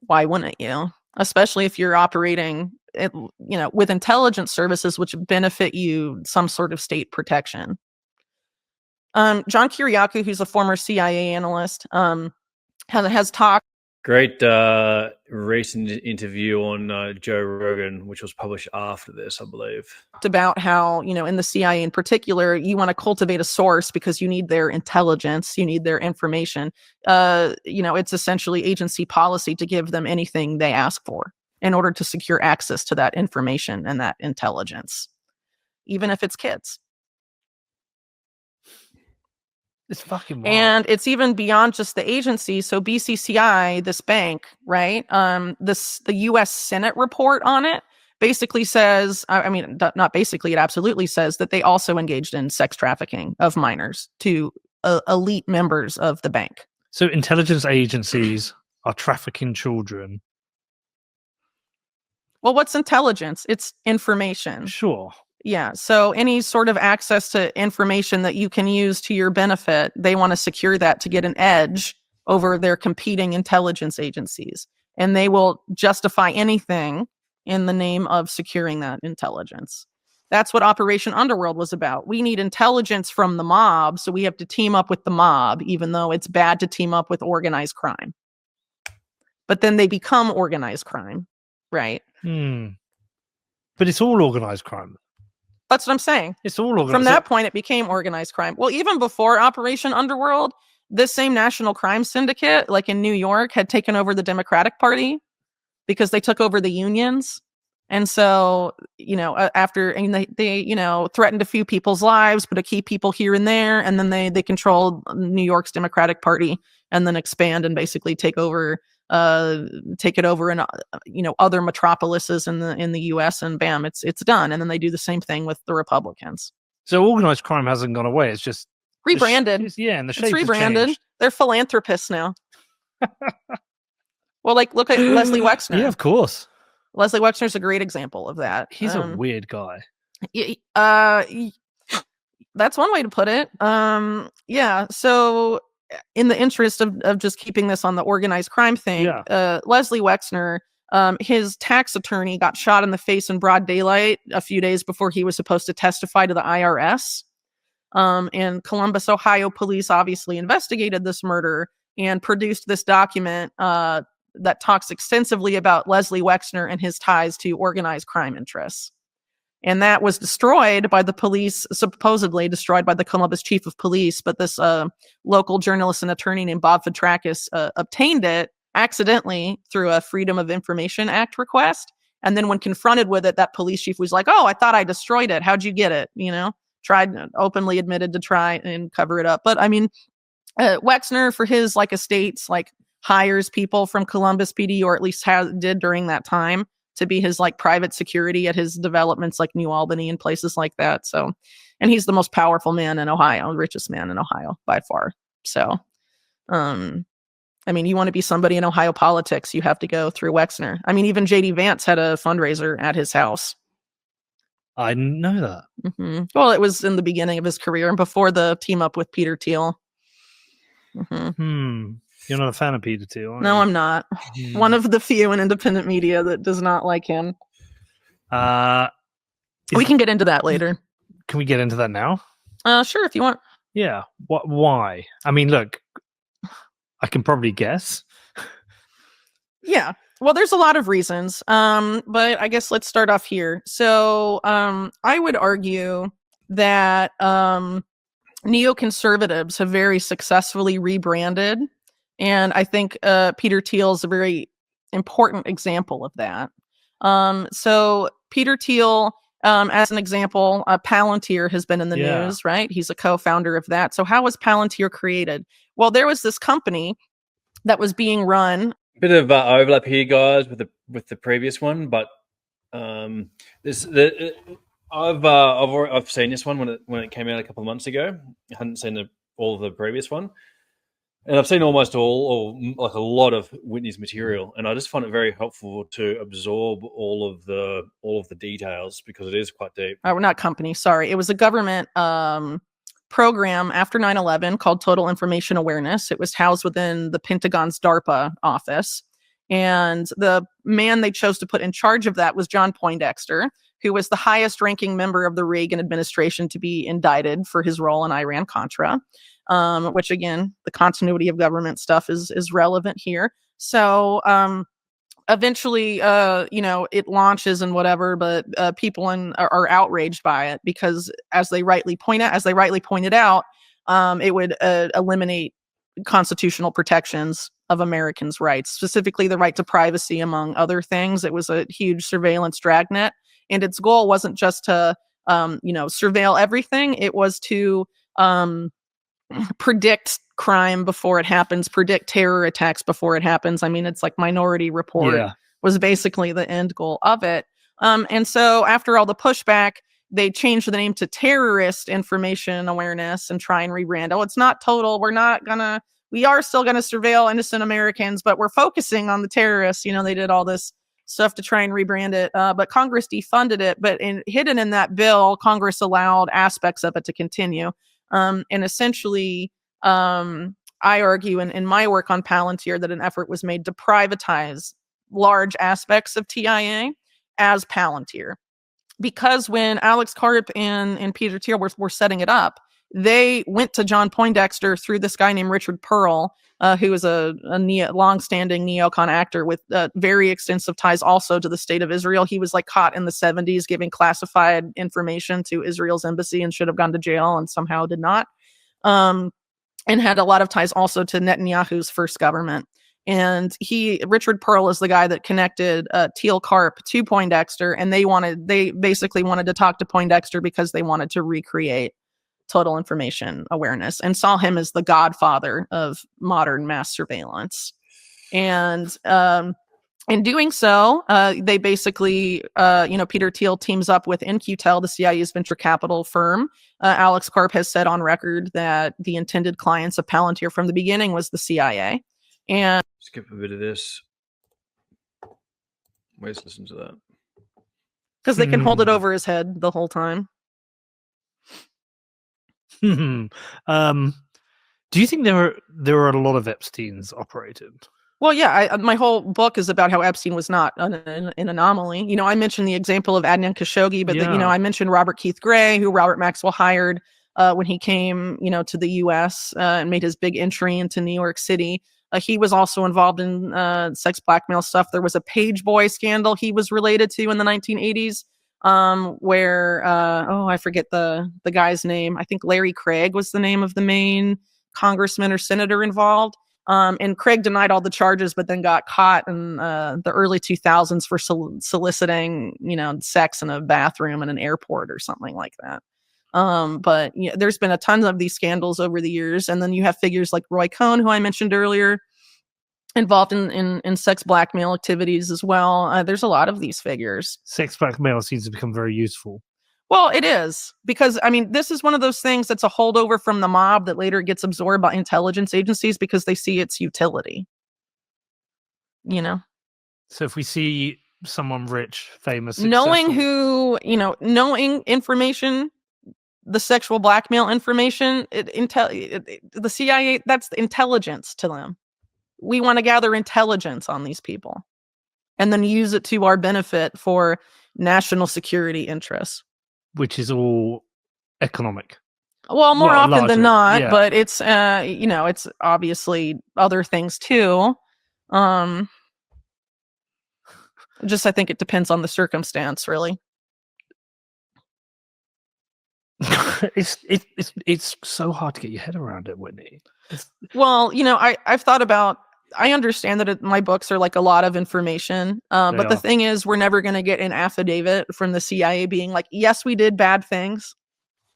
why wouldn't you? Especially if you're operating, with intelligence services which benefit you some sort of state protection. John Kiriakou, who's a former CIA analyst, has talked. Great recent interview on Joe Rogan, which was published after this, I believe. About how, in the CIA in particular, you want to cultivate a source because you need their intelligence, you need their information. It's essentially agency policy to give them anything they ask for in order to secure access to that information and that intelligence, even if it's kids. It's fucking wild. And it's even beyond just the agency. So BCCI, this bank, right? The U.S. Senate report on it basically says, not basically, it absolutely says that they also engaged in sex trafficking of minors to elite members of the bank. So intelligence agencies are trafficking children. Well, what's intelligence? It's information. Sure. Yeah. So any sort of access to information that you can use to your benefit, they want to secure that to get an edge over their competing intelligence agencies. And they will justify anything in the name of securing that intelligence. That's what Operation Underworld was about. We need intelligence from the mob, so we have to team up with the mob, even though it's bad to team up with organized crime. But then they become organized crime, right? But it's all organized crime. That's what I'm saying. It's all organized. From that point, it became organized crime. Well, even before Operation Underworld, this same national crime syndicate, like in New York, had taken over the Democratic Party because they took over the unions. And so, after they threatened a few people's lives, but to keep people here and there. And then they controlled New York's Democratic Party and then expand and basically take over take it over in other metropolises in the U.S. and bam, it's done. And then they do the same thing with the Republicans. So organized crime hasn't gone away. It's just rebranded. And the shape it's rebranded. Changed. They're philanthropists now. Well, like look at Leslie Wexner. Yeah, of course. Leslie Wexner's a great example of that. He's a weird guy. That's one way to put it. Yeah. So in the interest of just keeping this on the organized crime thing, Leslie Wexner, his tax attorney got shot in the face in broad daylight a few days before he was supposed to testify to the IRS. And Columbus, Ohio police obviously investigated this murder and produced this document that talks extensively about Leslie Wexner and his ties to organized crime interests. And that was destroyed by the police, supposedly destroyed by the Columbus chief of police. But this local journalist and attorney named Bob Fitrakis obtained it accidentally through a Freedom of Information Act request. And then when confronted with it, that police chief was like, "Oh, I thought I destroyed it. How'd you get it?" Openly admitted to try and cover it up. But I mean, Wexner, for his estates, hires people from Columbus PD, or at least did during that time, to be his private security at his developments like New Albany and places like that. So, and he's the most powerful man in Ohio, the richest man in Ohio by far. So, I mean, you want to be somebody in Ohio politics, you have to go through Wexner. I mean, even JD Vance had a fundraiser at his house. I didn't know that. Mm-hmm. Well, it was in the beginning of his career and before the team up with Peter Thiel. Mm-hmm. You're not a fan of Peter Thiel, are No, you? I'm not. One of the few in independent media that does not like him. We can get into that later. Can we get into that now? Sure, if you want. Yeah. Why? I mean, look, I can probably guess. Yeah. Well, there's a lot of reasons. But I guess let's start off here. So I would argue that neoconservatives have very successfully rebranded. And I think Peter Thiel is a very important example of that. So Peter Thiel, as an example, Palantir has been in the news, right? He's a co-founder of that. So how was Palantir created? Well, there was this company that was being run. Bit of overlap here, guys, with the previous one, but I've seen this one when it came out a couple of months ago. I hadn't seen all of the previous one. And I've seen almost all, or a lot of Whitney's material, and I just find it very helpful to absorb all of the details because it is quite deep. Not company, sorry. It was a government program after 9/11 called Total Information Awareness. It was housed within the Pentagon's DARPA office. And the man they chose to put in charge of that was John Poindexter, who was the highest ranking member of the Reagan administration to be indicted for his role in Iran-Contra. Which again, the continuity of government stuff is relevant here. So eventually, it launches and whatever, but people are outraged by it because, as they rightly pointed out, it would eliminate constitutional protections of Americans' rights, specifically the right to privacy, among other things. It was a huge surveillance dragnet, and its goal wasn't just to surveil everything. It was to predict crime before it happens, predict terror attacks before it happens. I mean, it's like Minority Report was basically the end goal of it. And so after all the pushback, they changed the name to Terrorist Information Awareness and try and rebrand. Oh, it's not total. We are still going to surveil innocent Americans, but we're focusing on the terrorists. They did all this stuff to try and rebrand it. But Congress defunded it. But hidden in that bill, Congress allowed aspects of it to continue. And essentially, I argue in my work on Palantir that an effort was made to privatize large aspects of TIA as Palantir. Because when Alex Karp and Peter Thiel were setting it up, they went to John Poindexter through this guy named Richard Pearl, who is a long-standing neocon actor with very extensive ties also to the state of Israel. He was caught in the 70s giving classified information to Israel's embassy and should have gone to jail and somehow did not. And had a lot of ties also to Netanyahu's first government. And Richard Pearl is the guy that connected Thiel Karp to Poindexter, and they basically wanted to talk to Poindexter because they wanted to recreate Total Information Awareness and saw him as the godfather of modern mass surveillance. And in doing so, they basically, Peter Thiel teams up with In-Q-Tel, the CIA's venture capital firm. Alex Karp has said on record that the intended clients of Palantir from the beginning was the CIA. And skip a bit of this. Let's listen to that. Because they can hold it over his head the whole time. Do you think there are a lot of Epsteins operated? Well, yeah, my whole book is about how Epstein was not an anomaly. You know, I mentioned the example of Adnan Khashoggi, but I mentioned Robert Keith Gray, who Robert Maxwell hired when he came, to the U.S. And made his big entry into New York City. He was also involved in sex blackmail stuff. There was a page boy scandal he was related to in the 1980s, where I forget the guy's name. I think Larry Craig was the name of the main congressman or senator involved. And Craig denied all the charges, but then got caught in the early 2000s for soliciting, sex in a bathroom in an airport or something like that. But there's been a ton of these scandals over the years. And then you have figures like Roy Cohn, who I mentioned earlier, involved in sex blackmail activities as well. There's a lot of these figures. Sex blackmail seems to become very useful. Well, it is, because, this is one of those things that's a holdover from the mob that later gets absorbed by intelligence agencies because they see its utility. So if we see someone rich, famous, knowing successful, knowing information, the sexual blackmail information, the CIA, that's the intelligence to them. We want to gather intelligence on these people and then use it to our benefit for national security interests. Which is all economic. Well, more often largely, than not, yeah. But it's it's obviously other things too. Just I think it depends on the circumstance, really. It's so hard to get your head around it, Whitney. Well, I've thought about. I understand that my books are like a lot of information, but the thing is, we're never going to get an affidavit from the CIA being like, yes, we did bad things.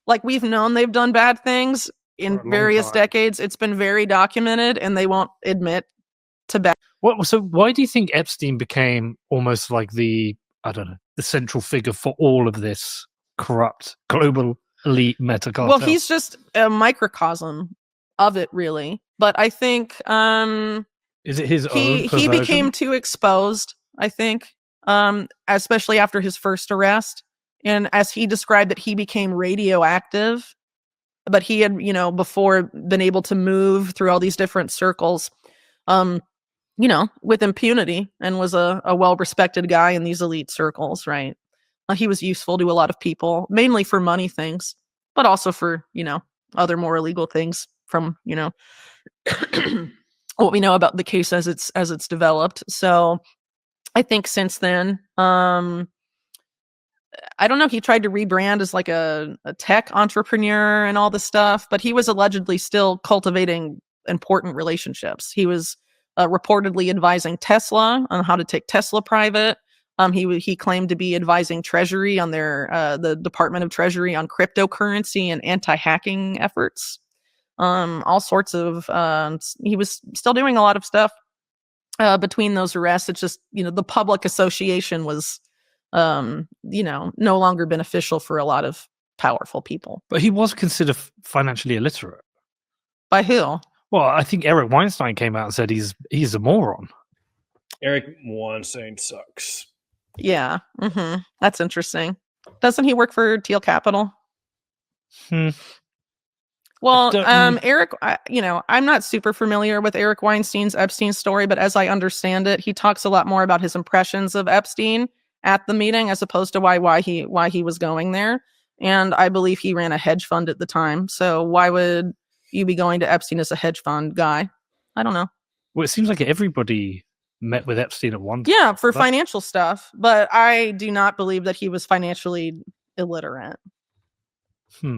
Like, we've known they've done bad things in various decades. It's been very documented, and they won't admit to bad. So why do you think Epstein became almost like the central figure for all of this corrupt global elite meta cartel? Well, he's just a microcosm of it, really. But I think is it his own he became too exposed, I think, especially after his first arrest. And as he described it, he became radioactive, but he had, before been able to move through all these different circles, with impunity, and was a well-respected guy in these elite circles, right? He was useful to a lot of people, mainly for money things, but also for, other more illegal things from, what we know about the case as it's developed. So I think since then, I don't know, he tried to rebrand as like a tech entrepreneur and all this stuff, but he was allegedly still cultivating important relationships. He was reportedly advising Tesla on how to take Tesla private. He claimed to be advising Treasury on the Department of Treasury on cryptocurrency and anti-hacking efforts. All sorts of, he was still doing a lot of stuff between those arrests. It's just, the public association was, no longer beneficial for a lot of powerful people. But he was considered financially illiterate. By who? Well, I think Eric Weinstein came out and said he's a moron. Eric Weinstein sucks. Yeah. Mm-hmm. That's interesting. Doesn't he work for Thiel Capital? Well, Eric, I'm not super familiar with Eric Weinstein's Epstein story, but as I understand it, he talks a lot more about his impressions of Epstein at the meeting as opposed to why he was going there. And I believe he ran a hedge fund at the time. So why would you be going to Epstein as a hedge fund guy? I don't know. Well, it seems like everybody met with Epstein at one time. Yeah, for financial stuff. But I do not believe that he was financially illiterate.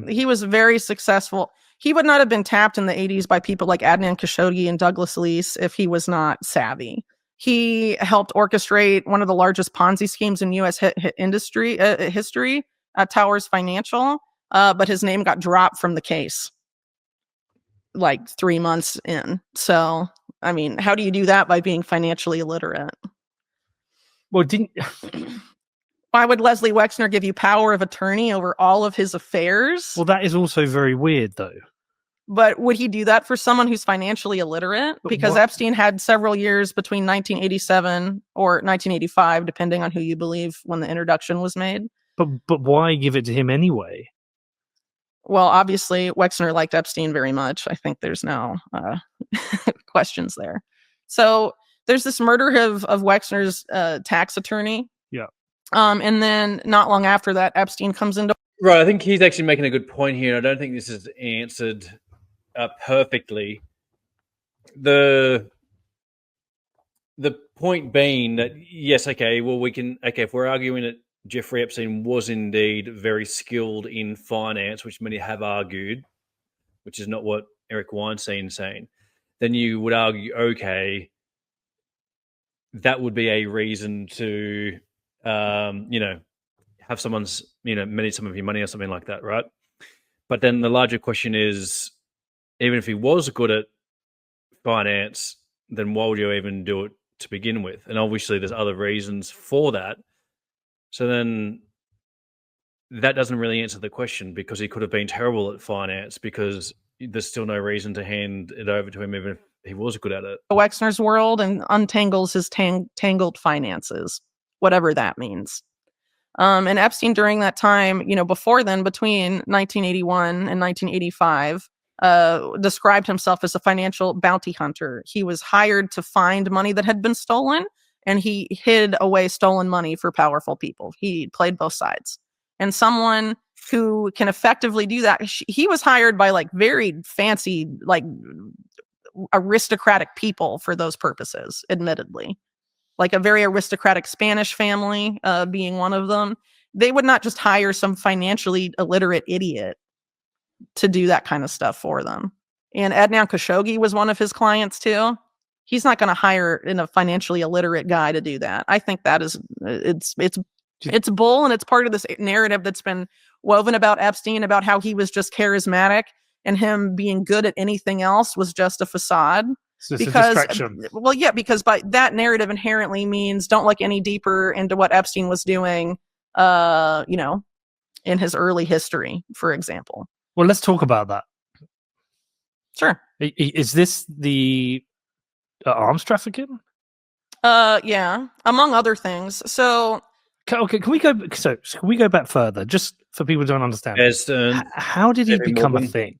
He was very successful. He would not have been tapped in the 80s by people like Adnan Khashoggi and Douglas Leese if he was not savvy. He helped orchestrate one of the largest Ponzi schemes in U.S. history, Towers Financial, but his name got dropped from the case like 3 months in. So, I mean, how do you do that by being financially illiterate? Well, didn't Why would Leslie Wexner give you power of attorney over all of his affairs? well, that is also very weird, though. But would he do that for someone who's financially illiterate? But Because what- Epstein had several years between 1987 or 1985, depending on who you believe, when the introduction was made. But why give it to him anyway? Well, obviously, Wexner liked Epstein very much. I think there's no questions there. So there's this murder of Wexner's tax attorney. Yeah. And then not long after that, Epstein comes into. Right, I think he's actually making a good point here. I don't think this is answered perfectly. The point being that, yes, okay, well, if we're arguing that Jeffrey Epstein was indeed very skilled in finance, which many have argued, which is not what Eric Weinstein's saying, then you would argue, okay, that would be a reason to, have someone's, manage some of your money or something like that, right? But then the larger question is, even if he was good at finance, then why would you even do it to begin with? And obviously there's other reasons for that. So then that doesn't really answer the question, because he could have been terrible at finance, because there's still no reason to hand it over to him even if he was good at it. Wexner's world and untangles his tangled finances, whatever that means. And Epstein during that time, before then, between 1981 and 1985, described himself as a financial bounty hunter. He was hired to find money that had been stolen, and he hid away stolen money for powerful people. He played both sides. And someone who can effectively do that, he was hired by very fancy, aristocratic people for those purposes, admittedly. Like a very aristocratic Spanish family being one of them. They would not just hire some financially illiterate idiot to do that kind of stuff for them. And Adnan Khashoggi was one of his clients too. He's not going to hire a financially illiterate guy to do that. I think that is, it's bull, and it's part of this narrative that's been woven about Epstein, about how he was just charismatic and him being good at anything else was just a facade. So it's a distraction. Well, yeah, because by that narrative inherently means don't look any deeper into what Epstein was doing, in his early history, for example. Well, let's talk about that. Sure. Is this the arms trafficking? Yeah, among other things. So, okay, can we go back further, just for people who don't understand? Yes, how did he David become Morgan. a thing?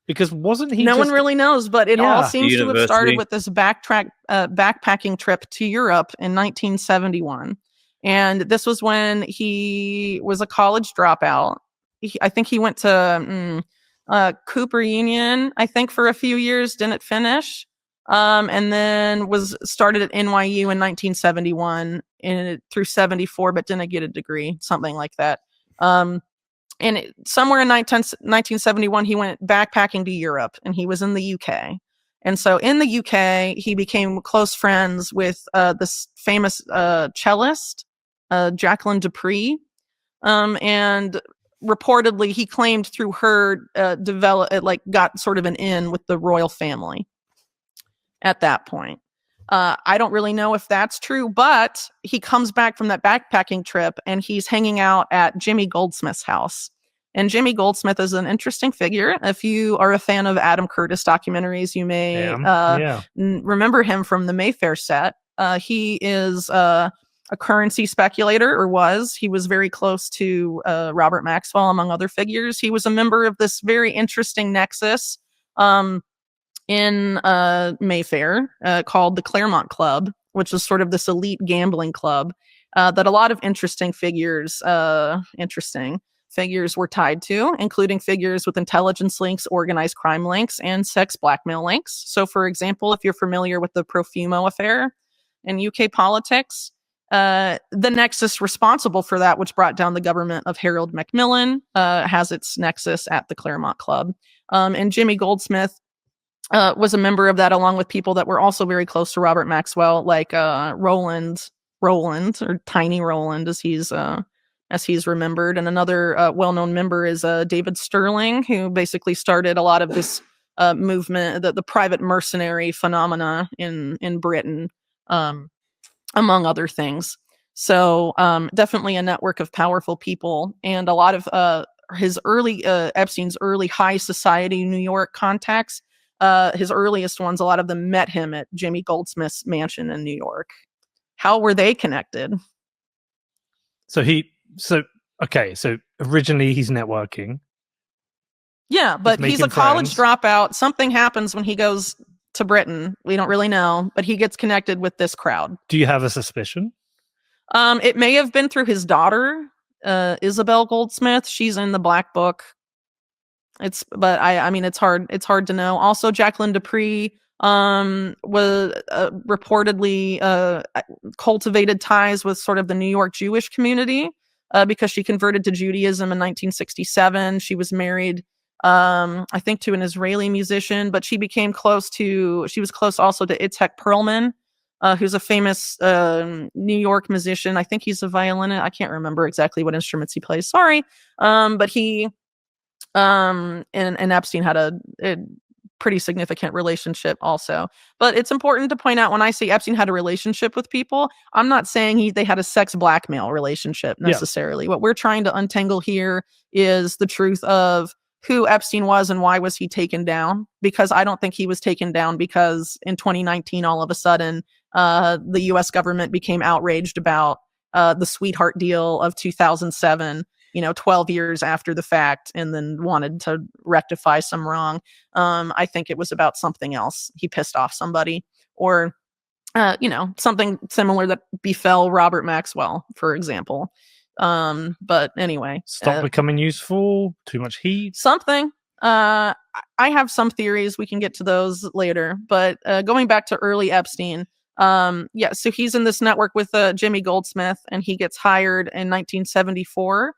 Because wasn't he? No one really knows, but it all seems to have started University. with this backpacking trip to Europe in 1971. And this was when he was a college dropout. I think he went to Cooper Union, I think, for a few years, didn't finish. And then was started at NYU in 1971 through 74, but didn't get a degree, something like that. And somewhere in 1971, he went backpacking to Europe, and he was in the UK. And so in the UK, he became close friends with this famous cellist, Jacqueline Dupree. And reportedly, he claimed through her got sort of an in with the royal family at that point. I don't really know if that's true, but he comes back from that backpacking trip and he's hanging out at Jimmy Goldsmith's house. And Jimmy Goldsmith is an interesting figure. If you are a fan of Adam Curtis documentaries, you may remember him from the Mayfair set. He is a currency speculator, or was. He was very close to Robert Maxwell, among other figures. He was a member of this very interesting nexus in Mayfair called the Claremont Club, which is sort of this elite gambling club that a lot of interesting figures were tied to, including figures with intelligence links, organized crime links, and sex blackmail links. So, for example, if you're familiar with the Profumo affair in UK politics, the nexus responsible for that, which brought down the government of Harold Macmillan, has its nexus at the Claremont Club. And Jimmy Goldsmith was a member of that, along with people that were also very close to Robert Maxwell, like Roland, or Tiny Roland, as he's remembered. And another well-known member is David Sterling, who basically started a lot of this movement, the private mercenary phenomena in Britain, among other things. So definitely a network of powerful people, and a lot of his early Epstein's early high society New York contacts. His earliest ones, a lot of them met him at Jimmy Goldsmith's mansion in New York. How were they connected? So originally he's networking. Yeah, but he's a college friends. dropout. Something happens when he goes to Britain. We don't really know, but he gets connected with this crowd. Do you have a suspicion? It may have been through his daughter, Isabel Goldsmith. She's in the Black Book. But I mean, it's hard to know. Also, Jacqueline Dupree was reportedly cultivated ties with sort of the New York Jewish community because she converted to Judaism in 1967. She was married, I think, to an Israeli musician, but she was close also to Itzhak Perlman, who's a famous New York musician. I think he's a violinist. I can't remember exactly what instruments he plays. Sorry. But he and Epstein had a pretty significant relationship also. But it's important to point out, when I say Epstein had a relationship with people, I'm not saying they had a sex blackmail relationship necessarily. What we're trying to untangle here is the truth of who Epstein was and why was he taken down, because I don't think he was taken down because in 2019 all of a sudden the US government became outraged about the sweetheart deal of 2007, 12 years after the fact, and then wanted to rectify some wrong. I think it was about something else. He pissed off somebody, or something similar that befell Robert Maxwell, for example. But anyway, stop becoming useful, too much heat, something. I have some theories. We can get to those later, but going back to early Epstein, so he's in this network with Jimmy Goldsmith, and he gets hired in 1974,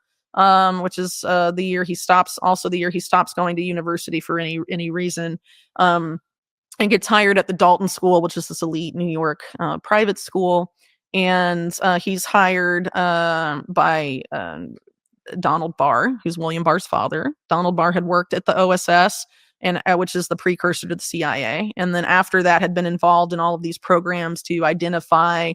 which is the year he stops going to university for any reason, and gets hired at the Dalton School, which is this elite New York private school. And he's hired by Donald Barr, who's William Barr's father. Donald Barr had worked at the OSS, and which is the precursor to the CIA. And then after that had been involved in all of these programs to identify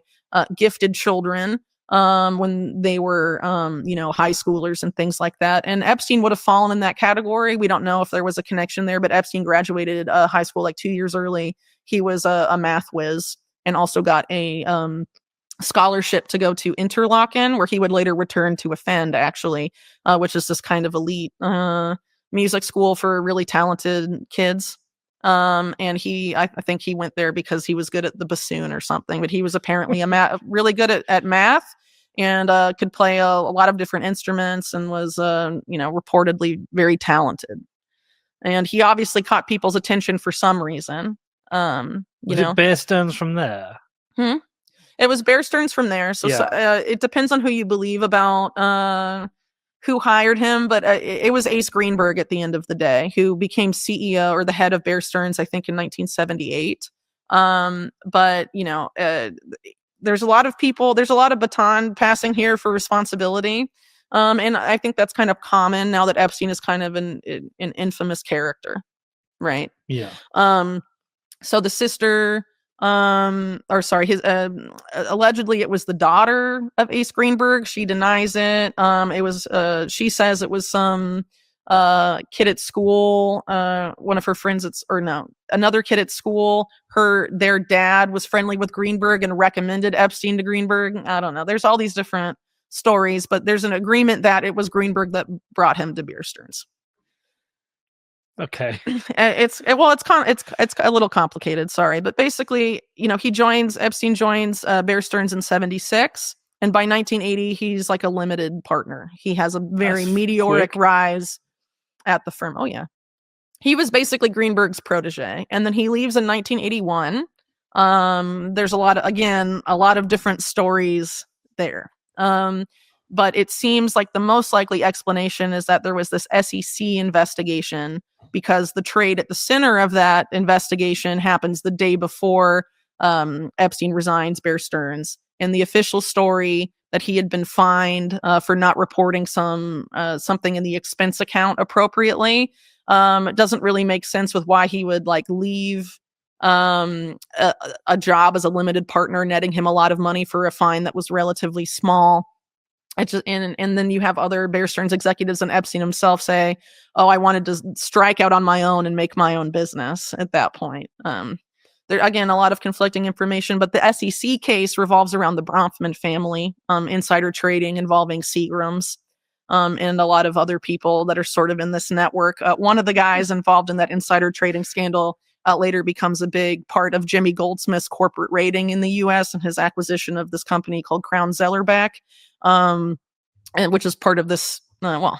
gifted children when they were, high schoolers and things like that. And Epstein would have fallen in that category. We don't know if there was a connection there, but Epstein graduated high school like 2 years early. He was a math whiz, and also got a scholarship to go to Interlochen, where he would later return to offend, actually, which is this kind of elite music school for really talented kids. And I think he went there because he was good at the bassoon or something, but he was apparently really good at math, and could play a lot of different instruments, and was reportedly very talented. And he obviously caught people's attention for some reason. Was it Bear Stearns from there? It was Bear Stearns from there. So it depends on who you believe about who hired him, but it was Ace Greenberg at the end of the day, who became CEO or the head of Bear Stearns, I think, in 1978. But there's a lot of people, there's a lot of baton passing here for responsibility. And I think that's kind of common now that Epstein is kind of an infamous character, right? Yeah. So the sister, his allegedly it was the daughter of Ace Greenberg. She denies it. It was she says it was some kid at school, one of her friends another kid at school. Their dad was friendly with Greenberg and recommended Epstein to Greenberg. I don't know. There's all these different stories, but there's an agreement that it was Greenberg that brought him to Bear Stearns. Okay. It's a little complicated, sorry, but basically, Epstein joins Bear Stearns in 1976, and by 1980 he's like a limited partner. He has a very meteoric rise at the firm. Oh yeah. He was basically Greenberg's protege, and then he leaves in 1981. There's a lot of different stories there. But it seems like the most likely explanation is that there was this SEC investigation, because the trade at the center of that investigation happens the day before Epstein resigns Bear Stearns. and the official story that he had been fined for not reporting something in the expense account appropriately. It doesn't really make sense with why he would like leave a job as a limited partner, netting him a lot of money for a fine that was relatively small. And then you have other Bear Stearns executives and Epstein himself say, "Oh, I wanted to strike out on my own and make my own business." At that point, there again a lot of conflicting information. But the SEC case revolves around the Bronfman family, insider trading involving Seagrams, and a lot of other people that are sort of in this network. One of the guys involved in that insider trading scandal later becomes a big part of Jimmy Goldsmith's corporate rating in the U.S. and his acquisition of this company called Crown Zellerbeck, and which is part of this. Well,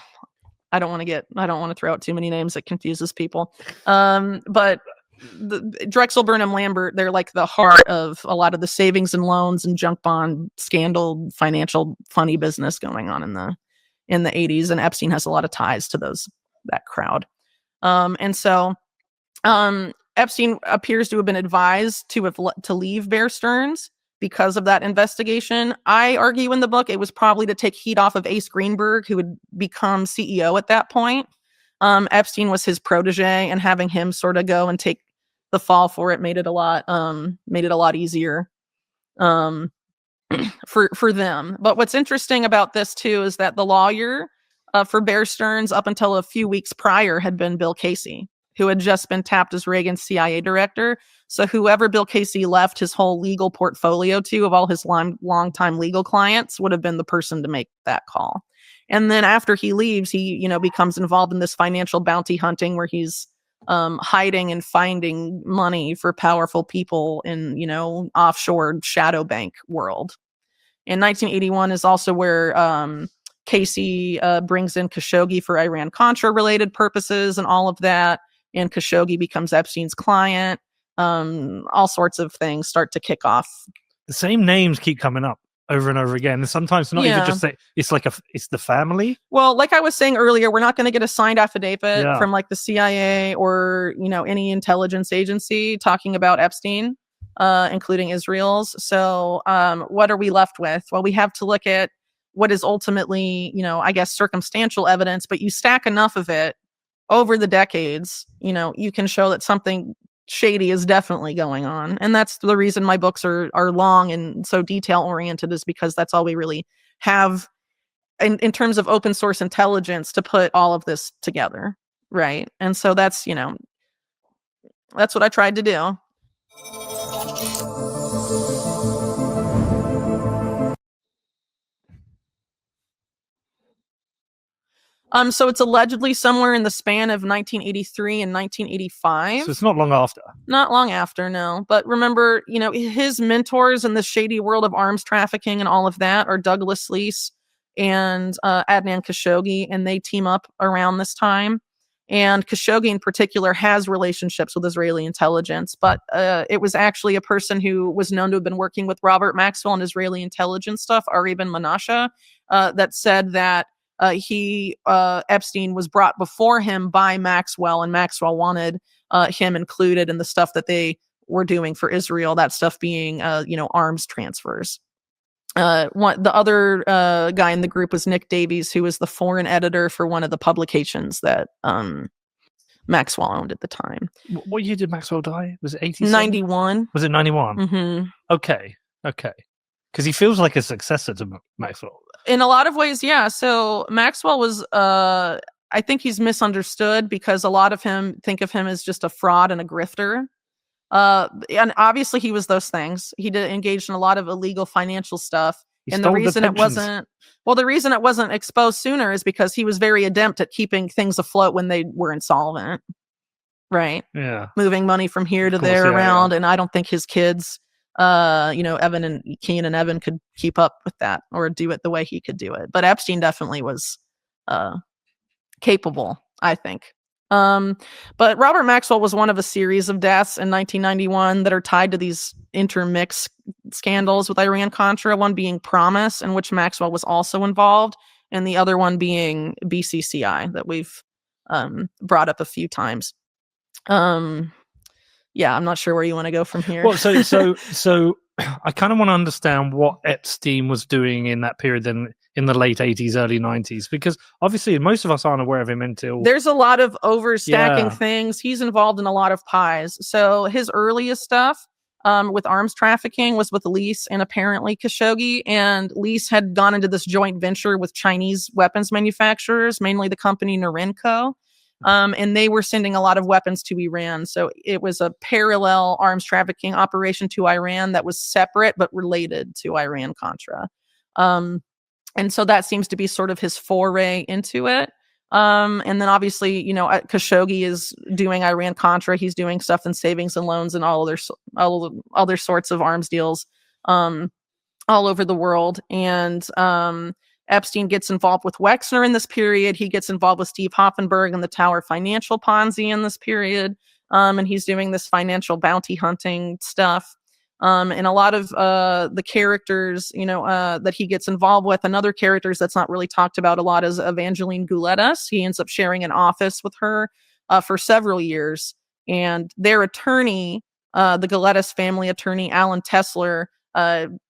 I don't want to throw out too many names that confuses people. But Drexel, Burnham, Lambert, they're like the heart of a lot of the savings and loans and junk bond scandal, financial funny business going on in the 80s, and Epstein has a lot of ties to that crowd. And so Epstein appears to have been advised to leave Bear Stearns because of that investigation. I argue in the book it was probably to take heat off of Ace Greenberg, who would become CEO at that point. Epstein was his protege, and having him sort of go and take the fall for it made it a lot easier for them. But what's interesting about this too is that the lawyer for Bear Stearns up until a few weeks prior had been Bill Casey, who had just been tapped as Reagan's CIA director. So whoever Bill Casey left his whole legal portfolio to of all his long-time legal clients would have been the person to make that call. And then after he leaves, he, becomes involved in this financial bounty hunting where he's hiding and finding money for powerful people in, offshore shadow bank world. In 1981 is also where Casey brings in Khashoggi for Iran-Contra related purposes and all of that. And Khashoggi becomes Epstein's client. All sorts of things start to kick off. The same names keep coming up over and over again. And sometimes not even just say it's the family. Well, like I was saying earlier, we're not going to get a signed affidavit from like the CIA or, any intelligence agency talking about Epstein, including Israel's. So what are we left with? Well, we have to look at what is ultimately, I guess, circumstantial evidence, but you stack enough of it over the decades, you can show that something shady is definitely going on. And that's the reason my books are long and so detail oriented, is because that's all we really have in terms of open source intelligence to put all of this together. Right. And so that's what I tried to do. So it's allegedly somewhere in the span of 1983 and 1985. So it's not long after. Not long after, no. But remember, his mentors in the shady world of arms trafficking and all of that are Douglas Leese and Adnan Khashoggi, and they team up around this time. And Khashoggi in particular has relationships with Israeli intelligence, but it was actually a person who was known to have been working with Robert Maxwell and Israeli intelligence stuff, Ari Ben Menashe, that said that Epstein was brought before him by Maxwell, and Maxwell wanted him included in the stuff that they were doing for Israel, that stuff being, arms transfers. The other guy in the group was Nick Davies, who was the foreign editor for one of the publications that Maxwell owned at the time. What year did Maxwell die? Was it 87? 91. Was it 91? Mm-hmm. Okay. Because he feels like a successor to Maxwell. In a lot of ways, yeah. So Maxwell was, I think he's misunderstood because a lot of him think of him as just a fraud and a grifter. And obviously he was those things. He did engage in a lot of illegal financial stuff. And the reason it wasn't exposed sooner is because he was very adept at keeping things afloat when they were insolvent. Right. Yeah. Moving money from here to there around. Yeah. And I don't think his kids, Evan and Keen and Evan could keep up with that or do it the way he could do it. But Epstein definitely was capable, I think. But Robert Maxwell was one of a series of deaths in 1991 that are tied to these intermixed scandals with Iran-Contra, one being Promise, in which Maxwell was also involved, and the other one being BCCI that we've brought up a few times. Yeah, I'm not sure where you want to go from here. Well, so I kind of want to understand what Epstein was doing in that period then in the late 80s, early 90s, because obviously most of us aren't aware of him until... There's a lot of overstacking things. He's involved in a lot of pies. So his earliest stuff with arms trafficking was with Lease and apparently Khashoggi. And Lease had gone into this joint venture with Chinese weapons manufacturers, mainly the company Norinco. And they were sending a lot of weapons to Iran. So it was a parallel arms trafficking operation to Iran that was separate but related to Iran-Contra. And so that seems to be sort of his foray into it. And then obviously, Khashoggi is doing Iran-Contra. He's doing stuff in savings and loans and all other sorts of arms deals all over the world. And Epstein gets involved with Wexner in this period. He gets involved with Steve Hoffenberg and the Tower Financial Ponzi in this period. And he's doing this financial bounty hunting stuff. And a lot of the characters, that he gets involved with, and other characters that's not really talked about a lot, is Evangeline Gouletas. He ends up sharing an office with her for several years. And their attorney, the Gouletas family attorney, Alan Tesler,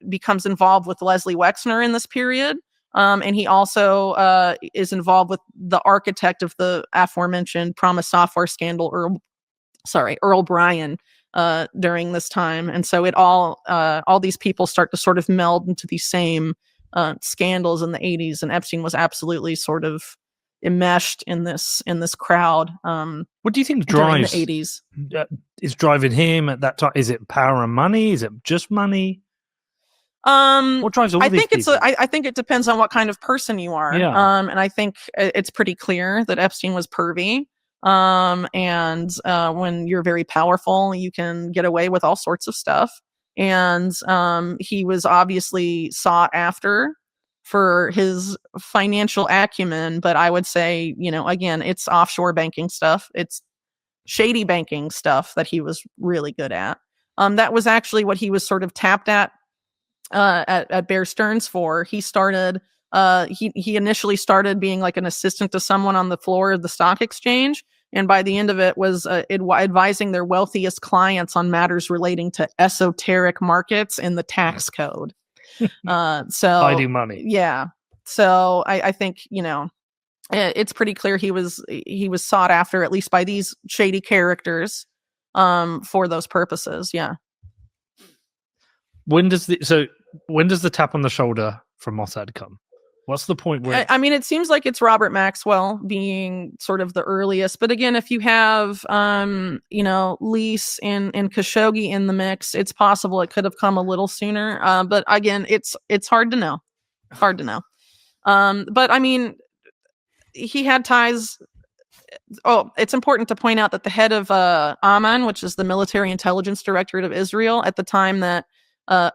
becomes involved with Leslie Wexner in this period. And he also is involved with the architect of the aforementioned Promise Software scandal, Earl Bryan, during this time. And so it all these people start to sort of meld into these same scandals in the 80s. And Epstein was absolutely sort of enmeshed in this crowd. What do you think drives the 80s? Is driving him at that time? Is it power and money? Is it just money? What drives all these people? I think it depends on what kind of person you are. Yeah. And I think it's pretty clear that Epstein was pervy. And when you're very powerful, you can get away with all sorts of stuff. And he was obviously sought after for his financial acumen. But I would say, again, it's offshore banking stuff. It's shady banking stuff that he was really good at. That was actually what he was sort of tapped at Bear Stearns for. He started he initially started being like an assistant to someone on the floor of the stock exchange, and by the end of it was advising their wealthiest clients on matters relating to esoteric markets and the tax code. So hiding money. Yeah. So I think it's pretty clear he was sought after, at least by these shady characters, for those purposes. Yeah. When does the tap on the shoulder from Mossad come? What's the point where... I mean, it seems like it's Robert Maxwell being sort of the earliest. But again, if you have, Lease and Khashoggi in the mix, it's possible it could have come a little sooner. But again, it's hard to know. But I mean, he had ties... Oh, it's important to point out that the head of Amman, which is the Military Intelligence Directorate of Israel, at the time that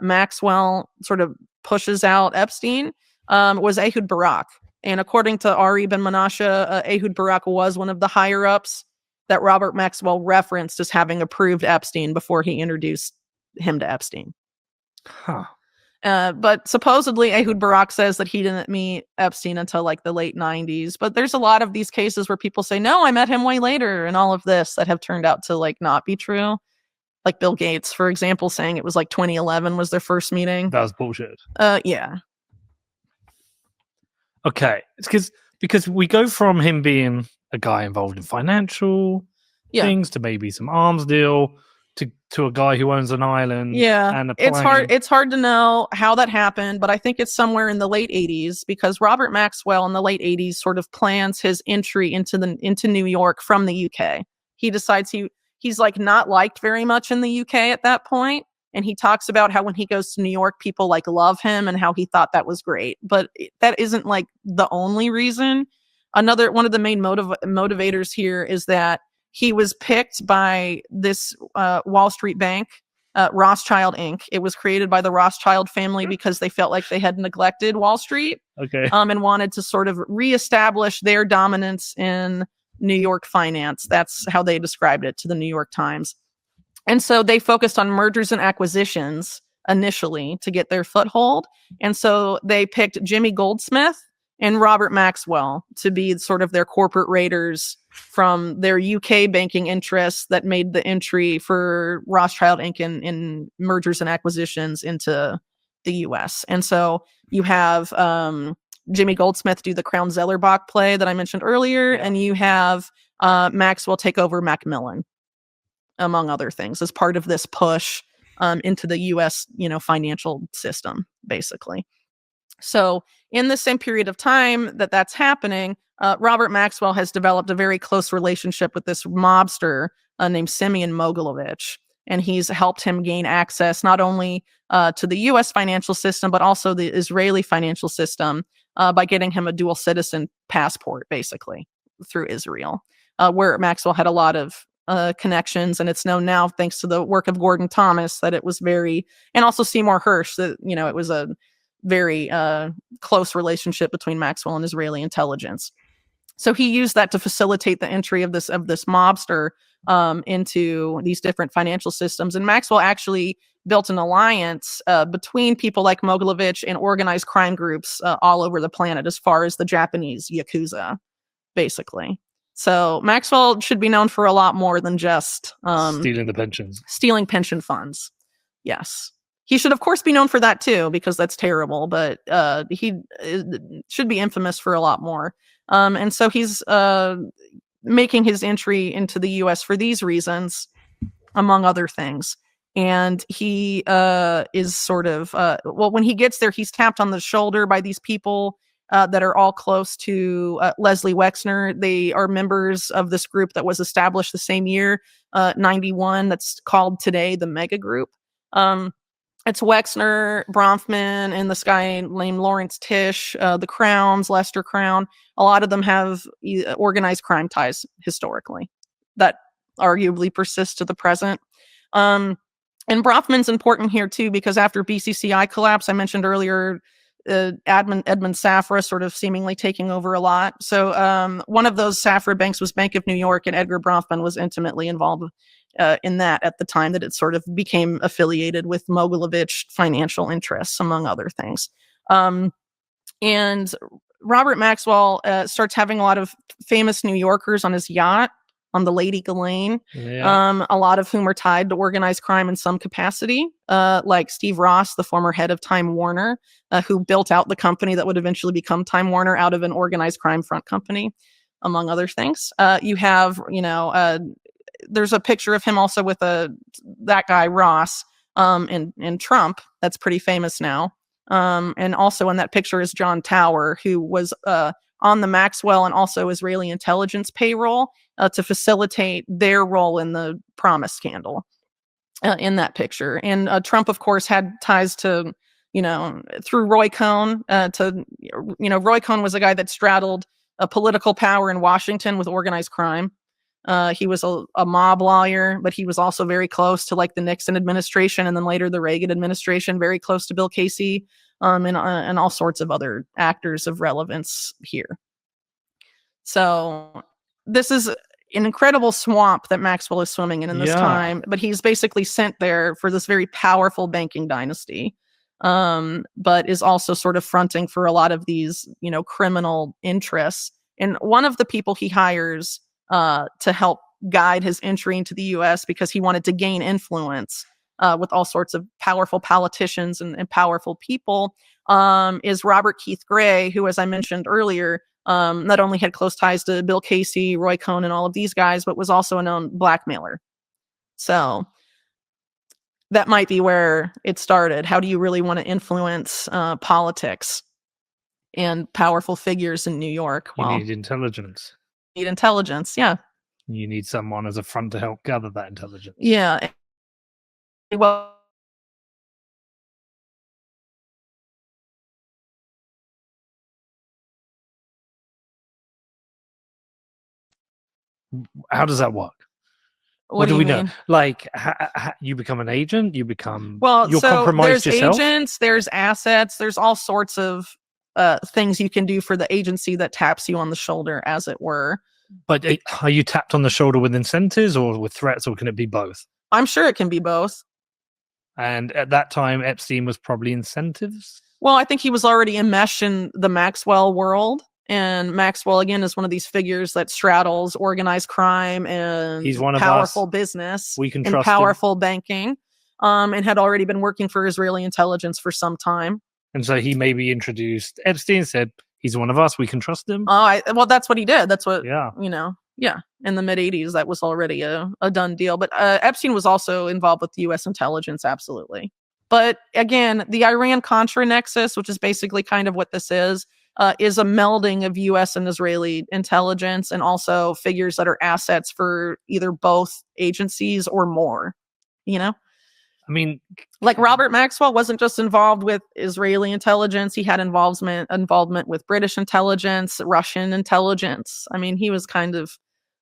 Maxwell sort of pushes out Epstein, was Ehud Barak. And according to Ari Ben Menashe, Ehud Barak was one of the higher ups that Robert Maxwell referenced as having approved Epstein before he introduced him to Epstein. Huh. But supposedly Ehud Barak says that he didn't meet Epstein until like the late 90s. But there's a lot of these cases where people say, no, I met him way later, and all of this that have turned out to like not be true. Like Bill Gates, for example, saying it was like 2011 was their first meeting. That was bullshit. Yeah. Okay. It's because we go from him being a guy involved in financial things to maybe some arms deal to a guy who owns an island. Yeah. And it's hard to know how that happened, but I think it's somewhere in the late 80s, because Robert Maxwell in the late 80s sort of plans his entry into New York from the UK. He decides he's like not liked very much in the UK at that point. And he talks about how when he goes to New York, people like love him and how he thought that was great. But that isn't like the only reason. One of the main motivators here is that he was picked by this Wall Street bank, Rothschild Inc. It was created by the Rothschild family because they felt like they had neglected Wall Street. Okay. And wanted to sort of reestablish their dominance in New York finance. That's how they described it to the New York Times. And so they focused on mergers and acquisitions initially to get their foothold. And so they picked Jimmy Goldsmith and Robert Maxwell to be sort of their corporate raiders from their UK banking interests that made the entry for Rothschild Inc. in mergers and acquisitions into the US. And so you have Jimmy Goldsmith do the Crown Zellerbach play that I mentioned earlier, and you have Maxwell take over Macmillan, among other things, as part of this push into the US, financial system, basically. So in the same period of time that's happening, Robert Maxwell has developed a very close relationship with this mobster named Simeon Mogilevich. And he's helped him gain access not only to the U.S. financial system, but also the Israeli financial system by getting him a dual citizen passport, basically, through Israel, where Maxwell had a lot of connections. And it's known now, thanks to the work of Gordon Thomas, that it was and also Seymour Hersh, that, it was a very close relationship between Maxwell and Israeli intelligence. So he used that to facilitate the entry of this mobster into these different financial systems. And Maxwell actually built an alliance between people like Mogilevich and organized crime groups all over the planet, as far as the Japanese Yakuza, basically. So Maxwell should be known for a lot more than just stealing the pensions. Stealing pension funds. Yes. He should, of course, be known for that, too, because that's terrible. But he should be infamous for a lot more. And so he's making his entry into the U.S. for these reasons, among other things. And he is sort of, when he gets there, he's tapped on the shoulder by these people that are all close to Leslie Wexner. They are members of this group that was established the same year, 91, that's called today the Mega Group. It's Wexner, Bronfman, and this guy named Lawrence Tish, the Crowns, Lester Crown. A lot of them have organized crime ties historically that arguably persist to the present. And Bronfman's important here too, because after BCCI collapse, I mentioned earlier, Edmund Safra sort of seemingly taking over a lot. So one of those Safra banks was Bank of New York, and Edgar Bronfman was intimately involved in that at the time that it sort of became affiliated with Mogilevich financial interests, among other things. And Robert Maxwell starts having a lot of famous New Yorkers on his yacht, on the Lady Ghislaine, a lot of whom are tied to organized crime in some capacity, like Steve Ross, the former head of Time Warner, who built out the company that would eventually become Time Warner out of an organized crime front company, among other things. You have, there's a picture of him also with that guy Ross in Trump. That's pretty famous now. And also in that picture is John Tower, who was on the Maxwell and also Israeli intelligence payroll to facilitate their role in the Promise scandal in that picture. And Trump, of course, had ties to, through Roy Cohn Roy Cohn was a guy that straddled political power in Washington with organized crime. He was a mob lawyer, but he was also very close to like the Nixon administration and then later the Reagan administration, very close to Bill Casey, and all sorts of other actors of relevance here. So this is an incredible swamp that Maxwell is swimming in this time, but he's basically sent there for this very powerful banking dynasty, but is also sort of fronting for a lot of these, criminal interests. And one of the people he hires to help guide his entry into the U.S. because he wanted to gain influence with all sorts of powerful politicians and powerful people is Robert Keith Gray, who, as I mentioned earlier, not only had close ties to Bill Casey, Roy Cohn, and all of these guys, but was also a known blackmailer. So that might be where it started. How do you really want to influence politics and powerful figures in New York? You need intelligence. Need intelligence, yeah. You need someone as a front to help gather that intelligence. Yeah. Well, how does that work? What do we know? Like, you become an agent, you become you're compromised there's yourself? Agents, there's assets, there's all sorts of things you can do for the agency that taps you on the shoulder, as it were. But are you tapped on the shoulder with incentives or with threats, or can it be both? I'm sure it can be both. And at that time, Epstein was probably incentives? Well, I think he was already enmeshed in the Maxwell world. And Maxwell, again, is one of these figures that straddles organized crime and He's one of powerful us. business We can and trust him. powerful banking, and had already been working for Israeli intelligence for some time. And so he maybe introduced Epstein, said, he's one of us, we can trust him. Well, that's what he did. That's what, Yeah. In the mid-'80s, that was already a done deal. But Epstein was also involved with the U.S. intelligence, absolutely. But again, the Iran-Contra nexus, which is basically kind of what this is a melding of U.S. and Israeli intelligence, and also figures that are assets for either both agencies or more, I mean, like Robert Maxwell wasn't just involved with Israeli intelligence. He had involvement with British intelligence, Russian intelligence. I mean, he was kind of,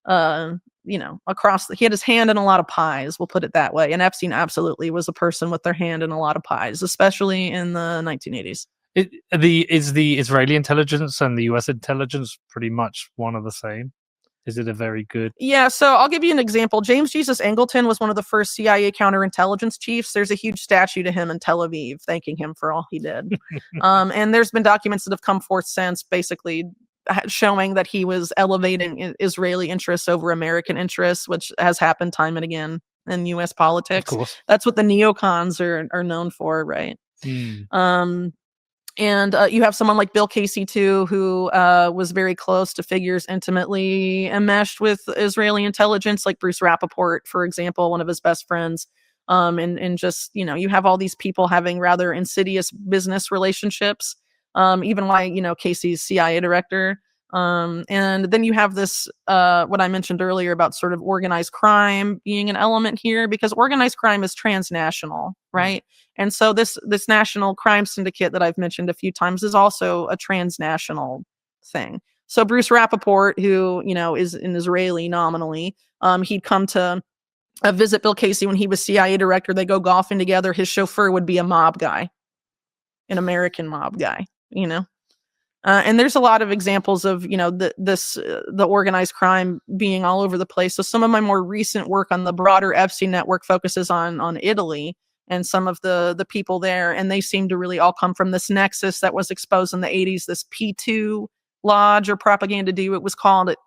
he had his hand in a lot of pies, we'll put it that way. And Epstein absolutely was a person with their hand in a lot of pies, especially in the 1980s. Is the Israeli intelligence and the US intelligence pretty much one of the same? Is it a very good? Yeah, so I'll give you an example. James Jesus Angleton was one of the first CIA counterintelligence chiefs. There's a huge statue to him in Tel Aviv, thanking him for all he did. And there's been documents that have come forth since, basically showing that he was elevating Israeli interests over American interests, which has happened time and again in U.S. politics. Of course. That's what the neocons are known for, right? And you have someone like Bill Casey, too, who was very close to figures intimately enmeshed with Israeli intelligence, like Bruce Rappaport, for example, one of his best friends. And just, you have all these people having rather insidious business relationships, even why, Casey's CIA director. And then you have this, what I mentioned earlier about sort of organized crime being an element here, because organized crime is transnational, right? And so this national crime syndicate that I've mentioned a few times is also a transnational thing. So Bruce Rappaport, who, is an Israeli nominally, he'd come to visit Bill Casey when he was CIA director. They go golfing together. His chauffeur would be a mob guy, an American mob guy, and there's a lot of examples of, the organized crime being all over the place. So some of my more recent work on the broader Epstein network focuses on Italy and some of the people there. And they seem to really all come from this nexus that was exposed in the 80s, this P2 lodge or propaganda do, it was called. It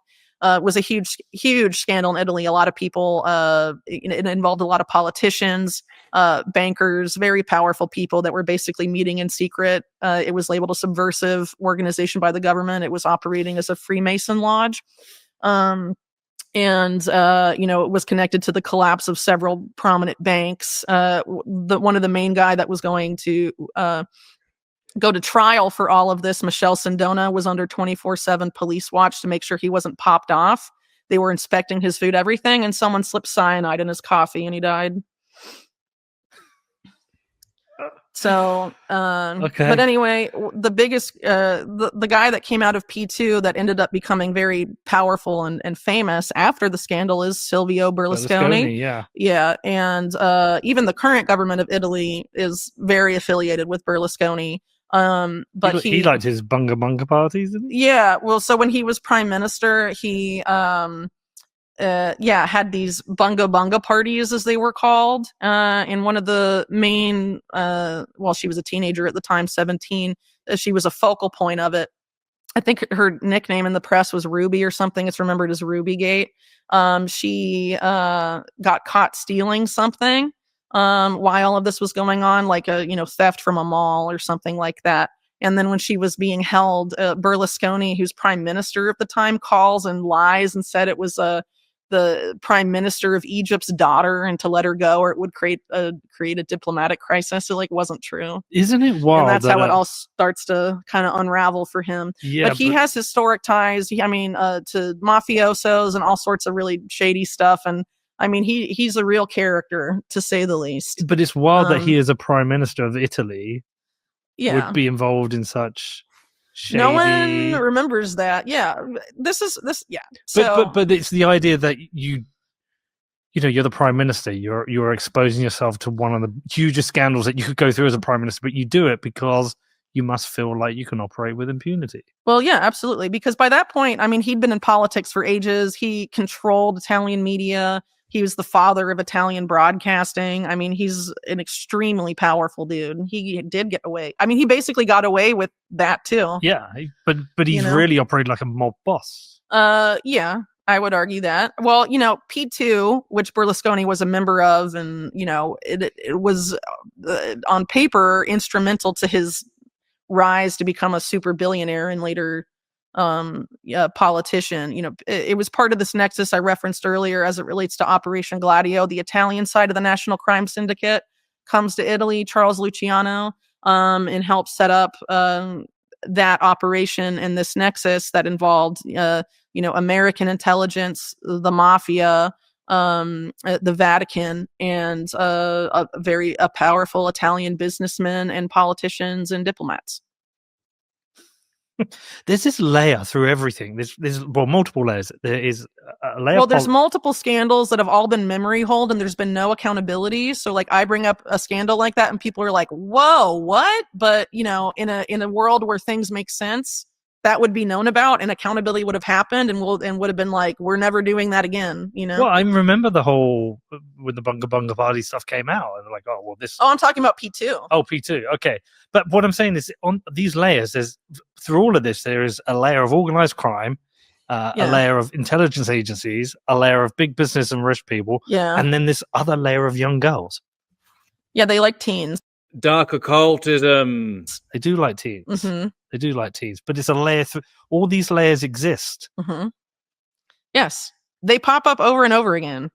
was a huge scandal in Italy. A lot of people, it involved a lot of politicians, bankers, very powerful people that were basically meeting in secret. It was labeled a subversive organization by the government. It was operating as a Freemason lodge. It was connected to the collapse of several prominent banks. One of the main guy that was going to go to trial for all of this, Michelle Sindona, was under 24/7 police watch to make sure he wasn't popped off. They were inspecting his food, everything, and someone slipped cyanide in his coffee and he died. So, okay. But anyway, the biggest, the guy that came out of P2 that ended up becoming very powerful and famous after the scandal is Silvio Berlusconi. Yeah. And even the current government of Italy is very affiliated with Berlusconi. But he liked his bunga parties, didn't he? Yeah. Well, so when he was prime minister, he, had these bunga parties, as they were called. And one of the main, she was a teenager at the time, 17, she was a focal point of it. I think her nickname in the press was Ruby or something. It's remembered as Rubygate. She got caught stealing something while all of this was going on, like a theft from a mall or something like that. And then when she was being held, Berlusconi, who's prime minister at the time, calls and lies and said it was the prime minister of Egypt's daughter and to let her go, or it would create a diplomatic crisis. It wasn't true. Isn't it wild? And that's how it all starts to kind of unravel for him. Yeah, but he has historic ties. To mafiosos and all sorts of really shady stuff. And I mean, he's a real character, to say the least. But it's wild that he is a prime minister of Italy. Yeah. Would be involved in such shady... No one remembers that. Yeah. Yeah. So, but it's the idea that you're the prime minister. You're exposing yourself to one of the hugest scandals that you could go through as a prime minister, but you do it because you must feel like you can operate with impunity. Well, yeah, absolutely. Because by that point, I mean, he'd been in politics for ages. He controlled Italian media. He was the father of Italian broadcasting. I mean, he's an extremely powerful dude. He did get away. I mean, he basically got away with that too. Yeah, but he's You know? really operated like a mob boss. Yeah, I would argue that. Well, P2, which Berlusconi was a member of, and it was on paper instrumental to his rise to become a super billionaire and later politician. It was part of this nexus I referenced earlier as it relates to Operation Gladio. The Italian side of the National Crime Syndicate comes to Italy, Charles Luciano, and helps set up that operation and this nexus that involved American intelligence, the mafia, the Vatican, and a powerful Italian businessmen and politicians and diplomats. There's this layer through everything. There's multiple layers. There is a layer. Well, there's multiple scandals that have all been memory holed, and there's been no accountability. So, like, I bring up a scandal like that, and people are like, "Whoa, what?" But in a world where things make sense, that would be known about, and accountability would have happened, and would have been like, "We're never doing that again." Well, I remember the whole when the Bunga Bunga Party stuff came out, and they're like, "Oh, well, this." Oh, I'm talking about P2. Oh, P2. Okay, but what I'm saying is, on these layers, there's through all of this, there is a layer of organized crime, a layer of intelligence agencies, a layer of big business and rich people, and then this other layer of young girls. Yeah, they like teens. Dark occultism. They do like teens. Mm-hmm. They do like teens, but it's a layer. All these layers exist. Mm-hmm. Yes, they pop up over and over again.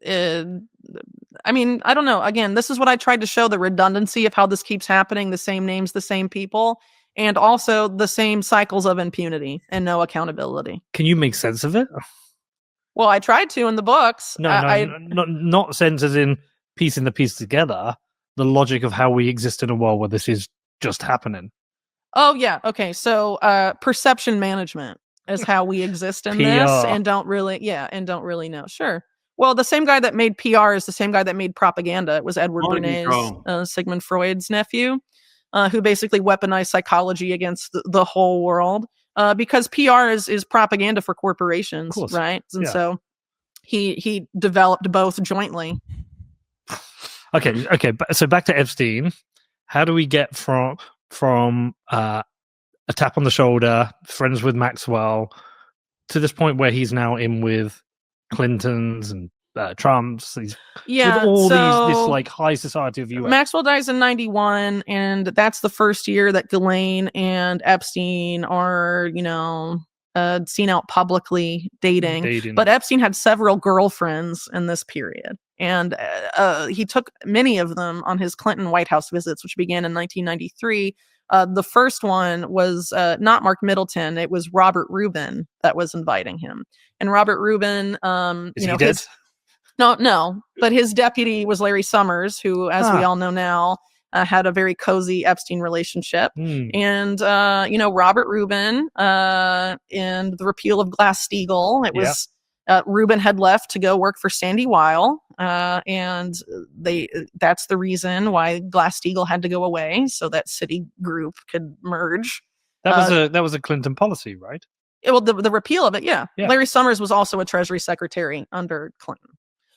I mean, I don't know. Again, this is what I tried to show, the redundancy of how this keeps happening, the same names, the same people, and also the same cycles of impunity and no accountability. Can you make sense of it? Well, I tried to in the books. Not sense as in piecing the piece together, the logic of how we exist in a world where this is just happening. Oh, yeah. Okay. So perception management is how we exist in this and don't really know. Sure. Well, the same guy that made PR is the same guy that made propaganda. It was Edward Bernays, Sigmund Freud's nephew, who basically weaponized psychology against the whole world because PR is propaganda for corporations, right? And so he developed both jointly. Okay. So back to Epstein. How do we get from a tap on the shoulder, friends with Maxwell, to this point where he's now in with Clintons and Trumps? With all this like high society of US. Maxwell dies in 91, and that's the first year that Ghislaine and Epstein are, seen out publicly dating. But Epstein had several girlfriends in this period. And he took many of them on his Clinton White House visits, which began in 1993. The first one was not Mark Middleton. It was Robert Rubin that was inviting him. And Robert Rubin, is he dead? No, but his deputy was Larry Summers, who, as we all know now, had a very cozy Epstein relationship. And, Robert Rubin and the repeal of Glass-Steagall, it was... Rubin had left to go work for Sandy Weill, and that's the reason why Glass-Steagall had to go away, so that Citigroup could merge. That was a Clinton policy, right? Well, the repeal of it, yeah. Larry Summers was also a Treasury Secretary under Clinton.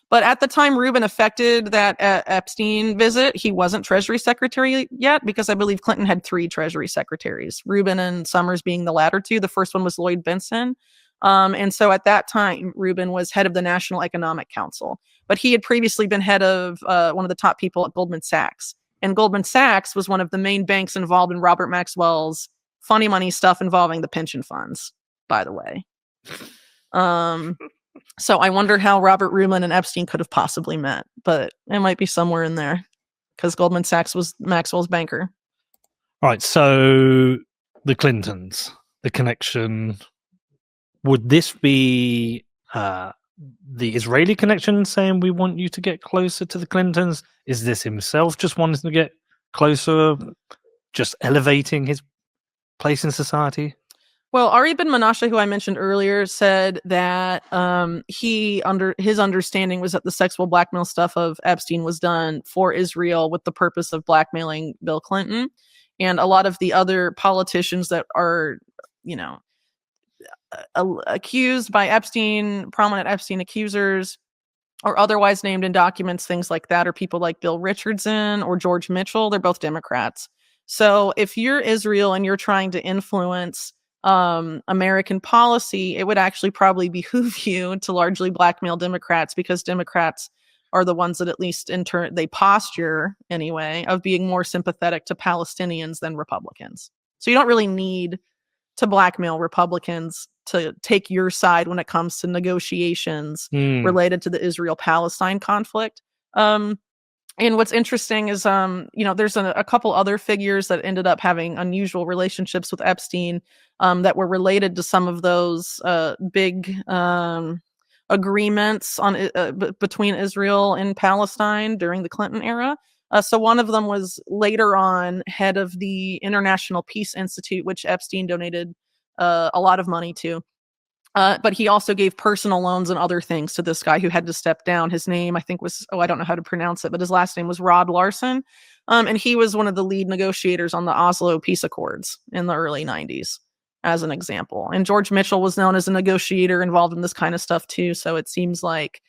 But at the time Rubin effected that Epstein visit, he wasn't Treasury Secretary yet, because I believe Clinton had 3 Treasury Secretaries, Rubin and Summers being the latter 2. The first one was Lloyd Benson. And so at that time, Rubin was head of the National Economic Council, but he had previously been head of one of the top people at Goldman Sachs. And Goldman Sachs was one of the main banks involved in Robert Maxwell's funny money stuff involving the pension funds, by the way. So I wonder how Robert Rubin and Epstein could have possibly met, but it might be somewhere in there because Goldman Sachs was Maxwell's banker. All right. So the Clintons, the connection. Would this be the Israeli connection saying we want you to get closer to the Clintons? Is this himself just wanting to get closer, just elevating his place in society? Well, Ari Ben Menashe, who I mentioned earlier, said that his understanding was that the sexual blackmail stuff of Epstein was done for Israel with the purpose of blackmailing Bill Clinton. And a lot of the other politicians that are, accused by Epstein, prominent Epstein accusers, or otherwise named in documents, things like that, or people like Bill Richardson or George Mitchell. They're both Democrats. So if you're Israel and you're trying to influence American policy, it would actually probably behoove you to largely blackmail Democrats, because Democrats are the ones that, at least in turn, they posture anyway, of being more sympathetic to Palestinians than Republicans. So you don't really need to blackmail Republicans to take your side when it comes to negotiations related to the Israel-Palestine conflict. And what's interesting is, there's a couple other figures that ended up having unusual relationships with Epstein that were related to some of those big agreements on between Israel and Palestine during the Clinton era. So one of them was later on head of the International Peace Institute, which Epstein donated a lot of money to. But he also gave personal loans and other things to this guy who had to step down. His name, I think, was, I don't know how to pronounce it, but his last name was Rod Larson. And he was one of the lead negotiators on the Oslo Peace Accords in the early 90s, as an example. And George Mitchell was known as a negotiator involved in this kind of stuff too. So it seems like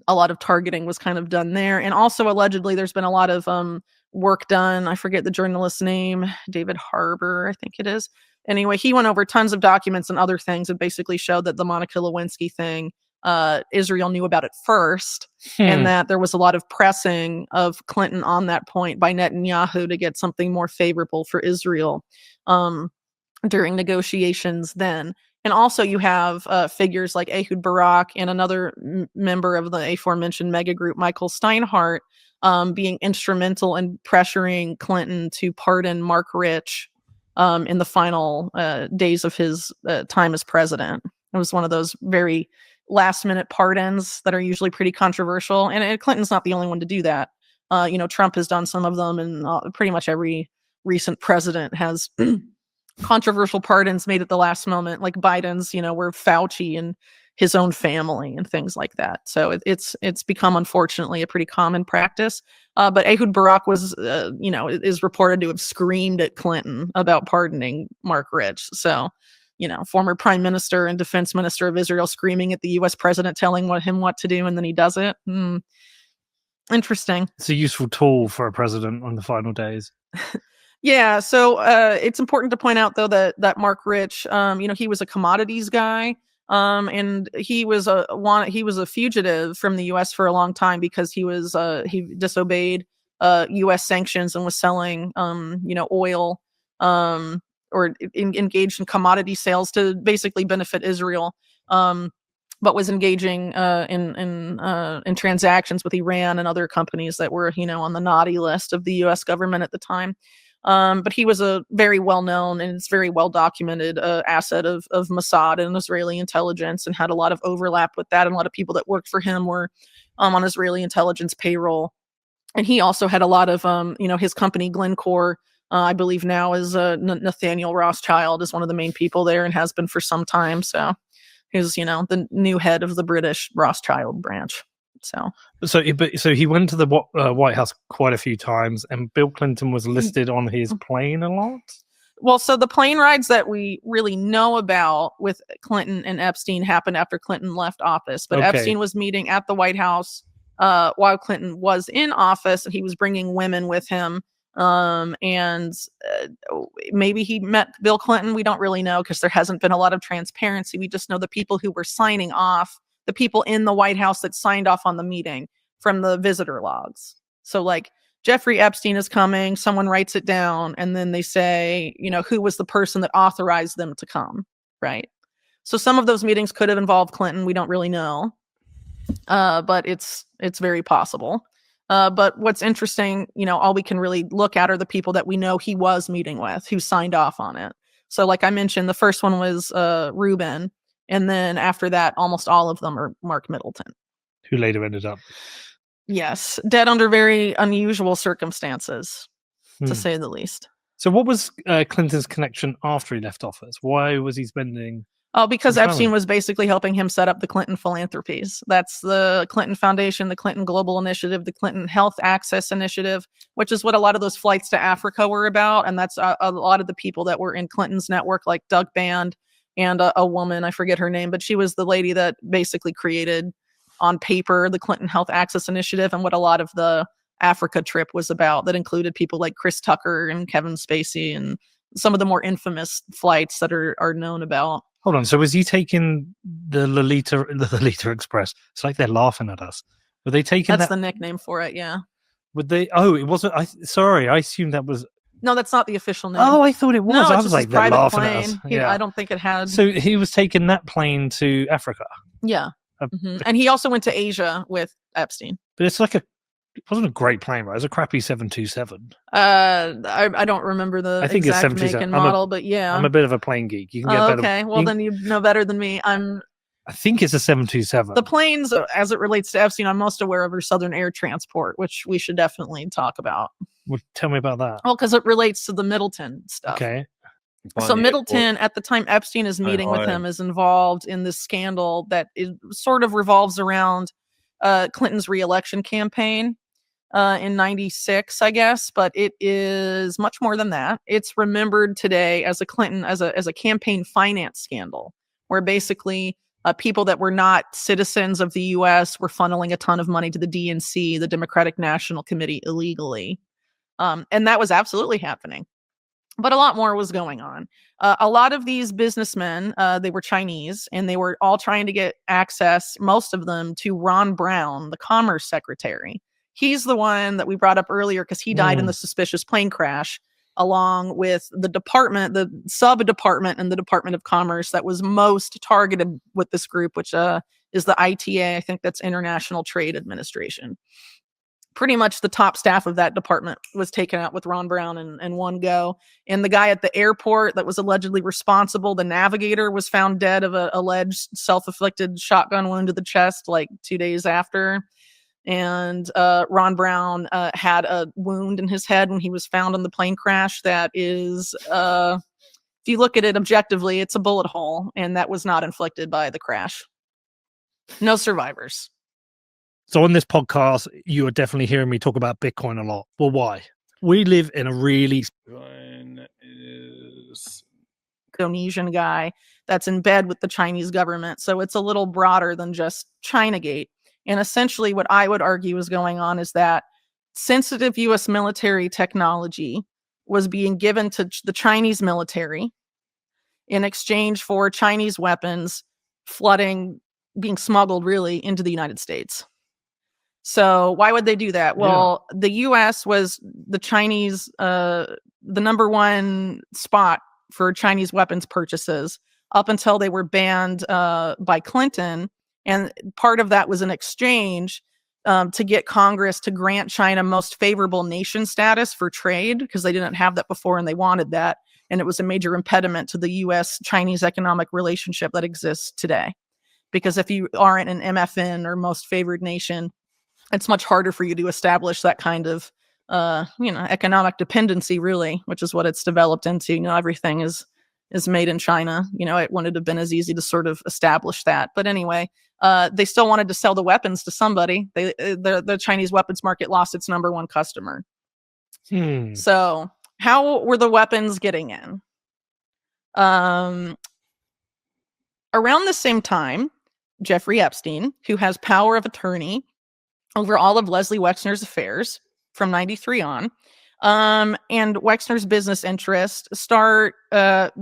a lot of targeting was kind of done there. And also, allegedly, there's been a lot of work done. I forget the journalist's name, David Harbour, I think it is. Anyway, he went over tons of documents and other things and basically showed that the Monica Lewinsky thing, Israel knew about it first, and that there was a lot of pressing of Clinton on that point by Netanyahu to get something more favorable for Israel during negotiations then. And also you have figures like Ehud Barak and another member of the aforementioned mega group, Michael Steinhardt, being instrumental in pressuring Clinton to pardon Mark Rich in the final days of his time as president. It was one of those very last-minute pardons that are usually pretty controversial, and Clinton's not the only one to do that. Trump has done some of them, and pretty much every recent president has controversial pardons made at the last moment, like Biden's, were Fauci and his own family and things like that. So it's become, unfortunately, a pretty common practice. But Ehud Barak was, is reported to have screamed at Clinton about pardoning Mark Rich. So, former prime minister and defense minister of Israel screaming at the U.S. president, telling him what to do, and then he does it. Interesting. It's a useful tool for a president on the final days. Yeah, so it's important to point out, though, that Mark Rich, he was a commodities guy, and he was a fugitive from the U.S. for a long time because he disobeyed U.S. sanctions and was selling oil or engaged in commodity sales to basically benefit Israel, but was engaging in transactions with Iran and other companies that were on the naughty list of the U.S. government at the time. But he was a very well-known, and it's very well-documented asset of Mossad and Israeli intelligence, and had a lot of overlap with that. And a lot of people that worked for him were on Israeli intelligence payroll. And he also had a lot of, his company, Glencore, I believe now is Nathaniel Rothschild is one of the main people there and has been for some time. So he's, the new head of the British Rothschild branch. So he went to the White House quite a few times, and Bill Clinton was listed on his plane a lot. Well, so the plane rides that we really know about with Clinton and Epstein happened after Clinton left office. But okay. Epstein was meeting at the White House while Clinton was in office, and he was bringing women with him. And maybe he met Bill Clinton. We don't really know because there hasn't been a lot of transparency. We just know the people who were signing off, the people in the White House that signed off on the meeting from the visitor logs. So like Jeffrey Epstein is coming, someone writes it down, and then they say, who was the person that authorized them to come, right? So some of those meetings could have involved Clinton. We don't really know, but it's very possible. But what's interesting, all we can really look at are the people that we know he was meeting with, who signed off on it. So like I mentioned, the first one was Rubin. And then after that, almost all of them are Mark Middleton, who later ended up, yes, dead under very unusual circumstances, to say the least. So what was Clinton's connection after he left office? Why was he spending? Oh, because Epstein was basically helping him set up the Clinton Philanthropies. That's the Clinton Foundation, the Clinton Global Initiative, the Clinton Health Access Initiative, which is what a lot of those flights to Africa were about. And that's a lot of the people that were in Clinton's network, like Doug Band and a woman, I forget her name, but she was the lady that basically created on paper, the Clinton Health Access Initiative, and what a lot of the Africa trip was about, that included people like Chris Tucker and Kevin Spacey and some of the more infamous flights that are known about. Hold on. So was he taking the Lolita Express? It's like they're laughing at us. Were they taking That's that? the nickname for it, yeah. Would they? Oh, it wasn't. Sorry, I assumed that was. No, that's not the official name. Oh, I thought it was. No, I it's was just like, his they're private laughing plane. at us. Yeah. I don't think it had. So he was taking that plane to Africa. Yeah. And he also went to Asia with Epstein. But it's like it wasn't a great plane, right? It was a crappy 727. I don't remember the I think it's exact make 727. and model, but yeah. I'm a bit of a plane geek. You can get better. Okay, well then you know better than me. I think it's a 727. The planes, as it relates to Epstein, I'm most aware of are Southern Air Transport, which we should definitely talk about. Well, tell me about that. Well, because it relates to the Middleton stuff. Okay. So Middleton, at the time Epstein is meeting with him, is involved in this scandal that sort of revolves around Clinton's re-election campaign in 96, I guess, but it is much more than that. It's remembered today as a campaign finance scandal, where basically people that were not citizens of the U.S. were funneling a ton of money to the DNC, the Democratic National Committee, illegally. And that was absolutely happening. But a lot more was going on. A lot of these businessmen, they were Chinese, and they were all trying to get access, most of them, to Ron Brown, the Commerce Secretary. He's the one that we brought up earlier because he died in the suspicious plane crash, along with the department, the sub-department in the Department of Commerce that was most targeted with this group, which is the ITA. I think that's International Trade Administration. Pretty much the top staff of that department was taken out with Ron Brown in one go. And the guy at the airport that was allegedly responsible, the navigator, was found dead of an alleged self-inflicted shotgun wound to the chest like 2 days after. And Ron Brown had a wound in his head when he was found in the plane crash that is, if you look at it objectively, it's a bullet hole, and that was not inflicted by the crash. No survivors. So on this podcast, you are definitely hearing me talk about Bitcoin a lot. Well, why? We live in a really Indonesian guy that's in bed with the Chinese government. So it's a little broader than just Chinagate. And essentially what I would argue is going on is that sensitive U.S. military technology was being given to the Chinese military in exchange for Chinese weapons being smuggled really into the United States. So why would they do that? Well, the U.S. was the Chinese, the number one spot for Chinese weapons purchases up until they were banned by Clinton. And part of that was an exchange to get Congress to grant China most favorable nation status for trade, because they didn't have that before and they wanted that. And it was a major impediment to the U.S.-Chinese economic relationship that exists today. Because if you aren't an MFN or most favored nation, it's much harder for you to establish that kind of, economic dependency, really, which is what it's developed into. Everything is made in China. It wouldn't have been as easy to sort of establish that. But anyway, they still wanted to sell the weapons to somebody. The Chinese weapons market lost its number one customer. So how were the weapons getting in? Around the same time, Jeffrey Epstein, who has power of attorney over all of Leslie Wexner's affairs from 93 on, and Wexner's business interests start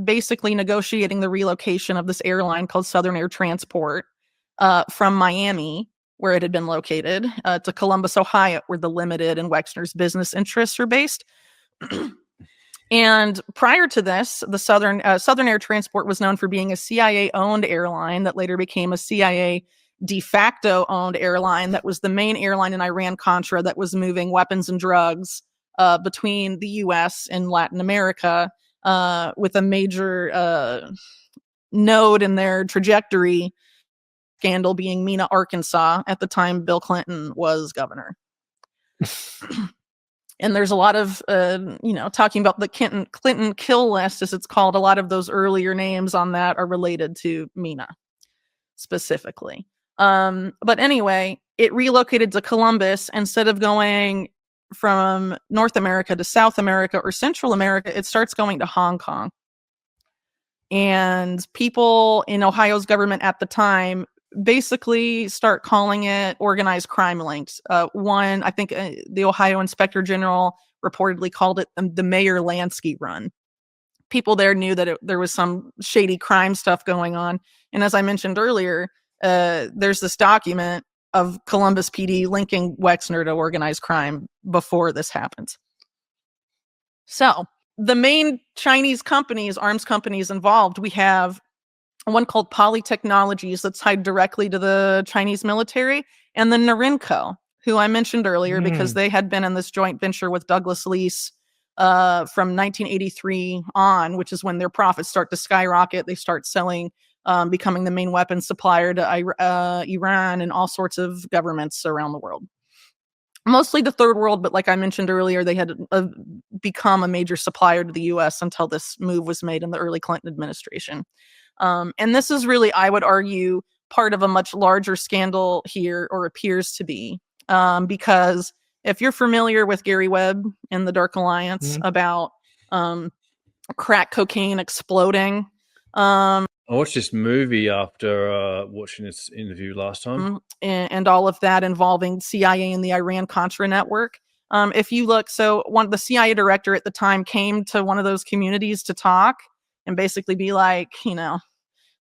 basically negotiating the relocation of this airline called Southern Air Transport from Miami, where it had been located, to Columbus, Ohio, where the Limited and Wexner's business interests are based. And prior to this, the Southern Air Transport was known for being a CIA-owned airline that later became a CIA de facto owned airline that was the main airline in Iran-Contra that was moving weapons and drugs between the U.S. and Latin America, with a major node in their trajectory scandal being Mena, Arkansas, at the time Bill Clinton was governor. And there's a lot of, talking about the Clinton kill list, as it's called. A lot of those earlier names on that are related to Mena specifically. But anyway, it relocated to Columbus. Instead of going from North America to South America or Central America, it starts going to Hong Kong. And people in Ohio's government at the time basically start calling it organized crime linked. One, I think the Ohio Inspector General reportedly called it the Mayor Lansky run. People there knew that there was some shady crime stuff going on. And as I mentioned earlier, there's this document of Columbus PD linking Wexner to organized crime before this happens. So the main Chinese companies, arms companies involved, we have one called Poly Technologies that's tied directly to the Chinese military, and then Norinco, who I mentioned earlier because they had been in this joint venture with Douglas Lease from 1983 on, which is when their profits start to skyrocket. They start selling, becoming the main weapons supplier to Iran and all sorts of governments around the world. Mostly the third world, but like I mentioned earlier, they had become a major supplier to the U.S. until this move was made in the early Clinton administration. And this is really, I would argue, part of a much larger scandal here, or appears to be, because if you're familiar with Gary Webb and the Dark Alliance about crack cocaine exploding. I watched this movie after watching this interview last time. And all of that involving CIA and the Iran-Contra network. If you look, so the CIA director at the time came to one of those communities to talk and basically be like,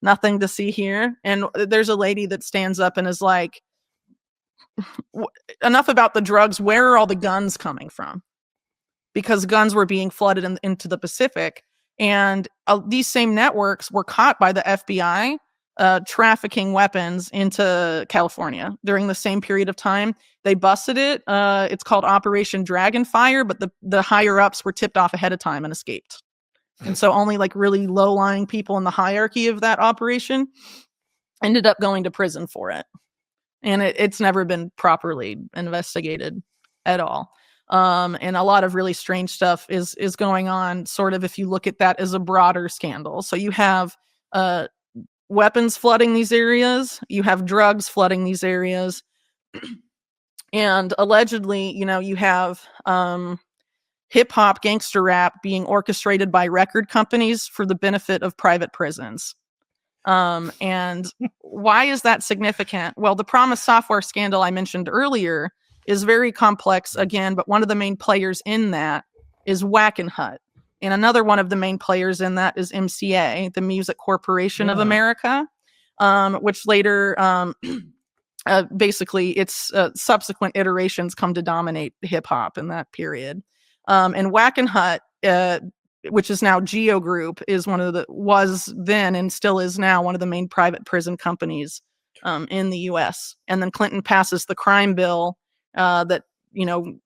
nothing to see here. And there's a lady that stands up and is like, enough about the drugs. Where are all the guns coming from? Because guns were being flooded into the Pacific. And these same networks were caught by the FBI trafficking weapons into California during the same period of time. They busted it. It's called Operation Dragonfire, but the higher ups were tipped off ahead of time and escaped. And so only like really low-lying people in the hierarchy of that operation ended up going to prison for it. And it's never been properly investigated at all. And a lot of really strange stuff is going on, sort of, if you look at that as a broader scandal. So you have weapons flooding these areas, you have drugs flooding these areas, and allegedly, you have hip-hop gangster rap being orchestrated by record companies for the benefit of private prisons. And why is that significant? Well, the Promise Software scandal I mentioned earlier is very complex again, but one of the main players in that is Wackenhut. And another one of the main players in that is MCA, the Music Corporation of America, which later, basically, its subsequent iterations come to dominate hip-hop in that period. And Wackenhut, which is now Geo Group, is was then and still is now one of the main private prison companies in the U.S. And then Clinton passes the crime bill that, in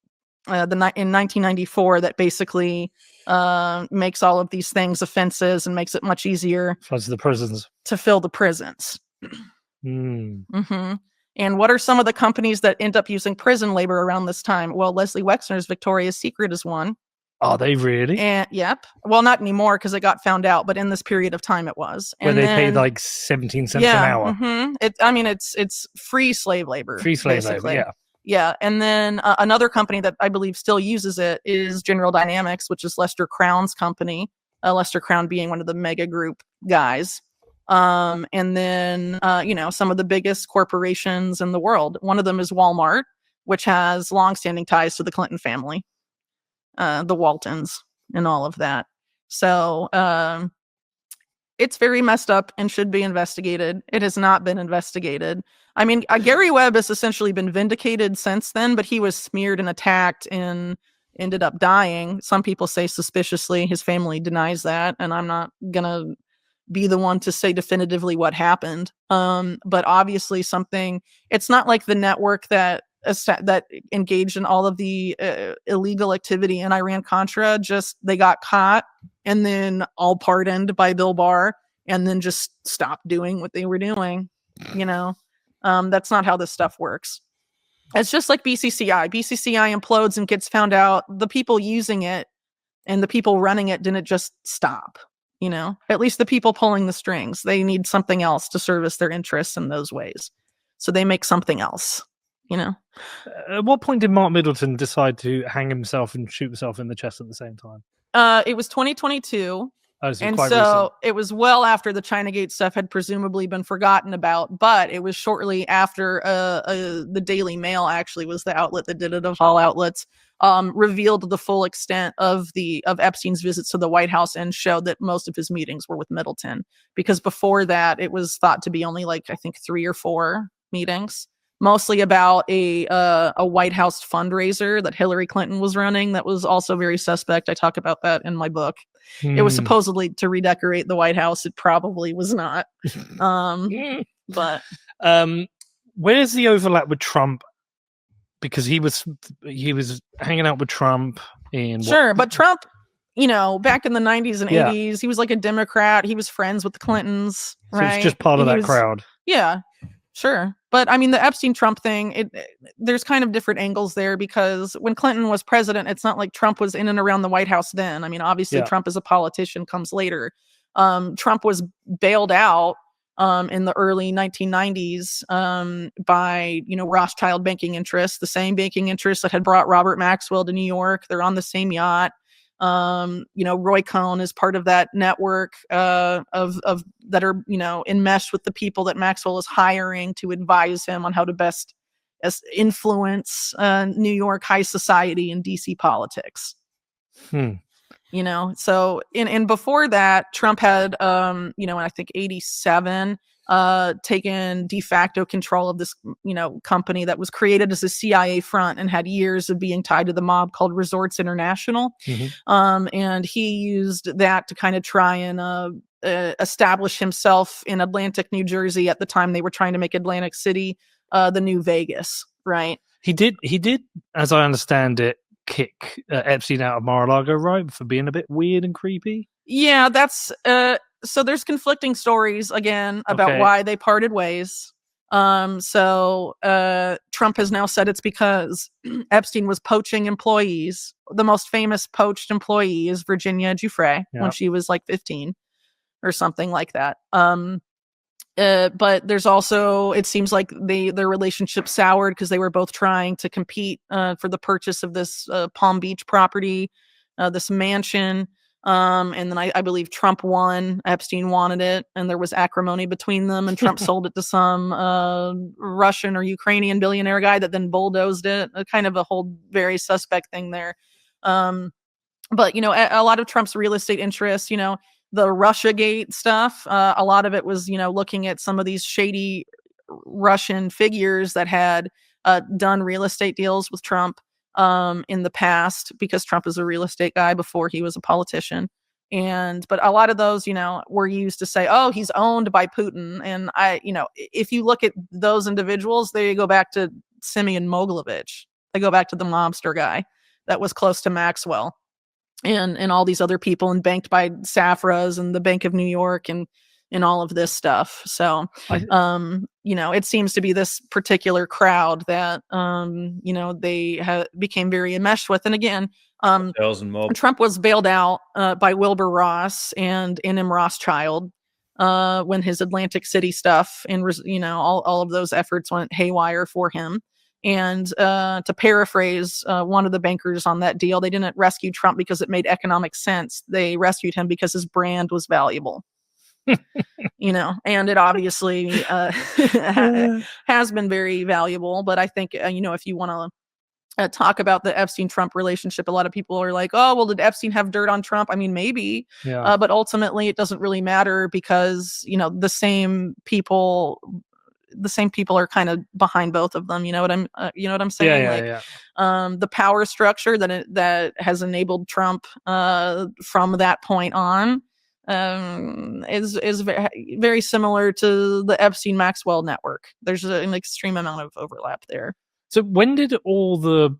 1994, that basically makes all of these things offenses and makes it much easier floods the prisons to fill the prisons. And what are some of the companies that end up using prison labor around this time? Well, Leslie Wexner's Victoria's Secret is one. Are they really? And yep. Well, not anymore because it got found out, but in this period of time it was. Where they paid like 17 cents an hour. It's free slave labor. Free slave labor, yeah. Yeah, and then another company that I believe still uses it is General Dynamics, which is Lester Crown's company. Lester Crown being one of the mega group guys. And then, some of the biggest corporations in the world. One of them is Walmart, which has longstanding ties to the Clinton family, the Waltons, and all of that. So it's very messed up and should be investigated. It has not been investigated. I mean, Gary Webb has essentially been vindicated since then, but he was smeared and attacked and ended up dying. Some people say suspiciously. His family denies that, and I'm not going to be the one to say definitively what happened. But obviously it's not like the network that engaged in all of the illegal activity in Iran-Contra, just they got caught and then all pardoned by Bill Barr and then just stopped doing what they were doing. That's not how this stuff works. It's just like BCCI. BCCI implodes and gets found out. The people using it and the people running it didn't just stop. At least the people pulling the strings, they need something else to service their interests in those ways. So they make something else, At what point did Mark Middleton decide to hang himself and shoot himself in the chest at the same time? It was 2022. Oh, so And quite so recent. it was well after the Chinagate stuff had presumably been forgotten about, but it was shortly after the Daily Mail actually was the outlet that did it, of all outlets, revealed the full extent of Epstein's visits to the White House and showed that most of his meetings were with Middleton. Because before that, it was thought to be only like, I think, 3 or 4 meetings, mostly about a White House fundraiser that Hillary Clinton was running that was also very suspect. I talk about that in my book. It was supposedly to redecorate the White House. It probably was not. But where's the overlap with Trump? Because he was hanging out with Trump in sure, but Trump, back in the 90s and Yeah. 80s, he was like a Democrat. He was friends with the Clintons, So right? it's just part of that crowd. Yeah, sure. But I mean, the Epstein-Trump thing, there's kind of different angles there, because when Clinton was president, it's not like Trump was in and around the White House then. I mean, obviously, Yeah. Trump as a politician comes later. Trump was bailed out in the early 1990s by, Rothschild banking interests, the same banking interests that had brought Robert Maxwell to New York. They're on the same yacht. Roy Cohn is part of that network of that are, enmeshed with the people that Maxwell is hiring to advise him on how to best influence New York high society and DC politics. So and before that, Trump had, in I think 87, taken de facto control of this, company that was created as a CIA front and had years of being tied to the mob, called Resorts International. And he used that to kind of try and establish himself in Atlantic, New Jersey. At the time, they were trying to make Atlantic City the new Vegas, right? He did, as I understand it, kick Epstein out of Mar-a-Lago, right, for being a bit weird and creepy. Yeah, that's so there's conflicting stories again about why they parted ways. So Trump has now said it's because Epstein was poaching employees. The most famous poached employee is Virginia Giuffre when she was like 15 or something like that. But there's also, it seems like their relationship soured because they were both trying to compete for the purchase of this Palm Beach property, this mansion. And then I believe Trump won, Epstein wanted it, and there was acrimony between them, and Trump sold it to some Russian or Ukrainian billionaire guy that then bulldozed it. Kind of a whole very suspect thing there. But, a lot of Trump's real estate interests, the Russiagate stuff, a lot of it was, looking at some of these shady Russian figures that had done real estate deals with Trump in the past, because Trump is a real estate guy before he was a politician. But a lot of those, were used to say, oh, he's owned by Putin. And if you look at those individuals, they go back to Simeon Mogilevich. They go back to the mobster guy that was close to Maxwell. And all these other people, and banked by Safras and the Bank of New York and all of this stuff. So, it seems to be this particular crowd that, they became very enmeshed with. And again, Trump was bailed out by Wilbur Ross and N.M. Rothschild when his Atlantic City stuff and, all of those efforts went haywire for him. And to paraphrase one of the bankers on that deal, they didn't rescue Trump because it made economic sense. They rescued him because his brand was valuable. And it obviously has been very valuable. But I think, if you want to talk about the Epstein-Trump relationship, a lot of people are like, oh, well, did Epstein have dirt on Trump? I mean, maybe. Yeah. But ultimately, it doesn't really matter because, the same people are kind of behind both of them. You know what I'm saying? The power structure that has enabled Trump from that point on is very, very similar to the Epstein Maxwell network. There's an extreme amount of overlap there. So when did all the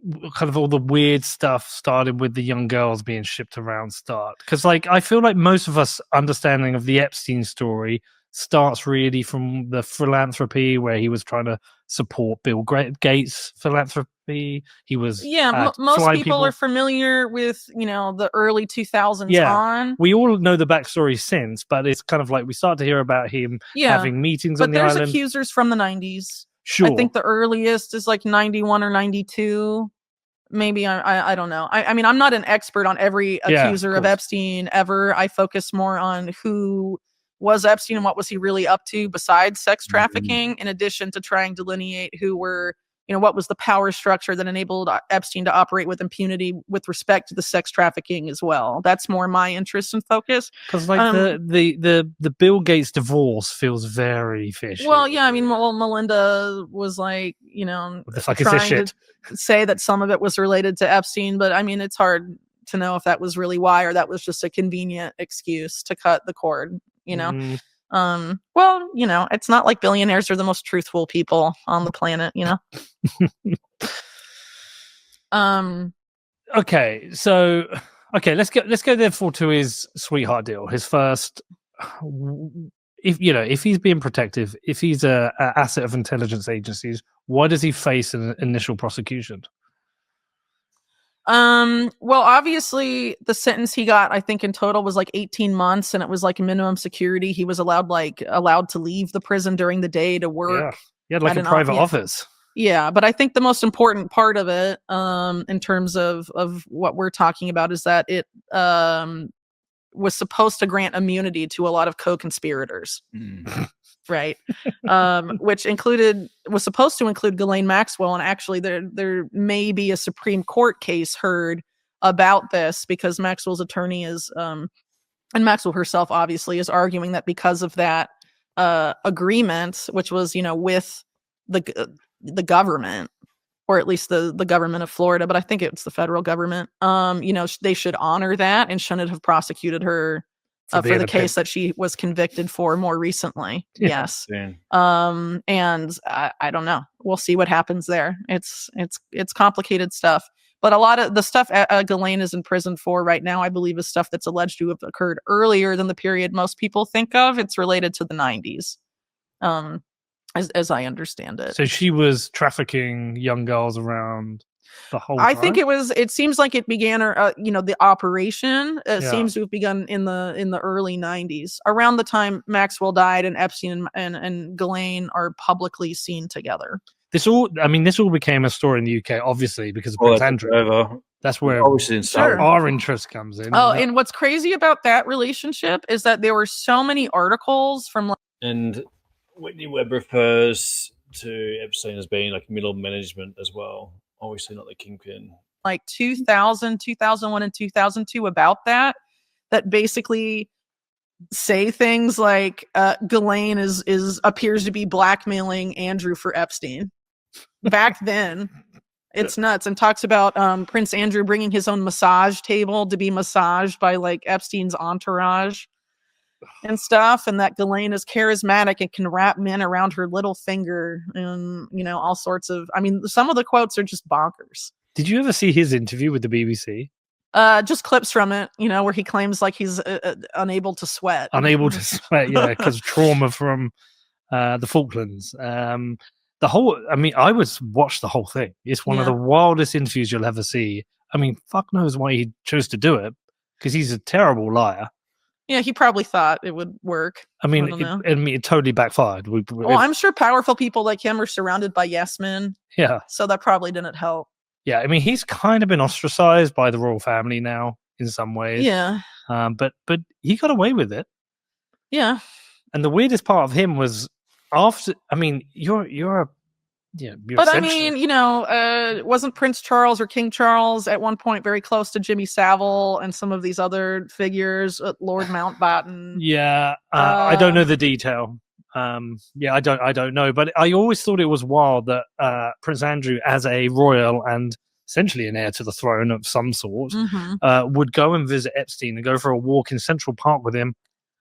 weird stuff started with the young girls being shipped around start? Because I feel like most of us understanding of the Epstein story starts really from the philanthropy, where he was trying to support Bill Gates' philanthropy. He was most people are familiar with the early 2000s on. We all know the backstory since, but it's kind of like we start to hear about him having meetings on the island. But there's accusers from the 90s. Sure. I think the earliest is like 91 or 92. maybe I don't know. I mean, I'm not an expert on every accuser of Epstein ever. I focus more on who was Epstein and what was he really up to besides sex trafficking, in addition to trying to delineate who were, what was the power structure that enabled Epstein to operate with impunity with respect to the sex trafficking as well. That's more my interest and focus. Because like the Bill Gates divorce feels very fishy. Well, yeah, I mean, Melinda was like, what the fuck is this shit? To say that some of it was related to Epstein, but I mean, it's hard to know if that was really why, or that was just a convenient excuse to cut the cord, Well, it's not like billionaires are the most truthful people on the planet, Okay, so let's go therefore to his sweetheart deal. His first, if he's being protective, if he's a asset of intelligence agencies, why does he face an initial prosecution? Well, obviously the sentence he got, I think in total was like 18 months, and it was like minimum security. He was allowed to leave the prison during the day to work. Yeah, he had like a private office. Yeah, but I think the most important part of it, in terms of what we're talking about, is that it was supposed to grant immunity to a lot of co-conspirators. Right. Which was supposed to include Ghislaine Maxwell. And actually there may be a Supreme Court case heard about this, because Maxwell's attorney is, and Maxwell herself obviously is arguing that because of that agreement, which was, with the government, or at least the government of Florida, but I think it's the federal government, they should honor that and shouldn't have prosecuted her for the case that she was convicted for more recently. Yeah. Yes. And I don't know. We'll see what happens there. It's complicated stuff. But a lot of the stuff Ghislaine is in prison for right now, I believe, is stuff that's alleged to have occurred earlier than the period most people think of. It's related to the 90s, as I understand it. So she was trafficking young girls around the whole time? I think it seems like it began, the operation seems to have begun in the early 90s, around the time Maxwell died and Epstein and Ghislaine are publicly seen together. This all became a story in the UK, obviously, because of Prince Andrew. That's where our interest comes in. Oh, and what's crazy about that relationship is that there were so many articles from and Whitney Webb refers to Epstein as being like middle management as well. Obviously not the kingpin. Like 2000, 2001, and 2002 about that basically say things like Ghislaine appears to be blackmailing Andrew for Epstein. Back then, it's nuts, and talks about Prince Andrew bringing his own massage table to be massaged by like Epstein's entourage and stuff, and that Ghislaine is charismatic and can wrap men around her little finger, and all sorts of. I mean, some of the quotes are just bonkers. Did you ever see his interview with the BBC? Just clips from it, where he claims like he's unable to sweat. Unable to sweat, yeah, because of trauma from the Falklands. I would watch the whole thing. It's one of the wildest interviews you'll ever see. I mean, fuck knows why he chose to do it, because he's a terrible liar. Yeah, he probably thought it would work. I mean, it totally backfired. I'm sure powerful people like him are surrounded by yes men. Yeah. So that probably didn't help. Yeah, I mean, he's kind of been ostracized by the royal family now in some ways. Yeah. But he got away with it. Yeah. And the weirdest part of him was after. I mean, but I mean, wasn't Prince Charles or King Charles at one point very close to Jimmy Savile and some of these other figures, Lord Mountbatten? Yeah, I don't know the detail. I don't know, but I always thought it was wild that Prince Andrew, as a royal and essentially an heir to the throne of some sort, would go and visit Epstein and go for a walk in Central Park with him.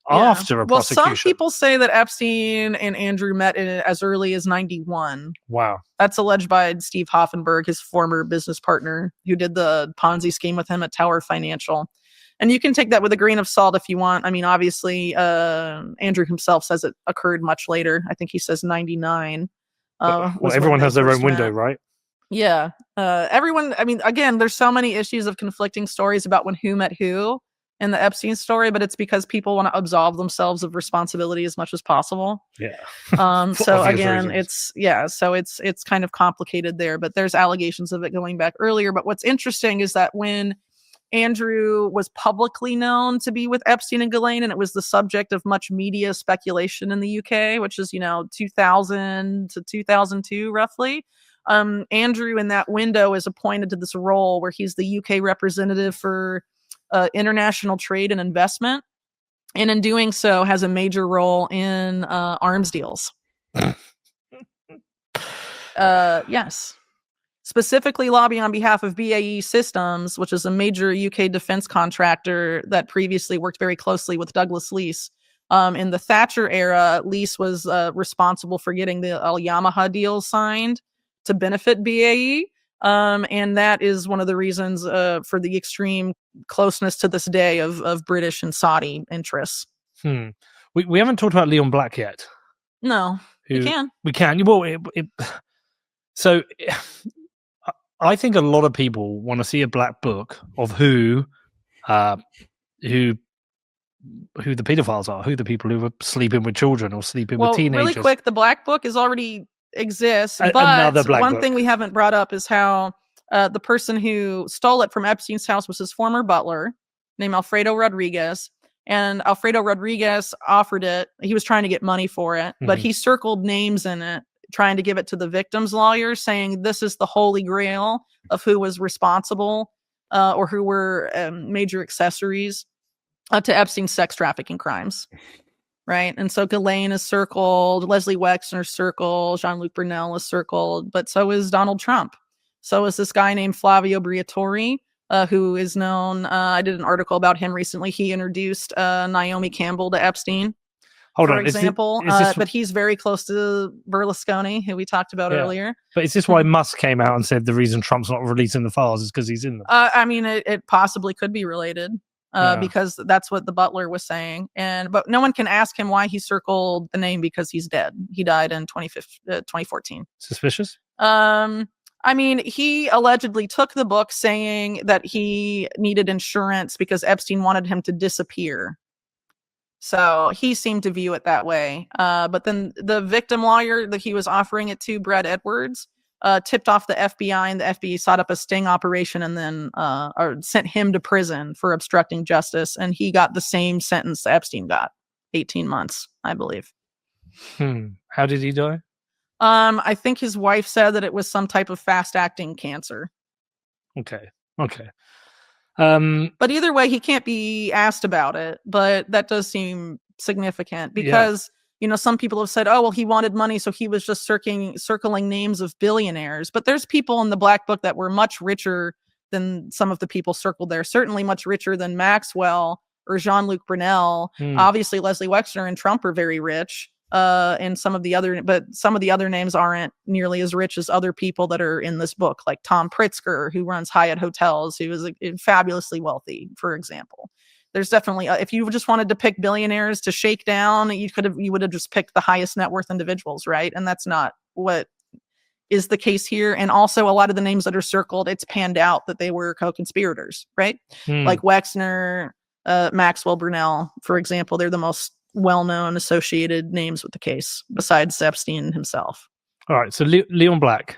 After a prosecution. Some people say that Epstein and Andrew met as early as 91. Wow. That's alleged by Steve Hoffenberg, his former business partner, who did the Ponzi scheme with him at Tower Financial. And you can take that with a grain of salt if you want. I mean, obviously, Andrew himself says it occurred much later. I think he says 99. Everyone has their own window, right? Yeah. Everyone, I mean, again, there's so many issues of conflicting stories about who met who. in the Epstein story, but it's because people want to absolve themselves of responsibility as much as possible. Yeah. So obvious again, reasons. it's kind of complicated there, but there's allegations of it going back earlier. But what's interesting is that when Andrew was publicly known to be with Epstein and Ghislaine, and it was the subject of much media speculation in the UK, which is, 2000 to 2002, roughly. Andrew in that window is appointed to this role where he's the UK representative for international trade and investment. And in doing so has a major role in arms deals. Yes. Specifically lobbying on behalf of BAE Systems, which is a major UK defense contractor that previously worked very closely with Douglas Leese. In the Thatcher era, Leese was responsible for getting the Yamaha deal signed to benefit BAE. And that is one of the reasons for the extreme closeness to this day of British and Saudi interests. We haven't talked about Leon Black yet. No, we can. We can. Well, so I think a lot of people want to see a black book of who the pedophiles are, who the people who are sleeping with children or sleeping with teenagers. Really quick, the black book is already exists, but one thing we haven't brought up is how the person who stole it from Epstein's house was his former butler named Alfredo Rodriguez. And Alfredo Rodriguez offered it. He was trying to get money for it, but he circled names in it, trying to give it to the victim's lawyers, saying this is the holy grail of who was responsible or who were major accessories to Epstein's sex trafficking crimes. Right. And so Ghislaine is circled, Leslie Wexner's circled, Jean-Luc Brunel is circled, but so is Donald Trump. So is this guy named Flavio Briatore, who is known. I did an article about him recently. He introduced Naomi Campbell to Epstein. For example, but he's very close to Berlusconi, who we talked about earlier. But is this why Musk came out and said the reason Trump's not releasing the files is because he's in them? I mean, it possibly could be related because that's what the butler was saying. But no one can ask him why he circled the name because he's dead. He died in 2014. Suspicious? I mean, he allegedly took the book saying that he needed insurance because Epstein wanted him to disappear. So he seemed to view it that way. But then the victim lawyer that he was offering it to, Brad Edwards, tipped off the FBI, and the FBI set up a sting operation and then sent him to prison for obstructing justice. And he got the same sentence Epstein got, 18 months, I believe. How did he die? I think his wife said that it was some type of fast-acting cancer. Okay. But either way, he can't be asked about it. But that does seem significant because, some people have said, oh, well, he wanted money, so he was just circling names of billionaires. But there's people in the Black Book that were much richer than some of the people circled there. Certainly much richer than Maxwell or Jean-Luc Brunel. Obviously, Leslie Wexner and Trump are very rich. And some of the other names aren't nearly as rich as other people that are in this book, like Tom Pritzker, who runs Hyatt Hotels, who is fabulously wealthy, for example. There's definitely, if you just wanted to pick billionaires to shake down, you would have just picked the highest net worth individuals, right? And that's not what is the case here. And also a lot of the names that are circled, it's panned out that they were co-conspirators, right? Like Wexner, Maxwell, Brunel, for example, they're the most well-known associated names with the case besides Epstein himself. All right. So Leon Black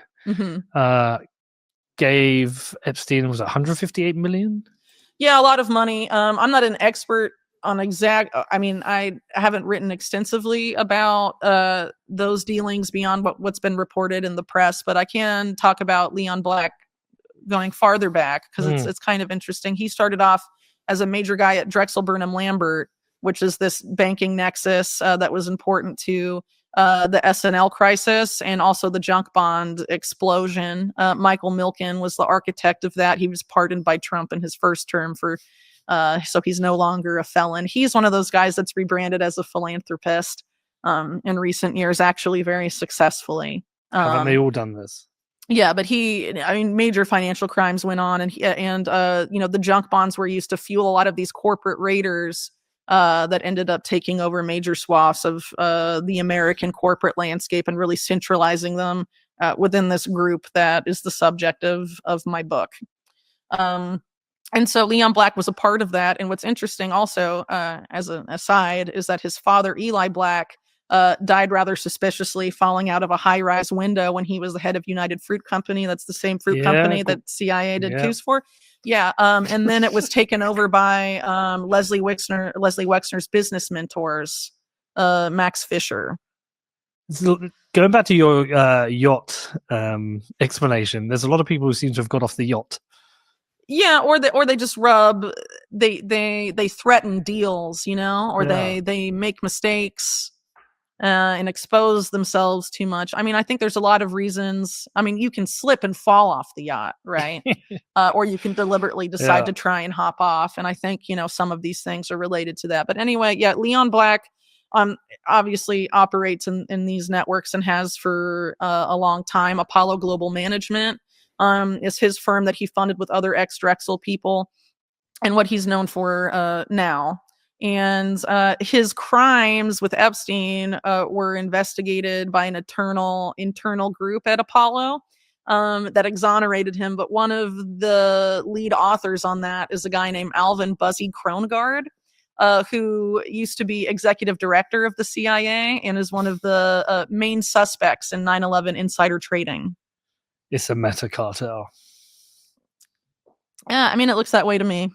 gave Epstein, was it 158 million? Yeah, a lot of money. I'm not an expert on exact. I mean, I haven't written extensively about those dealings beyond what's been reported in the press, but I can talk about Leon Black going farther back because it's kind of interesting. He started off as a major guy at Drexel Burnham Lambert, which is this banking nexus that was important to the SNL crisis and also the junk bond explosion. Michael Milken was the architect of that. He was pardoned by Trump in his first term so he's no longer a felon. He's one of those guys that's rebranded as a philanthropist in recent years, actually very successfully. Haven't they all done this? Yeah, but major financial crimes went on, and the junk bonds were used to fuel a lot of these corporate raiders that ended up taking over major swaths of the American corporate landscape and really centralizing them within this group that is the subject of my book. And so Leon Black was a part of that. And what's interesting also, as an aside, is that his father, Eli Black, died rather suspiciously, falling out of a high-rise window when he was the head of United Fruit Company. That's the same fruit company that CIA did coups for. Yeah. And then it was taken over by Leslie Wexner's business mentors, Max Fisher. So going back to your yacht explanation, there's a lot of people who seem to have got off the yacht. Yeah, or they just they threaten deals, or they make mistakes and expose themselves too much. I mean, I think there's a lot of reasons. I mean, you can slip and fall off the yacht, right? Or you can deliberately decide to try and hop off. And I think, some of these things are related to that. But anyway, yeah, Leon Black obviously operates in these networks and has for a long time. Apollo Global Management is his firm that he funded with other ex-Drexel people, and what he's known for now. And his crimes with Epstein were investigated by an internal group at Apollo that exonerated him. But one of the lead authors on that is a guy named Alvin Buzzy Krongard, who used to be executive director of the CIA and is one of the main suspects in 9/11 insider trading. It's a meta cartel. Yeah, I mean, it looks that way to me.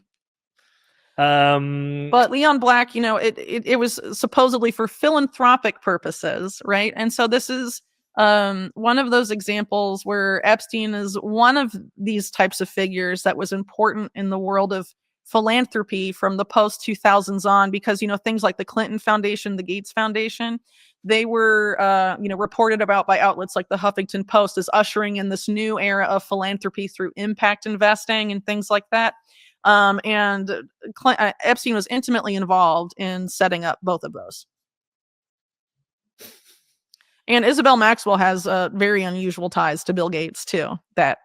But Leon Black, it was supposedly for philanthropic purposes, right? And so this is one of those examples where Epstein is one of these types of figures that was important in the world of philanthropy from the post 2000s on, because things like the Clinton Foundation, the Gates Foundation, they were reported about by outlets like the Huffington Post as ushering in this new era of philanthropy through impact investing and things like that. And Epstein was intimately involved in setting up both of those. And Isabel Maxwell has very unusual ties to Bill Gates too, that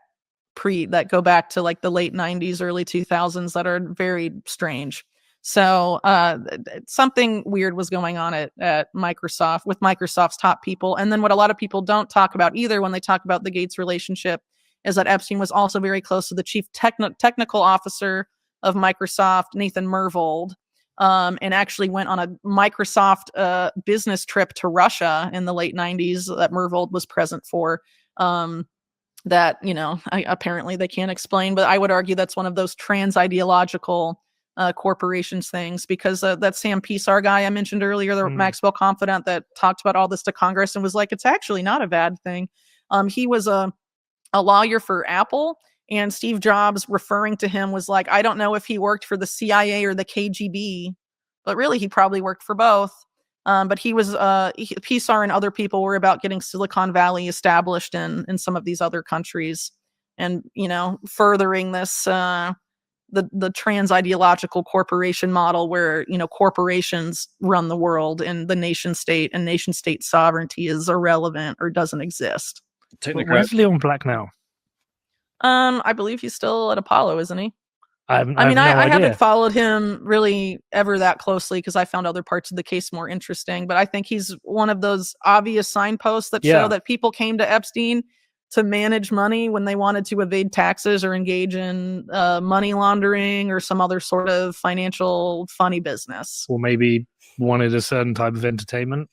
go back to like the late 90s, early 2000s, that are very strange. So something weird was going on at Microsoft with Microsoft's top people. And then what a lot of people don't talk about either when they talk about the Gates relationship is that Epstein was also very close to the chief technical officer of Microsoft, Nathan Myhrvold, and actually went on a Microsoft business trip to Russia in the late 90s that Myhrvold was present for. That, apparently they can't explain, but I would argue that's one of those trans-ideological corporations things, because that Sam Pisar guy I mentioned earlier, the Maxwell confidant that talked about all this to Congress and was like, it's actually not a bad thing. He was a lawyer for Apple, and Steve Jobs referring to him was like, I don't know if he worked for the CIA or the KGB, but really he probably worked for both. But he was Pisar and other people were about getting Silicon Valley established in some of these other countries, and furthering this the trans ideological corporation model where corporations run the world and the nation state and nation state sovereignty is irrelevant or doesn't exist. Where's Leon Black now? I believe he's still at Apollo, isn't he? I haven't followed him really ever that closely because I found other parts of the case more interesting. But I think he's one of those obvious signposts that show that people came to Epstein to manage money when they wanted to evade taxes or engage in money laundering or some other sort of financial funny business. Or maybe wanted a certain type of entertainment.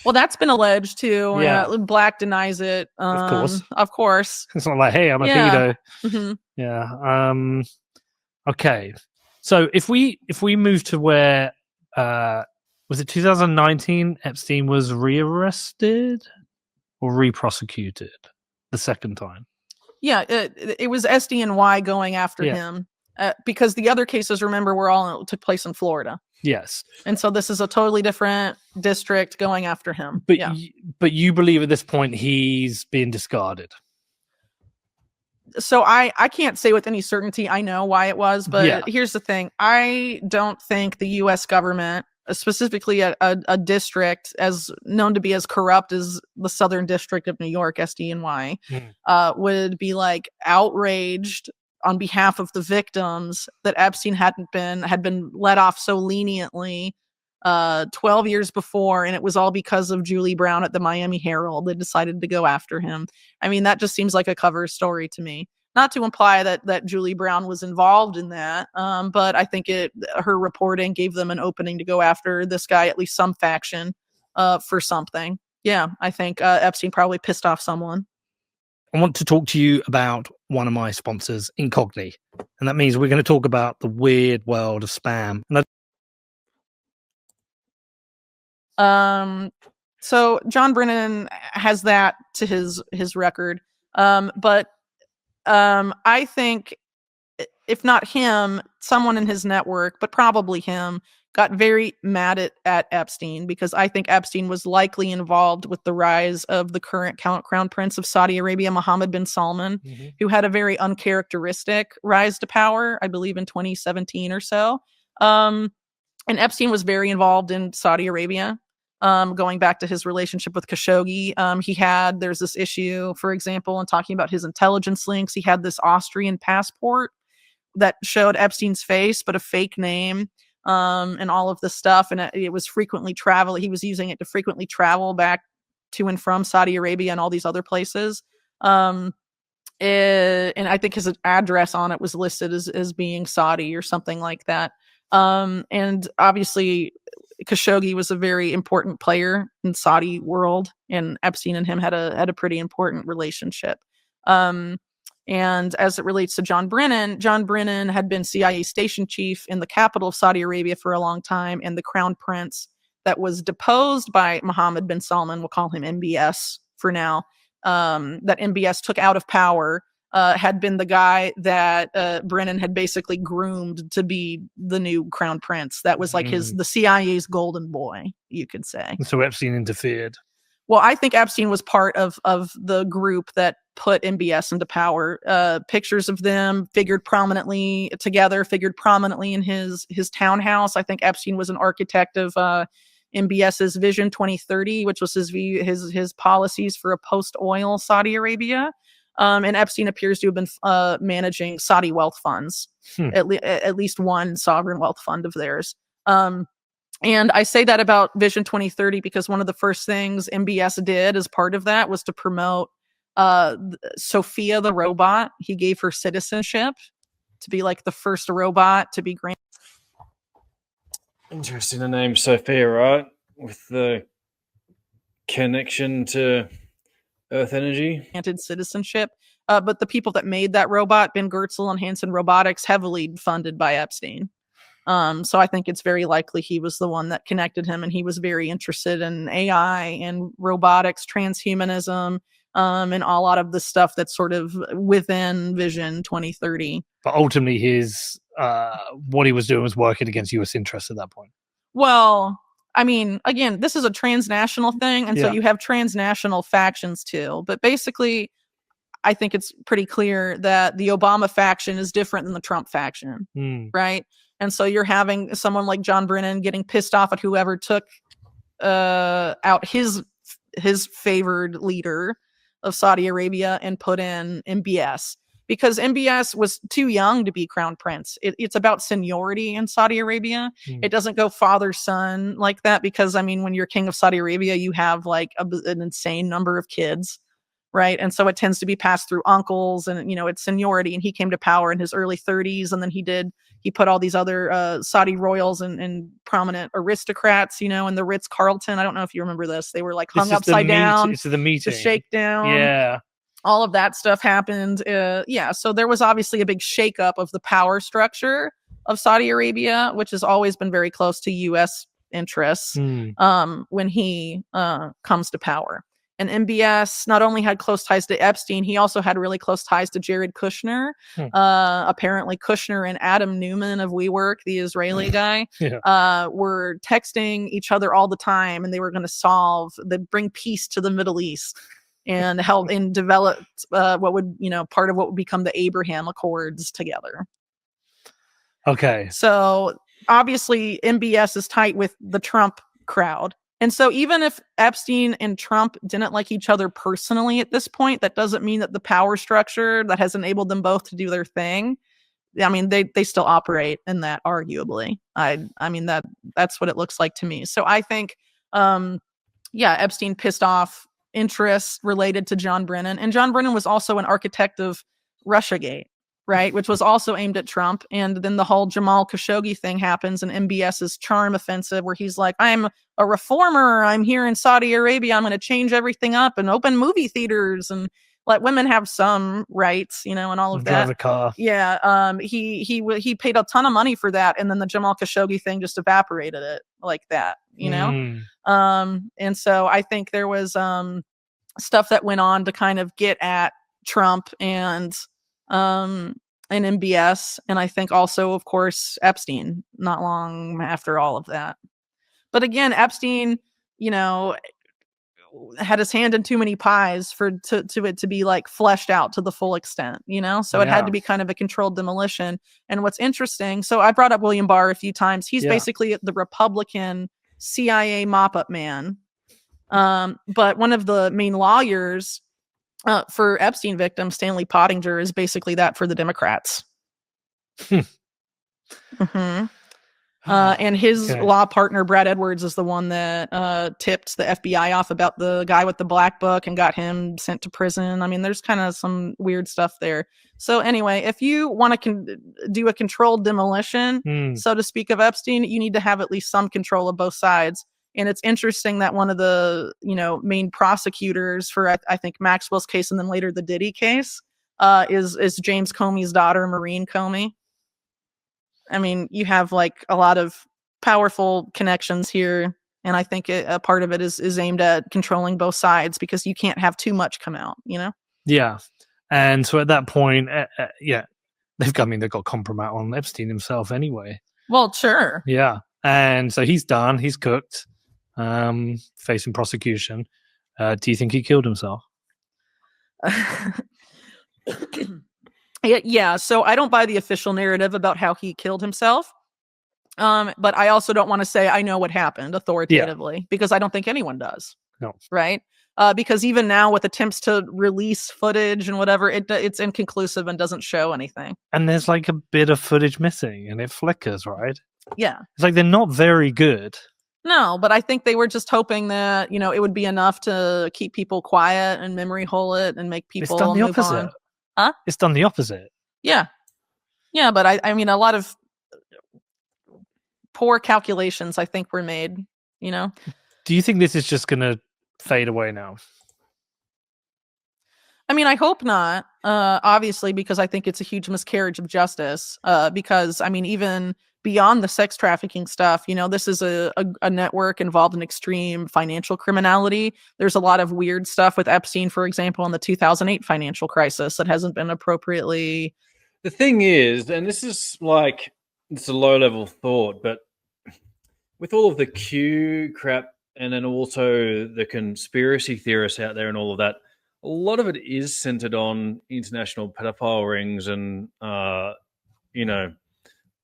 Well, that's been alleged too. Yeah. Black denies it. Of course. It's not like, hey, I'm a pedo. Mm-hmm. Yeah. Okay. So if we move to where was it 2019 Epstein was rearrested or reprosecuted the second time? Yeah, it was SDNY going after him because the other cases, remember, took place in Florida. Yes. And so this is a totally different district going after him. But but you believe at this point he's being discarded? So I can't say with any certainty I know why it was, but here's the thing. I don't think the U.S. government, specifically a district as known to be as corrupt as the Southern District of New York, SDNY, would be like outraged on behalf of the victims that Epstein had been let off so leniently 12 years before, and it was all because of Julie Brown at the Miami Herald. They decided to go after him. I mean, that just seems like a cover story to me. Not to imply that Julie Brown was involved in that, but I think her reporting gave them an opening to go after this guy, at least some faction, for something. Yeah, I think Epstein probably pissed off someone. I want to talk to you about one of my sponsors, Incogni. And that means we're going to talk about the weird world of spam. So John Brennan has that to his record. But I think if not him, someone in his network, but probably him, got very mad at Epstein, because I think Epstein was likely involved with the rise of the current crown prince of Saudi Arabia, Mohammed bin Salman, who had a very uncharacteristic rise to power, I believe in 2017 or so. And Epstein was very involved in Saudi Arabia, going back to his relationship with Khashoggi. There's this issue, for example, in talking about his intelligence links. He had this Austrian passport that showed Epstein's face, but a fake name. And all of this stuff. And it was frequently travel. He was using it to frequently travel back to and from Saudi Arabia and all these other places. And I think his address on it was listed as being Saudi or something like that. And obviously Khashoggi was a very important player in Saudi world, and Epstein and him had a pretty important relationship. And as it relates to John Brennan had been CIA station chief in the capital of Saudi Arabia for a long time, and the crown prince that was deposed by Mohammed bin Salman, we'll call him MBS for now, that MBS took out of power, had been the guy that Brennan had basically groomed to be the new crown prince. That was like the CIA's golden boy, you could say. So Epstein interfered. Well, I think Epstein was part of the group that put MBS into power. Pictures of them figured prominently in his townhouse. I think Epstein was an architect of MBS's Vision 2030, which was his policies for a post-oil Saudi Arabia. And Epstein appears to have been managing Saudi wealth funds, at least one sovereign wealth fund of theirs. And I say that about Vision 2030 because one of the first things MBS did as part of that was to promote Sophia the robot. He gave her citizenship to be like the first robot to be granted. Interesting, the name Sophia, right? With the connection to Earth energy. Granted citizenship. But the people that made that robot, Ben Goertzel and Hanson Robotics, heavily funded by Epstein. So I think it's very likely he was the one that connected him, and he was very interested in AI and robotics, transhumanism, and a lot of the stuff that's sort of within Vision 2030. But ultimately, his what he was doing was working against U.S. interests at that point. Well, I mean, again, this is a transnational thing, and so you have transnational factions too. But basically, I think it's pretty clear that the Obama faction is different than the Trump faction, right? And so you're having someone like John Brennan getting pissed off at whoever took out his favored leader of Saudi Arabia and put in MBS, because MBS was too young to be crown prince. It's about seniority in Saudi Arabia. It doesn't go father-son like that, because, I mean, when you're king of Saudi Arabia, you have like an insane number of kids. Right. And so it tends to be passed through uncles, and, it's seniority. And he came to power in his early 30s. And then he put all these other Saudi royals and prominent aristocrats, in the Ritz-Carlton. I don't know if you remember this. They were like hung upside down. It's the meeting. The shakedown. Yeah. All of that stuff happened. So there was obviously a big shakeup of the power structure of Saudi Arabia, which has always been very close to U.S. interests when he comes to power. And MBS not only had close ties to Epstein, he also had really close ties to Jared Kushner. Apparently Kushner and Adam Newman of WeWork, the Israeli guy, were texting each other all the time, and they were going to bring peace to the Middle East and help and develop what would, part of what would become the Abraham Accords together. Okay. So obviously MBS is tight with the Trump crowd. And so even if Epstein and Trump didn't like each other personally at this point, that doesn't mean that the power structure that has enabled them both to do their thing, I mean, they still operate in that, arguably. I mean, that's what it looks like to me. So I think, Epstein pissed off interests related to John Brennan. And John Brennan was also an architect of Russiagate, right? Which was also aimed at Trump. And then the whole Jamal Khashoggi thing happens, and MBS's charm offensive, where he's like, I'm a reformer. I'm here in Saudi Arabia. I'm going to change everything up and open movie theaters and let women have some rights, and all of that. Drive a car. Yeah. He paid a ton of money for that. And then the Jamal Khashoggi thing just evaporated it like that, And so I think there was stuff that went on to kind of get at Trump and MBS, and I think also, of course, Epstein, not long after all of that. But again, Epstein, had his hand in too many pies for it to be like fleshed out to the full extent, so it had to be kind of a controlled demolition. And what's interesting, so I brought up William Barr a few times. He's basically the Republican CIA mop-up man. But one of the main lawyers for Epstein victims, Stanley Pottinger, is basically that for the Democrats. And his law partner, Brad Edwards, is the one that tipped the FBI off about the guy with the black book and got him sent to prison. I mean, there's kind of some weird stuff there. So anyway, if you want to do a controlled demolition, so to speak, of Epstein, you need to have at least some control of both sides. And it's interesting that one of the, main prosecutors for, I think, Maxwell's case and then later the Diddy case is James Comey's daughter, Maureen Comey. I mean, you have like a lot of powerful connections here. And I think a part of it is aimed at controlling both sides because you can't have too much come out, Yeah. And so at that point, they've got compromise on Epstein himself anyway. Well, sure. Yeah. And so he's done. He's cooked, facing prosecution. Do you think he killed himself? Yeah, so I don't buy the official narrative about how he killed himself. But I also don't want to say I know what happened authoritatively because I don't think anyone does. No. Right? Because even now with attempts to release footage and whatever, it's inconclusive and doesn't show anything. And there's like a bit of footage missing and it flickers, right? Yeah. It's like they're not very good. No, but I think they were just hoping that, it would be enough to keep people quiet and memory hole it and make people It's done the move opposite. on. Huh? It's done the opposite. Yeah. Yeah, but I mean, a lot of poor calculations, I think, were made, Do you think this is just going to fade away now? I mean, I hope not, obviously, because I think it's a huge miscarriage of justice. Because, I mean, even beyond the sex trafficking stuff, this is a network involved in extreme financial criminality. There's a lot of weird stuff with Epstein, for example, in the 2008 financial crisis that hasn't been appropriately. The thing is, and this is like, it's a low-level thought, but with all of the Q crap and then also the conspiracy theorists out there and all of that, a lot of it is centered on international pedophile rings and,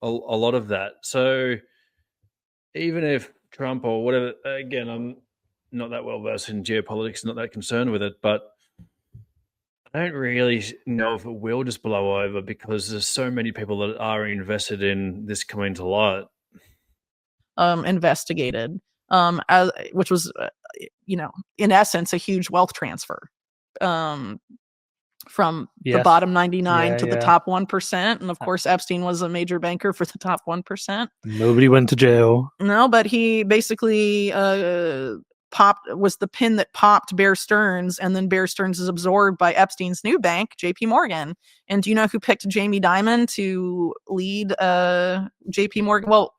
a lot of that. So even if Trump or whatever, again, I'm not that well versed in geopolitics, not that concerned with it, but I don't really know if it will just blow over because there's so many people that are invested in this coming to light. Investigated, which was, in essence, a huge wealth transfer. From the bottom 99 to the top 1%. And of course, Epstein was a major banker for the top 1%. Nobody went to jail. No, but he basically was the pin that popped Bear Stearns, and then Bear Stearns is absorbed by Epstein's new bank, JP Morgan. And do you know who picked Jamie Dimon to lead JP Morgan? Well,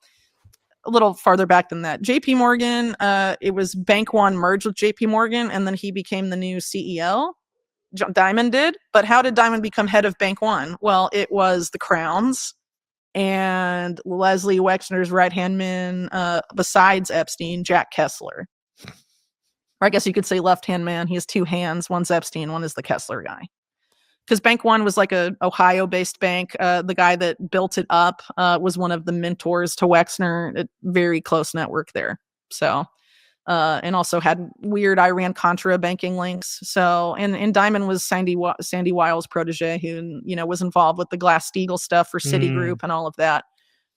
a little farther back than that. JP Morgan, it was Bank One merged with JP Morgan, and then he became the new CEO. Dimon did, but how did Dimon become head of Bank One? Well, it was the Crowns and Leslie Wexner's right-hand man, besides Epstein, Jack Kessler. Or I guess you could say left-hand man. He has two hands. One's Epstein, one is the Kessler guy. Because Bank One was like a Ohio-based bank. The guy that built it up was one of the mentors to Wexner. A very close network there. So. And also had weird Iran-Contra banking links. So, and Dimon was Sandy Weil's protege, who was involved with the Glass-Steagall stuff for Citigroup and all of that.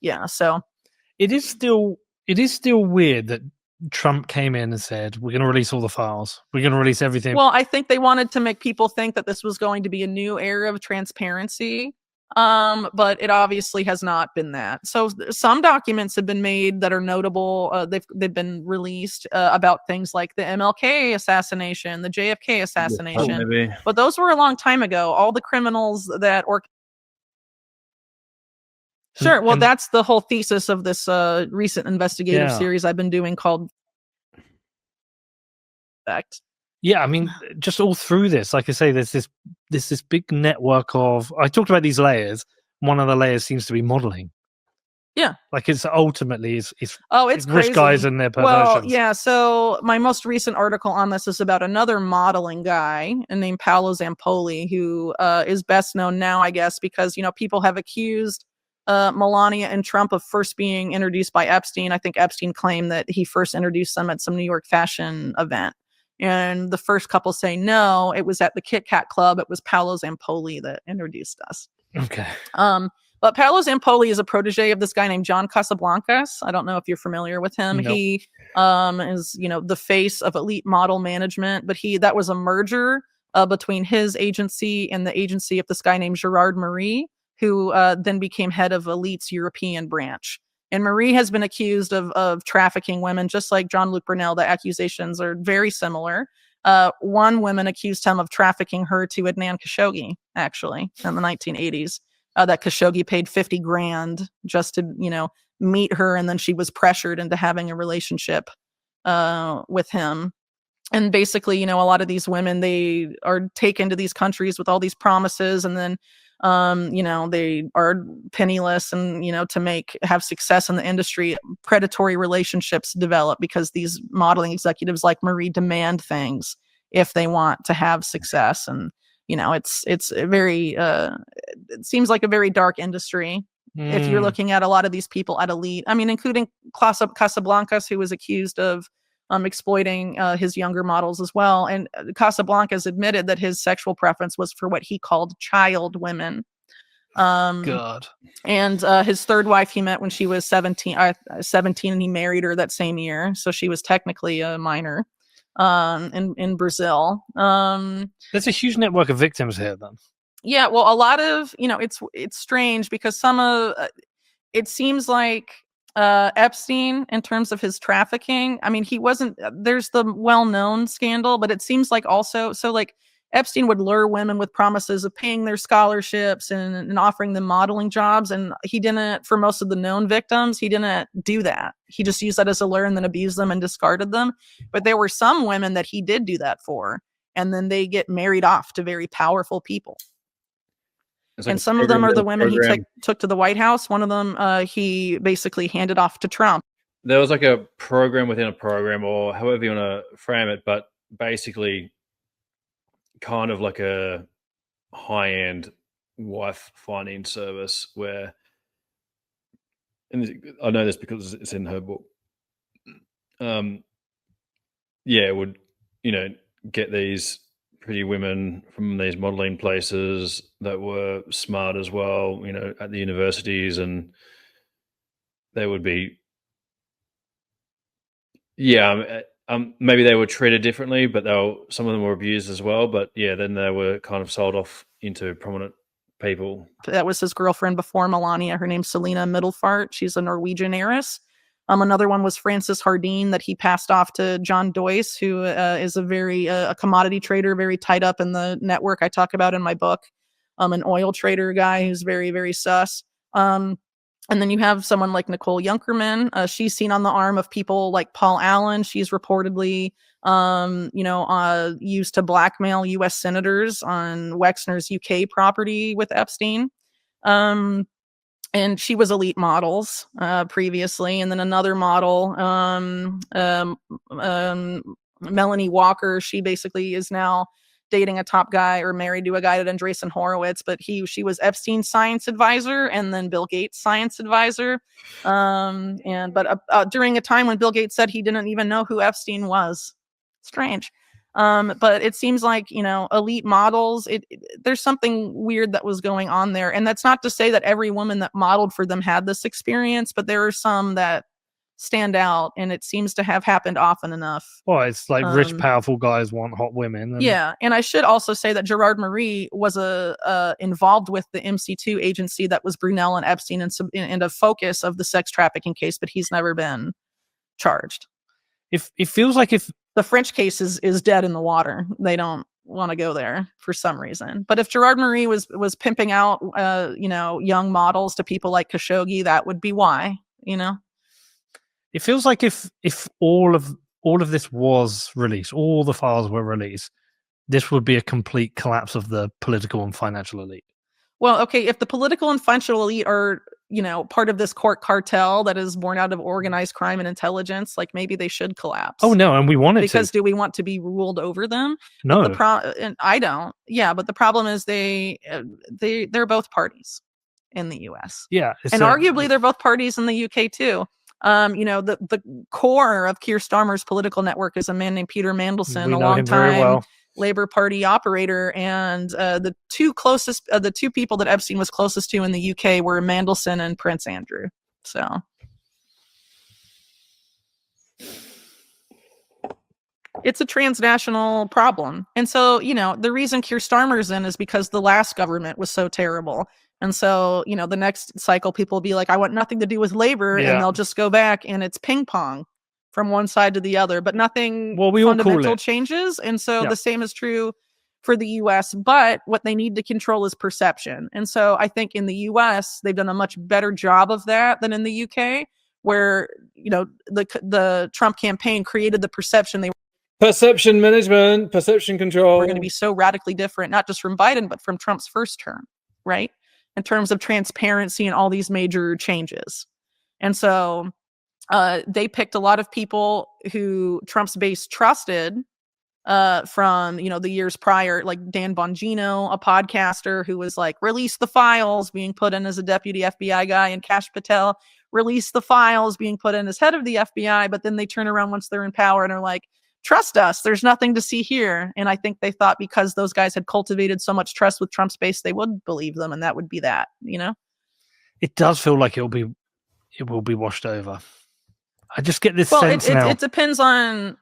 Yeah, so it is still weird that Trump came in and said, we're going to release all the files. We're going to release everything. Well, I think they wanted to make people think that this was going to be a new era of transparency. But it obviously has not been that. So some documents have been made that are notable. They've been released about things like the MLK assassination, the JFK assassination. Maybe. But those were a long time ago. All the criminals that Sure. Well, that's the whole thesis of this recent investigative series I've been doing called Fact. Yeah, I mean, just all through this, like I say, there's this big network of. I talked about these layers. One of the layers seems to be modeling. Yeah, like it's ultimately it's rich crazy. Guys and their perversions. Well, yeah. So my most recent article on this is about another modeling guy named Paolo Zampoli, who is best known now, I guess, because people have accused Melania and Trump of first being introduced by Epstein. I think Epstein claimed that he first introduced them at some New York fashion event. And the first couple say, no, it was at the Kit Kat Club. It was Paolo Zampoli that introduced us. Okay. But Paolo Zampoli is a protege of this guy named John Casablancas. I don't know if you're familiar with him. Nope. He is, the face of elite model management. But that was a merger between his agency and the agency of this guy named Gerard Marie, who then became head of Elite's European branch. And Marie has been accused of trafficking women, just like Jean-Luc Brunel. The accusations are very similar. One woman accused him of trafficking her to Adnan Khashoggi, actually, in the 1980s. That Khashoggi paid $50,000 just to, meet her. And then she was pressured into having a relationship with him. And basically, a lot of these women, they are taken to these countries with all these promises. And then they are penniless and, to have success in the industry, predatory relationships develop because these modeling executives like Marie demand things if they want to have success. And, it's a very, it seems like a very dark industry. If you're looking at a lot of these people at Elite, I mean, including Casablancas, who was accused of exploiting his younger models as well. And Casablancas admitted that his sexual preference was for what he called child women. God. And his third wife he met when she was 17, and he married her that same year. So she was technically a minor in Brazil. There's a huge network of victims here then. Yeah, well, a lot of, it's strange because it seems like Epstein, in terms of his trafficking, I mean, there's the well-known scandal, but it seems like also, Epstein would lure women with promises of paying their scholarships and offering them modeling jobs. And he didn't, for most of the known victims, he didn't do that. He just used that as a lure and then abused them and discarded them. But there were some women that he did do that for. And then they get married off to very powerful people. And some of them are the women he took to the White House. One of them, he basically handed off to Trump. There was like a program within a program, or however you want to frame it, but basically kind of like a high-end wife finding service where, and I know this because it's in her book, would, get these pretty women from these modeling places that were smart as well, at the universities, and they would be, maybe they were treated differently, but some of them were abused as well. But then they were kind of sold off into prominent people. That was his girlfriend before Melania. Her name's Selena Middelfart. She's a Norwegian heiress. Another one was Frances Hardeen that he passed off to John Doyce, who is a very a commodity trader, very tied up in the network I talk about in my book. An oil trader guy who's very, very sus. And then you have someone like Nicole Junkerman. She's seen on the arm of people like Paul Allen. She's reportedly, used to blackmail U.S. senators on Wexner's UK property with Epstein. And she was Elite Models previously. And then another model, Melanie Walker, she basically is now dating a top guy or married to a guy at Andreessen Horowitz, but she was Epstein's science advisor and then Bill Gates' science advisor. But during a time when Bill Gates said he didn't even know who Epstein was. Strange. But it seems like, Elite Models, there's something weird that was going on there. And that's not to say that every woman that modeled for them had this experience, but there are some that stand out, and it seems to have happened often enough. Well, it's like rich, Um, powerful guys want hot women. And Yeah, and I should also say that Gerard Marie was involved with the MC2 agency that was Brunel and Epstein and a focus of the sex trafficking case, but he's never been charged. if it feels like if The French case is dead in the water. They don't want to go there for some reason. But if Gerard Marie was pimping out young models to people like Khashoggi, that would be why, it feels like if all of this was released, all the files were released, this would be a complete collapse of the political and financial elite. Well, okay, if the political and financial elite are, part of this court cartel that is born out of organized crime and intelligence, like maybe they should collapse. Oh no, and we want it because to. do we want to be ruled over them? No, And I don't. Yeah, but the problem is they're both parties in the U.S. yeah, and arguably they're both parties in the UK too. The core of Keir Starmer's political network is a man named Peter Mandelson, we a know him very long-time well. Labour Party operator, and the two people that Epstein was closest to in the UK were Mandelson and Prince Andrew. So it's a transnational problem. And so, the reason Keir Starmer's in is because the last government was so terrible. And so, the next cycle, people will be like, I want nothing to do with Labour, Yeah. and they'll just go back, and it's ping pong from one side to the other, but nothing We all fundamental call it. changes. And so Yeah. the same is true for the US, but what they need to control is perception. And so I think in the US, they've done a much better job of that than in the UK, where, the Trump campaign created the perception they Perception management, perception control. were going to be so radically different, not just from Biden, but from Trump's first term, right? In terms of transparency and all these major changes. And so they picked a lot of people who Trump's base trusted from, the years prior, like Dan Bongino, a podcaster who was like, release the files, being put in as a deputy FBI guy, and Kash Patel, release the files, being put in as head of the FBI. But then they turn around once they're in power and are like, trust us, there's nothing to see here. And I think they thought because those guys had cultivated so much trust with Trump's base, they would believe them, and that would be that, It does feel like it will be washed over. I just get this sense now. It depends on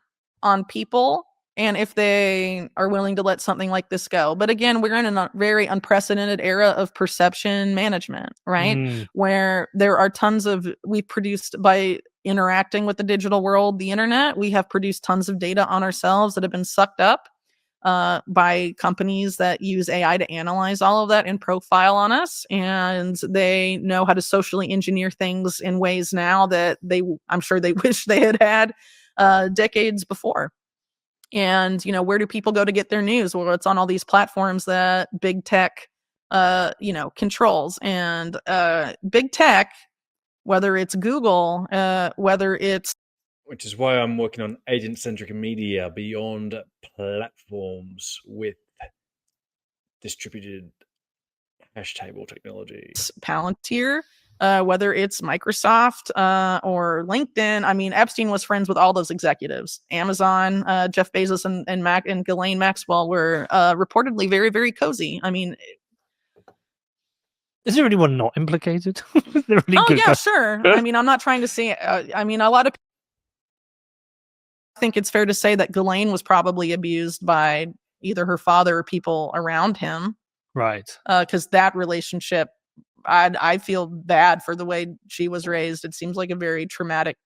people and if they are willing to let something like this go. But again, we're in a very unprecedented era of perception management, right? Where there are we've produced by interacting with the digital world, the internet, we have produced tons of data on ourselves that have been sucked up by companies that use AI to analyze all of that and profile on us. And they know how to socially engineer things in ways now that I'm sure they wish they had decades before. And, where do people go to get their news? Well, it's on all these platforms that big tech, controls. And big tech, whether it's Google, whether it's... Which is why I'm working on agent-centric media beyond platforms with distributed hash table technology. Palantir, whether it's Microsoft or LinkedIn. I mean, Epstein was friends with all those executives. Amazon, Jeff Bezos and Ghislaine Maxwell were reportedly very, very cozy. I mean... Is there anyone not implicated? Sure. I mean, I'm not trying to say... a lot of... I think it's fair to say that Ghislaine was probably abused by either her father or people around him. Right. Because that relationship, I feel bad for the way she was raised. It seems like a very traumatic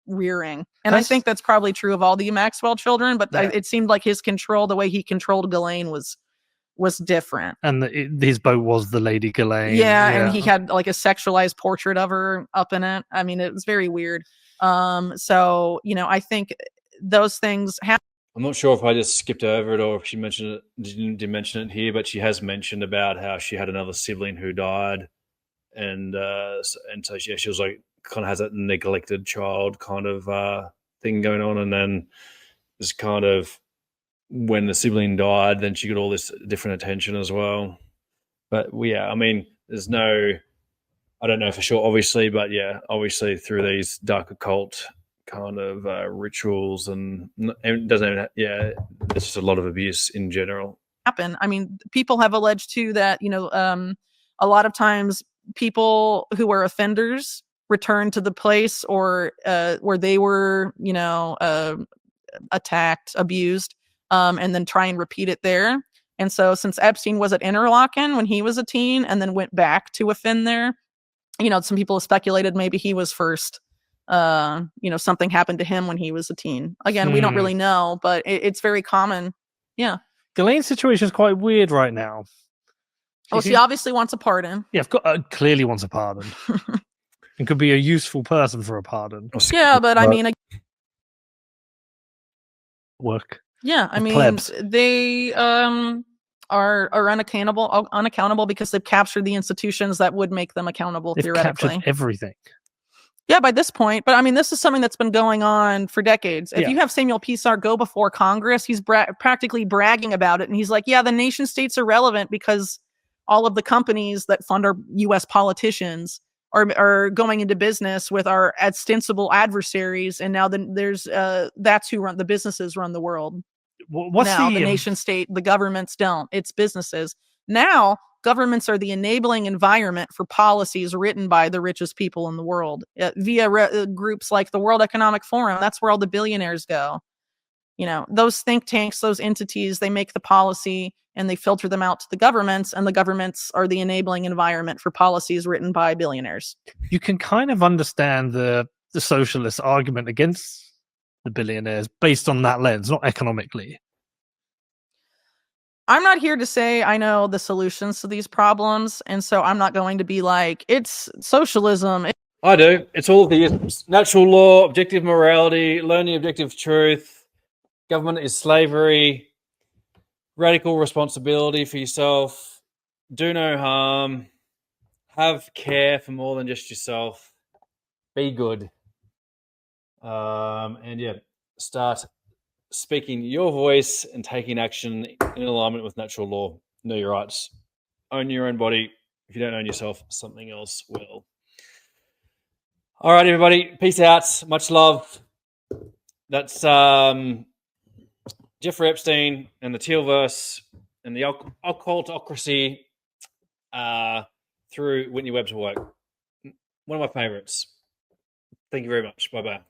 rearing. And I think that's probably true of all the Maxwell children, but it seemed like his control, the way he controlled Ghislaine was different. And his boat was the Lady Ghislaine. Yeah, and he had like a sexualized portrait of her up in it. I mean, it was very weird. So, I think those things happen. I'm not sure if I just skipped over it or if she didn't mention it here, but she has mentioned about how she had another sibling who died, and so she was like kind of has that neglected child kind of thing going on, and then this kind of when the sibling died, then she got all this different attention as well. But I mean, I don't know for sure, obviously, but obviously through these dark occult kind of rituals and it doesn't even there's just a lot of abuse in general. I mean, people have alleged too that a lot of times people who are offenders return to the place or where they were, attacked, abused, and then try and repeat it there. And so since Epstein was at Interlaken when he was a teen and then went back to within there, some people have speculated maybe he was first. Something happened to him when he was a teen. Again, we don't really know, but it's very common. Yeah. Ghislaine's situation is quite weird right now. She obviously wants a pardon. Yeah, clearly wants a pardon. And could be a useful person for a pardon. Yeah, but I mean... Work. Yeah, I mean, plebs. They are unaccountable because they've captured the institutions that would make them accountable, They've theoretically. captured everything. Yeah, by this point. But I mean, this is something that's been going on for decades. If Yeah. you have Samuel Pisar go before Congress, he's practically bragging about it. And he's like, yeah, the nation states are relevant because all of the companies that fund our U.S. politicians are going into business with our ostensible adversaries. And now that's who the businesses run the world. What's now, the the nation state, the governments don't. It's businesses. Now, governments are the enabling environment for policies written by the richest people in the world via groups like the World Economic Forum. That's where all the billionaires go. Those think tanks, those entities, they make the policy and they filter them out to the governments, and the governments are the enabling environment for policies written by billionaires. You can kind of understand the socialist argument against the billionaires based on that lens, not economically. I'm not here to say I know the solutions to these problems, and so I'm not going to be like, it's socialism. I do. It's all of the isms. Natural law, objective morality, learning objective truth, government is slavery, radical responsibility for yourself, do no harm, have care for more than just yourself, be good. And yeah, start speaking your voice and taking action in alignment with natural law. Know your rights. Own your own body. If you don't own yourself, something else will. All right, everybody. Peace out. Much love. That's Jeffrey Epstein and the Thielverse and the Occultocracy through Whitney Webb's work. One of my favorites. Thank you very much. Bye-bye.